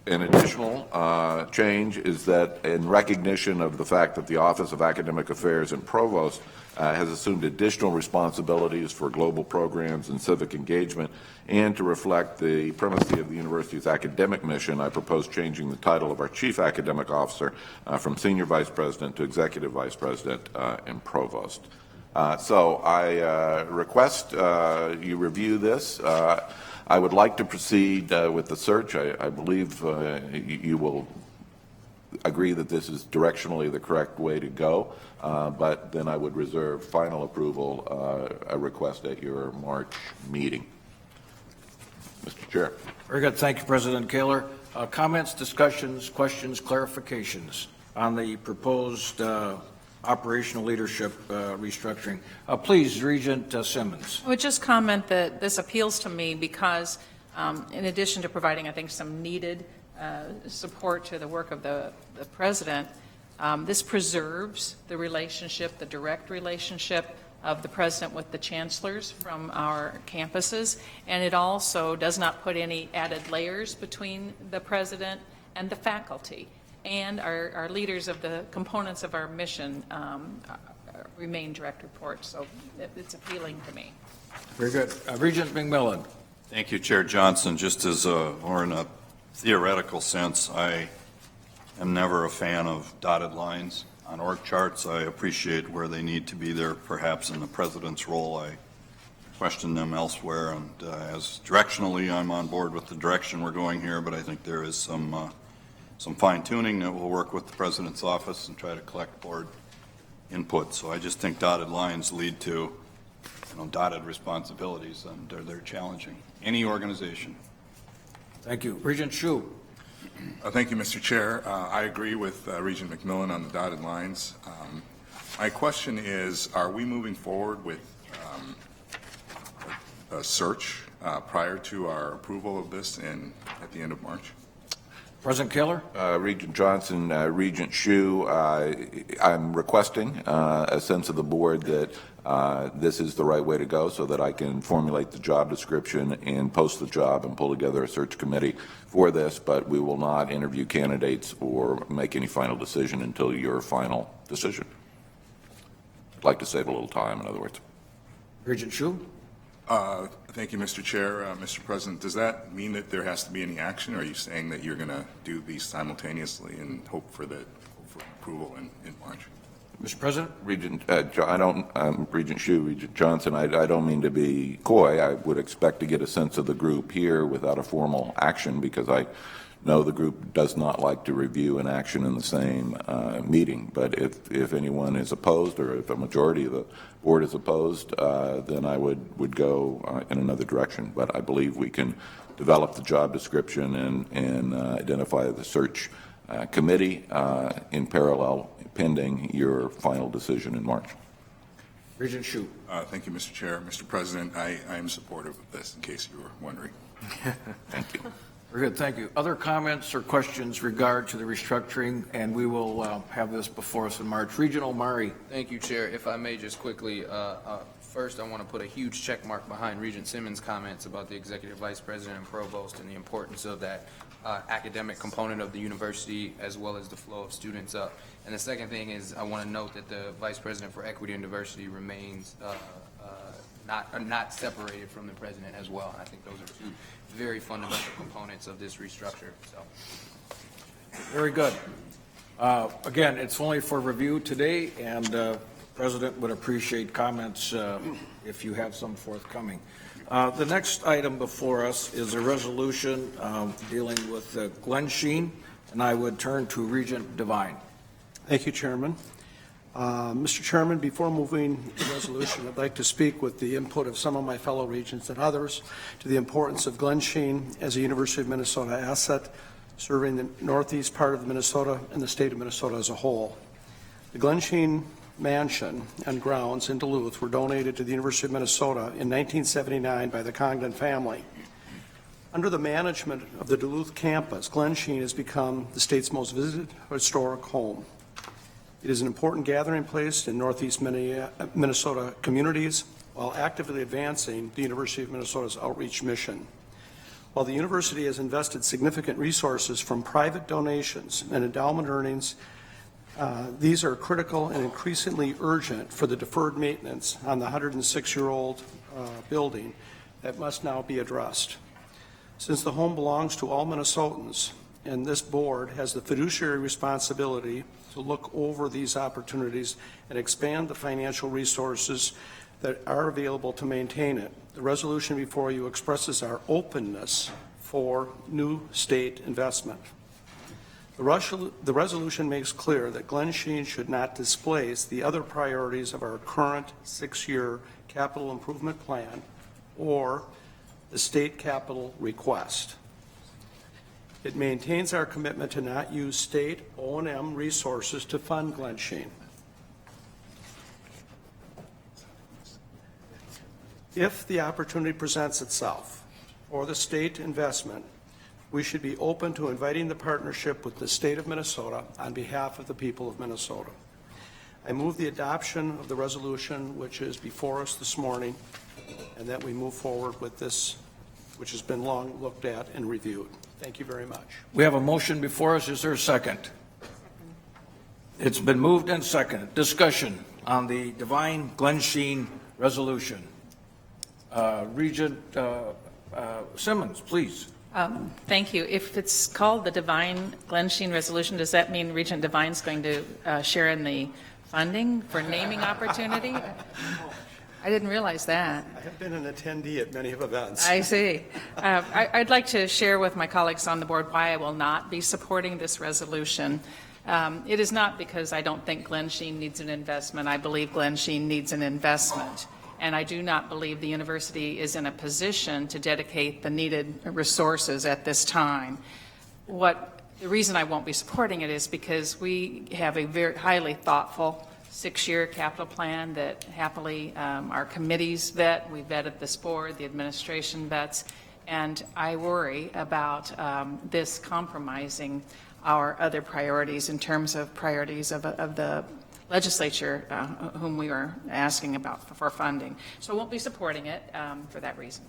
D: An additional change is that in recognition of the fact that the Office of Academic Affairs and Provost has assumed additional responsibilities for global programs and civic engagement, and to reflect the primacy of the university's academic mission, I propose changing the title of our Chief Academic Officer from Senior Vice President to Executive Vice President and Provost. So I request you review this. I would like to proceed with the search. I believe you will agree that this is directionally the correct way to go, but then I would reserve final approval, a request at your March meeting. Mr. Chair.
A: Very good. Thank you, President Kaler. Comments, discussions, questions, clarifications on the proposed operational leadership restructuring. Please, Regent Simmons.
F: I would just comment that this appeals to me because in addition to providing, I think, some needed support to the work of the president, this preserves the relationship, the direct relationship of the president with the chancellors from our campuses, and it also does not put any added layers between the president and the faculty. And our leaders of the components of our mission remain direct reports, so it's appealing to me.
A: Very good. Regent McMillan.
T: Thank you, Chair Johnson. Just as or in a theoretical sense, I am never a fan of dotted lines on org charts. I appreciate where they need to be there, perhaps in the president's role. I question them elsewhere, and as directionally, I'm on board with the direction we're going here, but I think there is some fine-tuning that will work with the president's office and try to collect board input. So I just think dotted lines lead to dotted responsibilities, and they're challenging. Any organization.
A: Thank you. Regent Hsu.
L: Thank you, Mr. Chair. I agree with Regent McMillan on the dotted lines. My question is, are we moving forward with a search prior to our approval of this at the end of March?
A: President Kaler?
D: Regent Johnson, Regent Hsu, I'm requesting a sense of the board that this is the right way to go so that I can formulate the job description and post the job and pull together a search committee for this, but we will not interview candidates or make any final decision until your final decision. I'd like to save a little time, in other words.
A: Regent Hsu?
L: Thank you, Mr. Chair. Mr. President, does that mean that there has to be any action, or are you saying that you're going to do these simultaneously and hope for approval in March?
A: Mr. President?
D: Regent, Regent Hsu, Regent Johnson, I don't mean to be coy. I would expect to get a sense of the group here without a formal action, because I know the group does not like to review an action in the same meeting. But if anyone is opposed, or if a majority of the board is opposed, then I would go in another direction. But I believe we can develop the job description and identify the search committee in parallel, pending your final decision in March.
A: Regent Hsu.
L: Thank you, Mr. Chair. Mr. President, I am supportive of this, in case you were wondering.
D: Thank you.
A: Very good, thank you. Other comments or questions regard to the restructuring, and we will have this before us in March. Regent Omari.
B: Thank you, Chair. If I may just quickly, first I want to put a huge check mark behind Regent Simmons' comments about the Executive Vice President and Provost and the importance of that academic component of the university, as well as the flow of students up. And the second thing is, I want to note that the Vice President for Equity and Diversity remains not separated from the President as well. And I think those are two very fundamental components of this restructure. So,
A: Very good. Again, it's only for review today, and the President would appreciate comments if you have some forthcoming. The next item before us is a resolution dealing with Glen Sheen, and I would turn to Regent Devine.
I: Thank you, Chairman. Mr. Chairman, before moving the resolution, I'd like to speak with the input of some of my fellow regents and others to the importance of Glen Sheen as a University of Minnesota asset, serving the northeast part of Minnesota and the state of Minnesota as a whole. The Glen Sheen mansion and grounds in Duluth were donated to the University of Minnesota in 1979 by the Congdon family. Under the management of the Duluth campus, Glen Sheen has become the state's most visited historic home. It is an important gathering place in northeast Minnesota communities while actively advancing the University of Minnesota's outreach mission. While the university has invested significant resources from private donations and endowment earnings, these are critical and increasingly urgent for the deferred maintenance on the 106-year-old building that must now be addressed. Since the home belongs to all Minnesotans, and this board has the fiduciary responsibility to look over these opportunities and expand the financial resources that are available to maintain it, the resolution before you expresses our openness for new state investment. The resolution makes clear that Glen Sheen should not displace the other priorities of our current 6-year capital improvement plan or the state capital request. It maintains our commitment to not use state O&M resources to fund Glen Sheen. If the opportunity presents itself for the state investment, we should be open to inviting the partnership with the state of Minnesota on behalf of the people of Minnesota. I move the adoption of the resolution which is before us this morning, and that we move forward with this, which has been long looked at and reviewed. Thank you very much.
A: We have a motion before us. Is there a second? It's been moved and seconded. Discussion on the Devine Glen Sheen resolution. Regent Simmons, please.
F: Thank you. If it's called the Devine Glen Sheen resolution, does that mean Regent Devine's going to share in the funding for naming opportunity? I didn't realize that.
I: I have been an attendee at many events.
F: I see. I'd like to share with my colleagues on the board why I will not be supporting this resolution. It is not because I don't think Glen Sheen needs an investment. I believe Glen Sheen needs an investment. And I do not believe the university is in a position to dedicate the needed resources at this time. The reason I won't be supporting it is because we have a very highly thoughtful 6-year capital plan that happily our committees vet. We vetted this board, the administration vets, and I worry about this compromising our other priorities in terms of priorities of the legislature whom we are asking about for funding. So I won't be supporting it for that reason.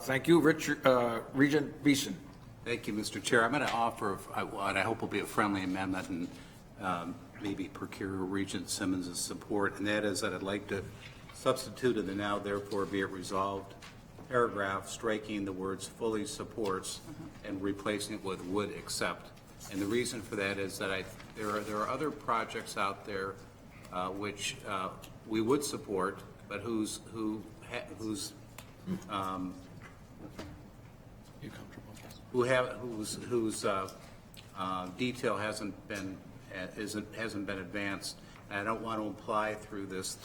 A: Thank you. Regent Beeson.
K: Thank you, Mr. Chair. I'm going to offer what I hope will be a friendly amendment and maybe procure Regent Simmons' support, and that is that I'd like to substitute in the now therefore be it resolved paragraph, striking the words fully supports and replacing it with would accept And the reason for that is that there are other projects out there which we would support, but whose detail hasn't been advanced. And I don't want to imply through this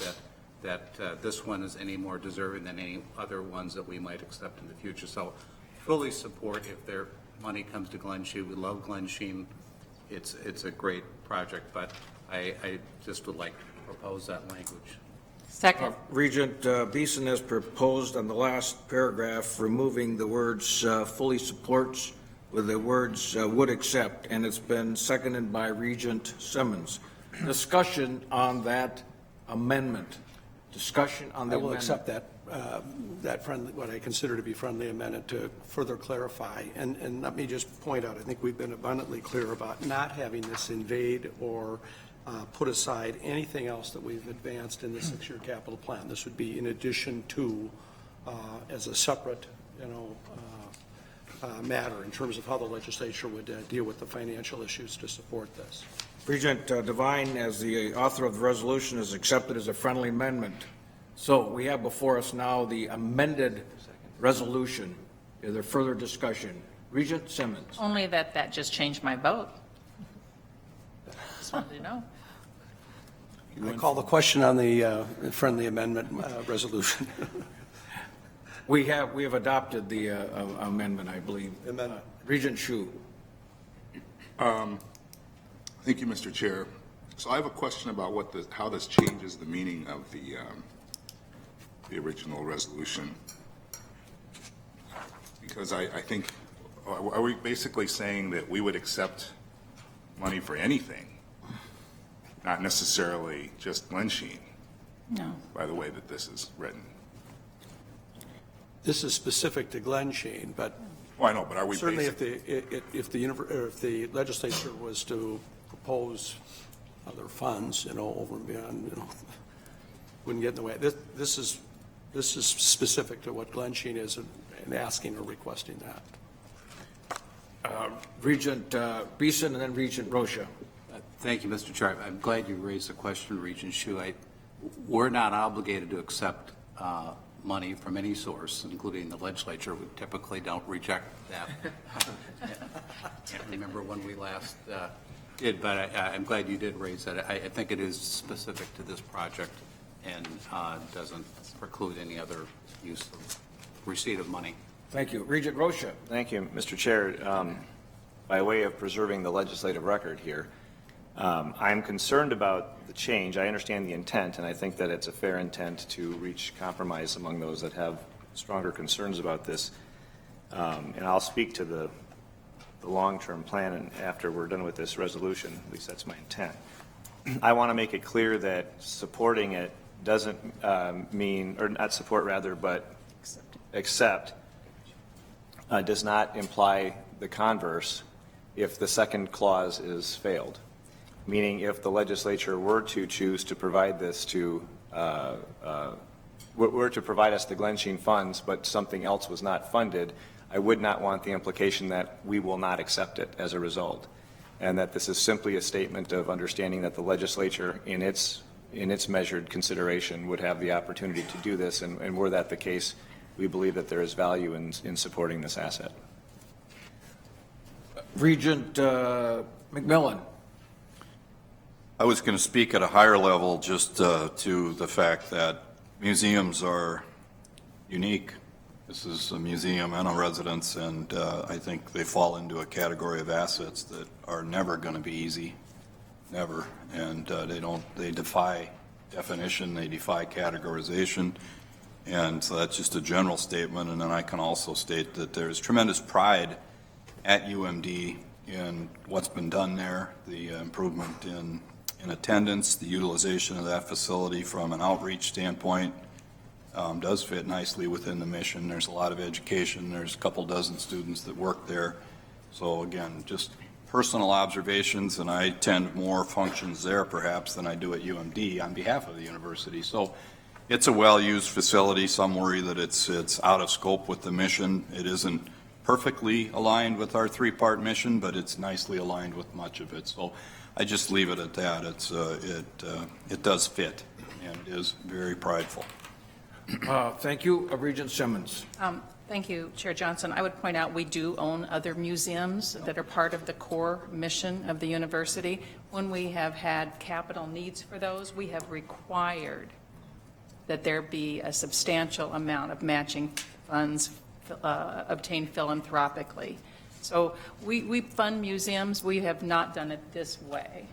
K: that this one is any more deserving than any other ones that we might accept in the future. So fully support if their money comes to Glen Sheen. We love Glen Sheen. It's a great project, but I just would like to propose that language.
F: Second.
A: Regent Beeson has proposed on the last paragraph removing the words fully supports with the words would accept, and it's been seconded by Regent Simmons. Discussion on that amendment. Discussion on the
I: I will
A: amendment.
I: accept that friendly, what I consider to be friendly amendment to further clarify. And let me just point out, I think we've been abundantly clear about not having this invade or put aside anything else that we've advanced in the 6-year capital plan. This would be in addition to, as a separate, matter in terms of how the legislature would deal with the financial issues to support this.
A: Regent Devine, as the author of the resolution, is accepted as a friendly amendment. So we have before us now the amended resolution. Is there further discussion? Regent Simmons.
F: Only that just changed my vote. Just wanted to know.
I: I call the question on the friendly amendment resolution.
A: We have adopted the amendment, I believe.
I: Amendment.
A: Regent Hsu.
L: Thank you, Mr. Chair. So I have a question about how this changes the meaning of the original resolution. Because I think, are we basically saying that we would accept money for anything, not necessarily just Glen Sheen?
F: No.
L: By the way that this is written.
I: This is specific to Glen Sheen, but
L: well, I know, but are we
I: certainly if the legislature was to propose other funds, over and beyond, wouldn't get in the way. This is specific to what Glen Sheen is and asking or requesting that.
A: Regent Beeson and then Regent Rocha.
K: Thank you, Mr. Chair. I'm glad you raised the question, Regent Hsu. We're not obligated to accept money from any source, including the legislature. We typically don't reject that. I can't remember when we last did, but I'm glad you did raise that. I think it is specific to this project and doesn't preclude any other use of receipt of money.
A: Thank you. Regent Rocha.
O: Thank you, Mr. Chair. By way of preserving the legislative record here, I'm concerned about the change. I understand the intent, and I think that it's a fair intent to reach compromise among those that have stronger concerns about this. And I'll speak to the long-term plan and after we're done with this resolution. At least that's my intent. I want to make it clear that supporting it doesn't mean, or not support rather, but accept does not imply the converse if the second clause is failed. Meaning if the legislature were to choose to provide this to, were to provide us the Glen Sheen funds, but something else was not funded, I would not want the implication that we will not accept it as a result. And that this is simply a statement of understanding that the legislature in its measured consideration would have the opportunity to do this, and were that the case, we believe that there is value in supporting this asset.
A: Regent McMillan.
T: I was going to speak at a higher level just to the fact that museums are unique. This is a museum and a residence, and I think they fall into a category of assets that are never going to be easy, never. And they defy definition, they defy categorization. And so that's just a general statement. And then I can also state that there's tremendous pride at UMD in what's been done there, the improvement in attendance, the utilization of that facility from an outreach standpoint does fit nicely within the mission. There's a lot of education. There's a couple dozen students that work there. So again, just personal observations, and I attend more functions there perhaps than I do at UMD on behalf of the university. So it's a well-used facility. Some worry that it's out of scope with the mission. It isn't perfectly aligned with our three-part mission, but it's nicely aligned with much of it. So I just leave it at that. It does fit, and it is very prideful.
A: Thank you. Regent Simmons.
F: Thank you, Chair Johnson. I would point out we do own other museums that are part of the core mission of the university. When we have had capital needs for those, we have required that there be a substantial amount of matching funds obtained philanthropically. So we fund museums. We have not done it this way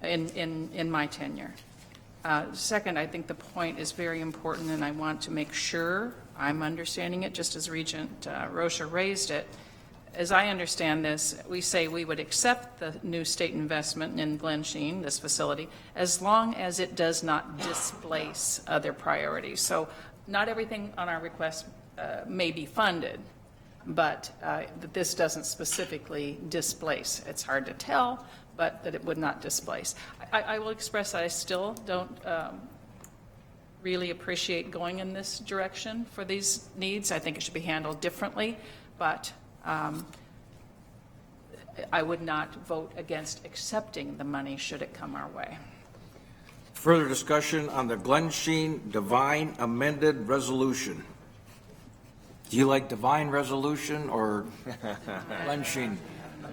F: in my tenure. Second, I think the point is very important, and I want to make sure I'm understanding it just as Regent Rocha raised it. As I understand this, we say we would accept the new state investment in Glen Sheen, this facility, as long as it does not displace other priorities. So not everything on our request may be funded, but that this doesn't specifically displace. It's hard to tell, but that it would not displace. I will express that I still don't really appreciate going in this direction for these needs. I think it should be handled differently, but I would not vote against accepting the money should it come our way.
A: Further discussion on the Glen Sheen Divine Amended Resolution. Do you like divine resolution or Glen Sheen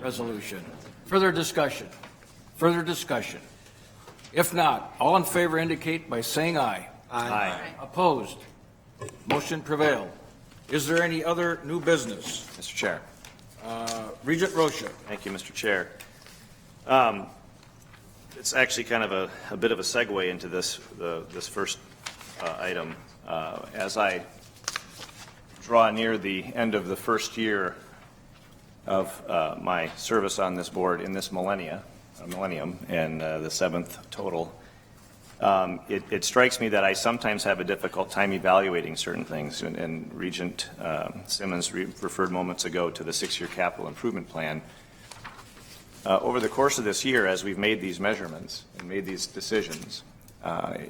A: resolution? Further discussion? Further discussion? If not, all in favor indicate by saying aye.
O: Aye.
A: Opposed? Motion prevailed. Is there any other new business?
O: Mr. Chair.
A: Regent Rocha.
O: Thank you, Mr. Chair. It's actually kind of a bit of a segue into this first item. As I draw near the end of the first year of my service on this board in this millennium, and the seventh total, it strikes me that I sometimes have a difficult time evaluating certain things, and Regent Simmons referred moments ago to the 6-year capital improvement plan. Over the course of this year, as we've made these measurements and made these decisions,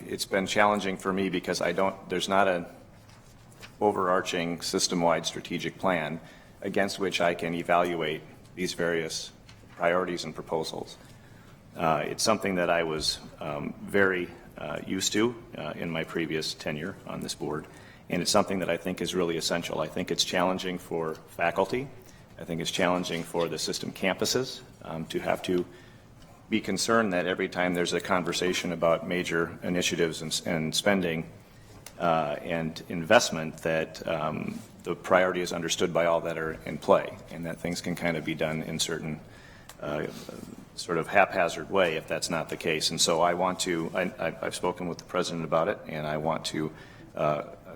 O: it's been challenging for me because there's not an overarching system-wide strategic plan against which I can evaluate these various priorities and proposals. It's something that I was very used to in my previous tenure on this board, and it's something that I think is really essential. I think it's challenging for faculty. I think it's challenging for the system campuses to have to be concerned that every time there's a conversation about major initiatives and spending and investment, that the priority is understood by all that are in play, and that things can kind of be done in certain sort of haphazard way if that's not the case. And so I've spoken with the President about it, and I want to,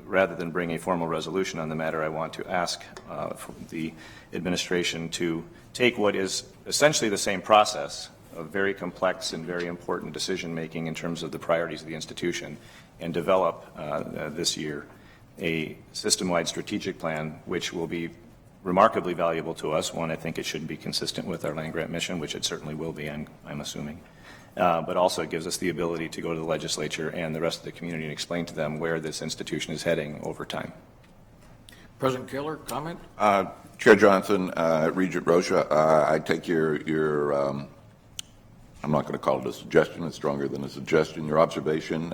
O: rather than bring a formal resolution on the matter, I want to ask the administration to take what is essentially the same process of very complex and very important decision-making in terms of the priorities of the institution, and develop this year a system-wide strategic plan which will be remarkably valuable to us. One, I think it should be consistent with our land-grant mission, which it certainly will be, I'm assuming. But also it gives us the ability to go to the legislature and the rest of the community and explain to them where this institution is heading over time.
A: President Kaler, comment?
D: Chair Johnson, Regent Rocha, I take your I'm not going to call it a suggestion, it's stronger than a suggestion, your observation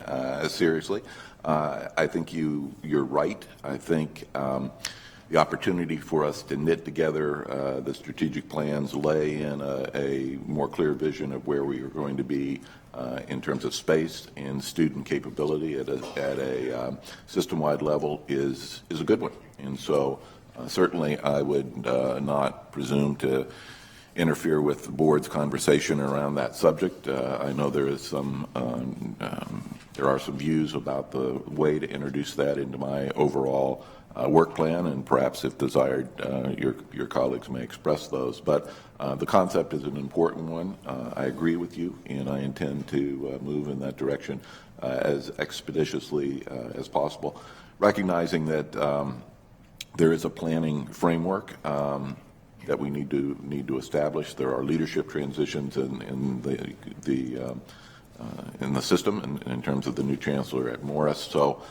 D: seriously. I think you're right. I think the opportunity for us to knit together the strategic plans, lay in a more clear vision of where we are going to be in terms of space and student capability at a system-wide level is a good one. And so certainly I would not presume to interfere with the board's conversation around that subject. I know there is there are some views about the way to introduce that into my overall work plan, and perhaps if desired, your colleagues may express those. But the concept is an important one. I agree with you, and I intend to move in that direction as expeditiously as possible, recognizing that there is a planning framework that we need to establish. There are leadership transitions in the system in terms of the new chancellor at Morris. So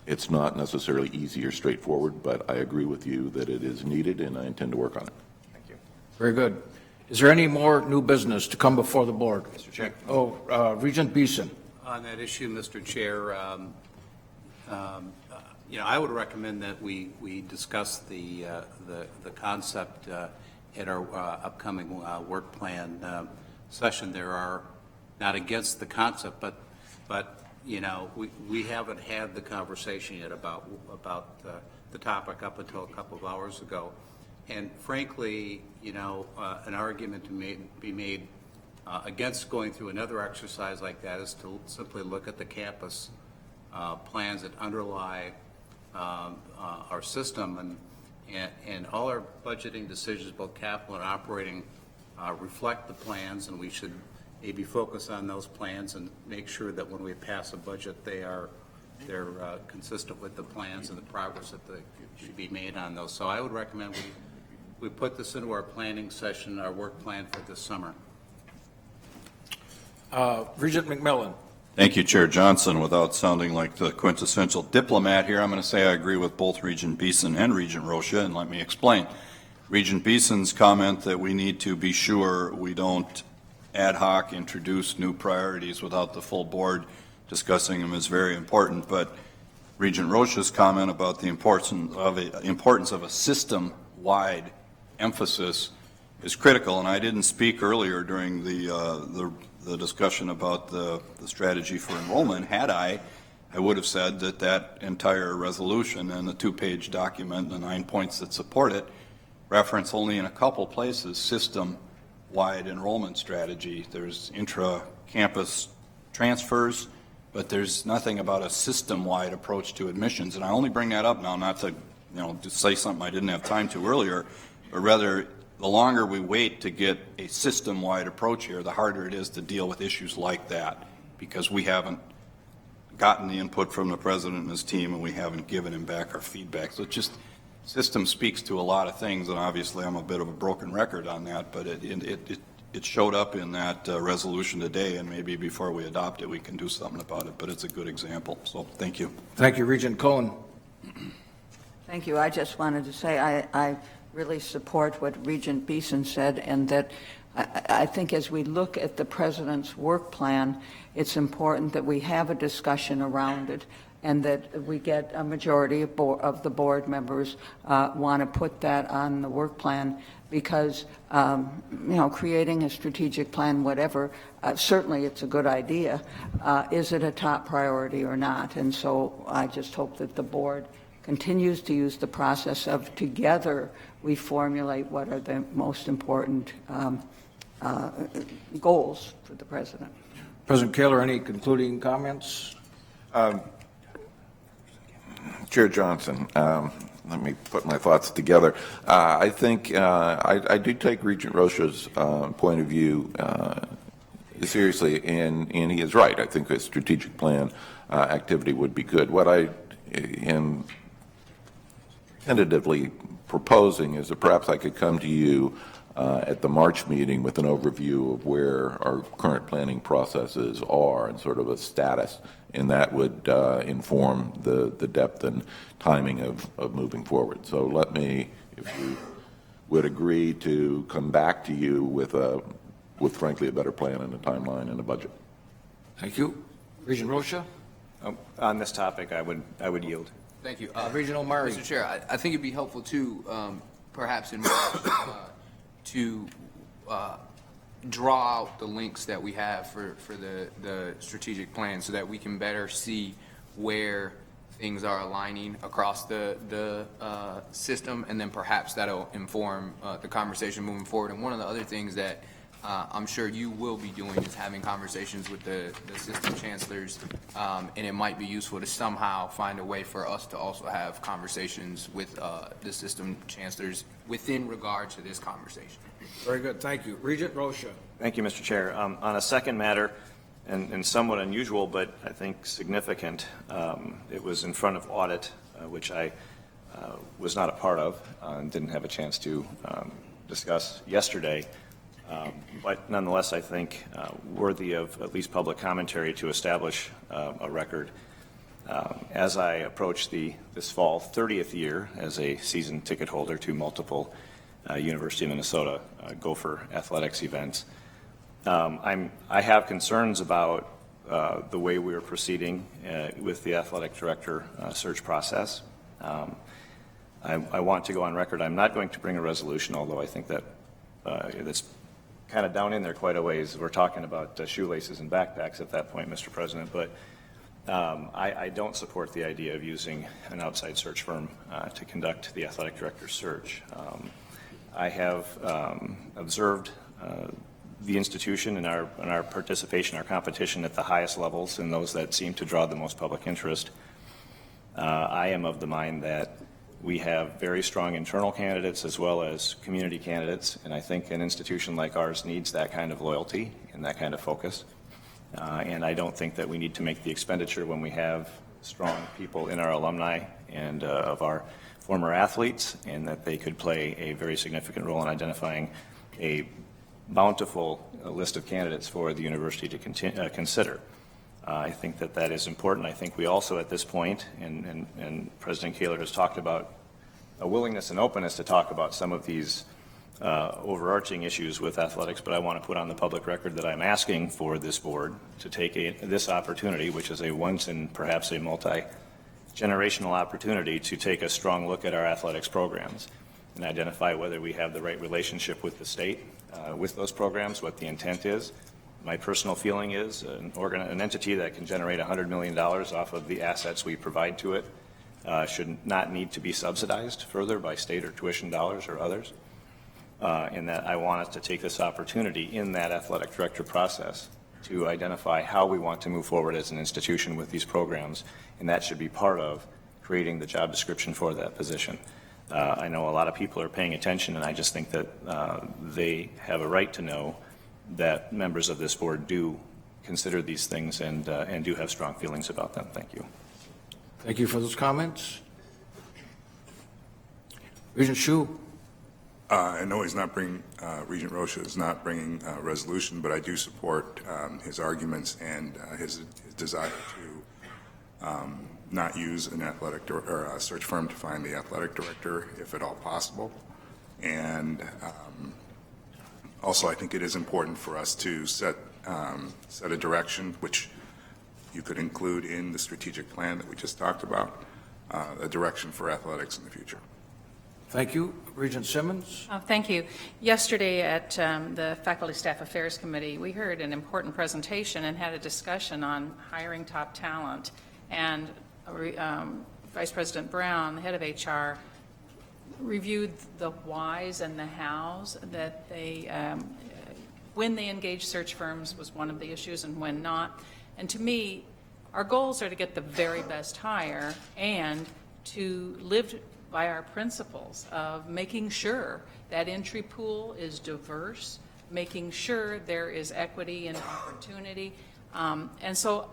D: It's not necessarily easy or straightforward, but I agree with you that it is needed, and I intend to work on it.
A: Thank you. Very good. Is there any more new business to come before the board?
K: Mr. Chair.
A: Regent Beeson.
K: On that issue, Mr. Chair, I would recommend that we discuss the concept at our upcoming work plan session. There are, not against the concept, but we haven't had the conversation yet about the topic up until a couple of hours ago. And frankly, an argument to be made against going through another exercise like that is to simply look at the campus plans that underlie our system, and all our budgeting decisions, both capital and operating, reflect the plans, and we should maybe focus on those plans and make sure that when we pass a budget, they're consistent with the plans and the progress that should be made on those. So I would recommend we put this into our planning session, our work plan for this summer.
A: Regent McMillan.
T: Thank you, Chair Johnson. Without sounding like the quintessential diplomat here, I'm going to say I agree with both Regent Beeson and Regent Rocha, and let me explain. Regent Beeson's comment that we need to be sure we don't ad hoc introduce new priorities without the full board discussing them is very important, but Regent Rocha's comment about the importance of a system-wide emphasis is critical, and I didn't speak earlier during the discussion about the strategy for enrollment. Had I would have said that entire resolution and the 2-page document and the 9 points that support it reference only in a couple places system-wide enrollment strategy. There's intra-campus transfers, but there's nothing about a system-wide approach to admissions. And I only bring that up now not to to say something I didn't have time to earlier, but rather the longer we wait to get a system-wide approach here, the harder it is to deal with issues like that, because we haven't gotten the input from the president and his team, and we haven't given him back our feedback. So system speaks to a lot of things, and obviously I'm a bit of a broken record on that, but it showed up in that resolution today, and maybe before we adopt it, we can do something about it, but it's a good example. So thank you.
A: Thank you, Regent Cohen.
C: Thank you. I just wanted to say I really support what Regent Beeson said, and that I think as we look at the president's work plan, it's important that we have a discussion around it, and that we get a majority of the board members want to put that on the work plan, because creating a strategic plan, whatever, certainly it's a good idea. Is it a top priority or not? And so I just hope that the board continues to use the process of together we formulate what are the most important goals for the president.
A: President Kaler, any concluding comments?
D: Chair Johnson, let me put my thoughts together. I think I do take Regent Rocha's point of view seriously, and he is right. I think a strategic plan activity would be good. What I am tentatively proposing is that perhaps I could come to you at the March meeting with an overview of where our current planning processes are and sort of a status, and that would inform the depth and timing of moving forward. So let me, if you would agree, to come back to you with frankly a better plan and a timeline and a budget.
A: Thank you. Regent Rocha?
O: On this topic, I would yield.
B: Thank you.
A: Regional Murray.
B: Mr. Chair, I think it'd be helpful too, perhaps in to draw out the links that we have for the strategic plan, so that we can better see where things are aligning across the system, and then perhaps that'll inform the conversation moving forward. And one of the other things that I'm sure you will be doing is having conversations with the system chancellors, and it might be useful to somehow find a way for us to also have conversations with the system chancellors within regard to this conversation.
A: Very good. Thank you. Regent Rocha.
O: Thank you, Mr. Chair. On a second matter, and somewhat unusual, but I think significant, it was in front of audit, which I was not a part of and didn't have a chance to discuss yesterday. But nonetheless, I think worthy of at least public commentary to establish a record. As I approach this fall 30th year as a season ticket holder to multiple University of Minnesota Gopher athletics events, I have concerns about the way we are proceeding with the athletic director search process. I want to go on record. I'm not going to bring a resolution, although I think that it's kind of down in there quite a ways. We're talking about shoelaces and backpacks at that point, Mr. President, but I don't support the idea of using an outside search firm to conduct the athletic director search. I have observed the institution and our participation, our competition at the highest levels and those that seem to draw the most public interest. I am of the mind that we have very strong internal candidates as well as community candidates, and I think an institution like ours needs that kind of loyalty and that kind of focus. And I don't think that we need to make the expenditure when we have strong people in our alumni and of our former athletes, and that they could play a very significant role in identifying a bountiful list of candidates for the university to consider. I think that is important. I think we also at this point, and President Kaler has talked about a willingness and openness to talk about some of these overarching issues with athletics, but I want to put on the public record that I'm asking for this board to take this opportunity, which is a once and perhaps a multi-generational opportunity, to take a strong look at our athletics programs and identify whether we have the right relationship with the state, with those programs, what the intent is. My personal feeling is an entity that can generate $100 million off of the assets we provide to it should not need to be subsidized further by state or tuition dollars or others. And that I want us to take this opportunity in that athletic director process to identify how we want to move forward as an institution with these programs, and that should be part of creating the job description for that position. I know a lot of people are paying attention, and I just think that they have a right to know that members of this board do consider these things and do have strong feelings about them. Thank you.
A: Thank you for those comments. Regent Hsu.
L: I know he's not bringing, Regent Rocha is not bringing a resolution, but I do support his arguments and his desire to not use an athletic or a search firm to find the athletic director, if at all possible. And also, I think it is important for us to set a direction, which you could include in the strategic plan that we just talked about, a direction for athletics in the future.
A: Thank you. Regent Simmons.
F: Thank you. Yesterday at the Faculty Staff Affairs Committee, we heard an important presentation and had a discussion on hiring top talent. And Vice President Brown, the head of HR, reviewed the whys and the hows that they, when they engage search firms was one of the issues and when not. And to me, our goals are to get the very best hire and to live by our principles of making sure that entry pool is diverse, making sure there is equity and opportunity. And so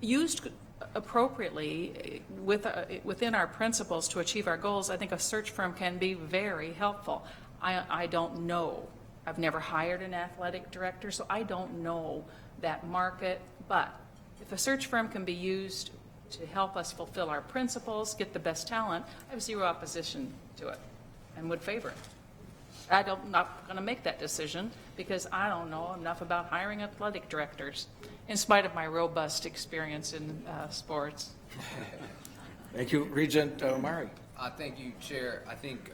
F: used appropriately within our principles to achieve our goals, I think a search firm can be very helpful. I don't know. I've never hired an athletic director, so I don't know that market. But if a search firm can be used to help us fulfill our principles, get the best talent, I have zero opposition to it and would favor it. I'm not going to make that decision because I don't know enough about hiring athletic directors, in spite of my robust experience in sports.
A: Thank you. Regent Omari.
B: Thank you, Chair. I think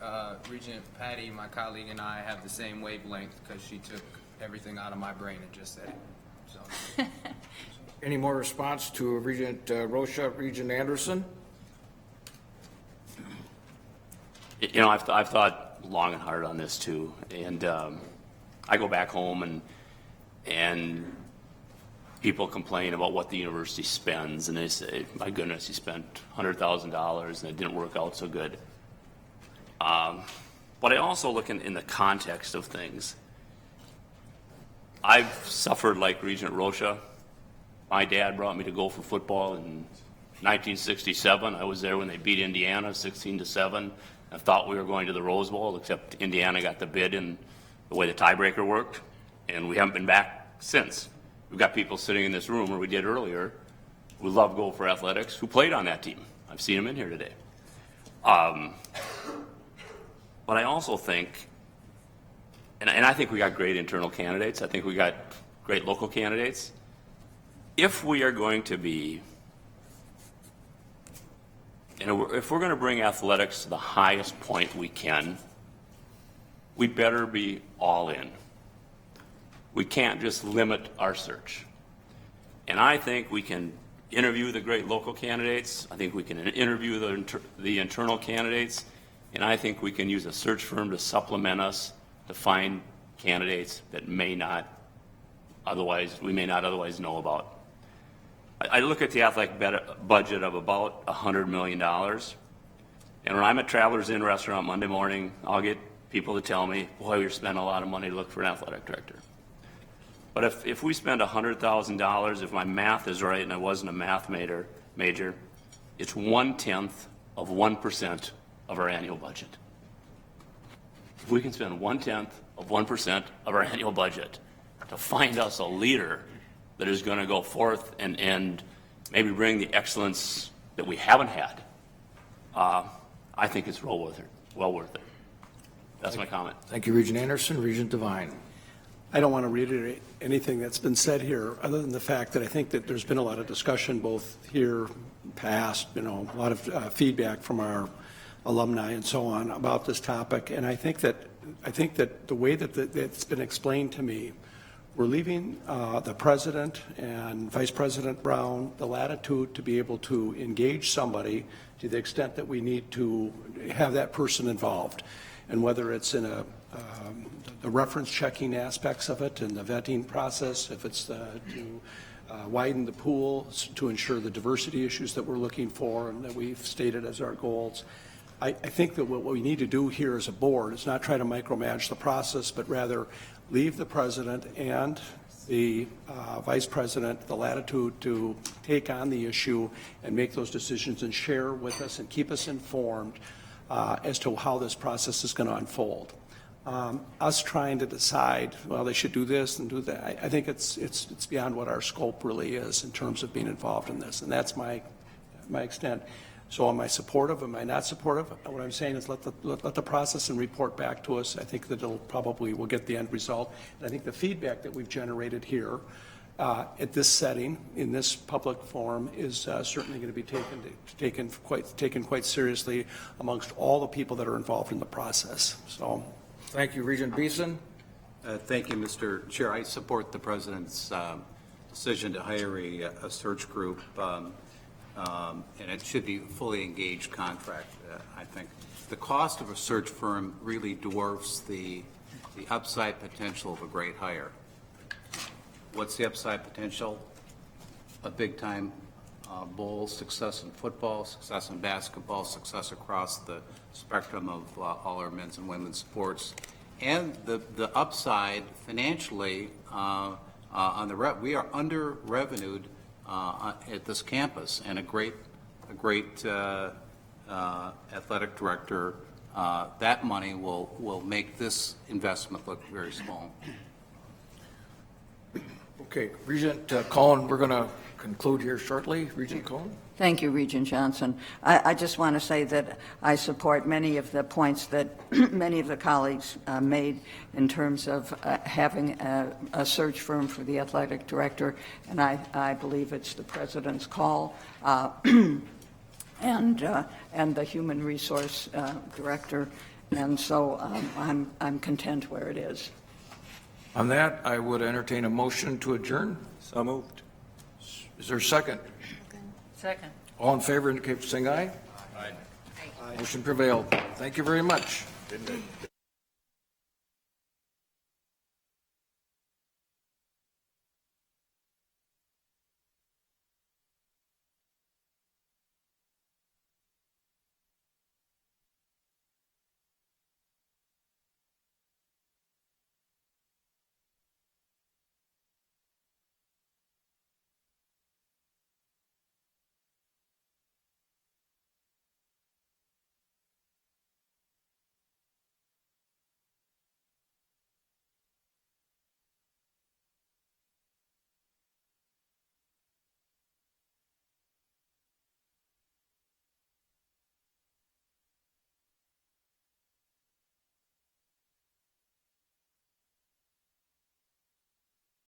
B: Regent Patty, my colleague, and I have the same wavelength because she took everything out of my brain and just said it. So.
A: Any more response to Regent Rocha, Regent Anderson?
H: You know, I've thought long and hard on this too, and I go back home and people complain about what the university spends, and they say, "My goodness, you spent $100,000 and it didn't work out so good." But I also look in the context of things. I've suffered like Regent Rocha. My dad brought me to Gopher football in 1967. I was there when they beat Indiana 16-7. I thought we were going to the Rose Bowl, except Indiana got the bid in the way the tiebreaker worked, and we haven't been back since. We've got people sitting in this room, or we did earlier, who love Gopher athletics, who played on that team. I've seen them in here today. But I also think, and I think we got great internal candidates. I think we got great local candidates. If we are going to be, if we're going to bring athletics to the highest point we can, we better be all in. We can't just limit our search. And I think we can interview the great local candidates. I think we can interview the internal candidates. And I think we can use a search firm to supplement us to find candidates that we may not otherwise know about. I look at the athletic budget of about $100 million. And when I'm at Travelers Inn restaurant Monday morning, I'll get people to tell me, boy, we're spending a lot of money to look for an athletic director. But if we spend $100,000, if my math is right and I wasn't a math major, it's 0.1% of our annual budget. If we can spend 0.1% of our annual budget to find us a leader that is going to go forth and maybe bring the excellence that we haven't had, I think it's well worth it. That's my comment.
A: Thank you, Regent Anderson. Regent Devine.
I: I don't want to reiterate anything that's been said here, other than the fact that I think that there's been a lot of discussion, both here, past, a lot of feedback from our alumni and so on about this topic. And I think that the way that it's been explained to me, we're leaving the President and Vice President Brown the latitude to be able to engage somebody to the extent that we need to have that person involved. And whether it's in the reference checking aspects of it and the vetting process, if it's to widen the pool to ensure the diversity issues that we're looking for and that we've stated as our goals. I think that what we need to do here as a board is not try to micromanage the process, but rather leave the President and the Vice President the latitude to take on the issue and make those decisions and share with us and keep us informed as to how this process is going to unfold. Us trying to decide, well, they should do this and do that, I think it's beyond what our scope really is in terms of being involved in this, and that's my extent. So am I supportive? Am I not supportive? What I'm saying is let the process and report back to us. I think that we'll get the end result. And I think the feedback that we've generated here at this setting, in this public forum, is certainly going to be taken quite seriously amongst all the people that are involved in the process. So,
A: thank you, Regent Beeson.
K: Thank you, Mr. Chair. I support the President's decision to hire a search group. And it should be a fully engaged contract, I think. The cost of a search firm really dwarfs the upside potential of a great hire. What's the upside potential? A big-time bowl, success in football, success in basketball, success across the spectrum of all our men's and women's sports. And the upside financially we are under-revenued at this campus, and a great athletic director, that money will make this investment look very small.
A: Okay, Regent Cohen, we're going to conclude here shortly. Regent Cohen?
C: Thank you, Regent Johnson. I just want to say that I support many of the points that many of the colleagues made in terms of having a search firm for the athletic director, and I believe it's the President's call, and the human resource director, and so I'm content where it is.
A: On that, I would entertain a motion to adjourn.
O: So moved.
A: Is there a second?
F: Second.
A: All in favor indicate by saying aye.
O: Aye.
A: Motion prevailed. Thank you very much.
O: Didn't it?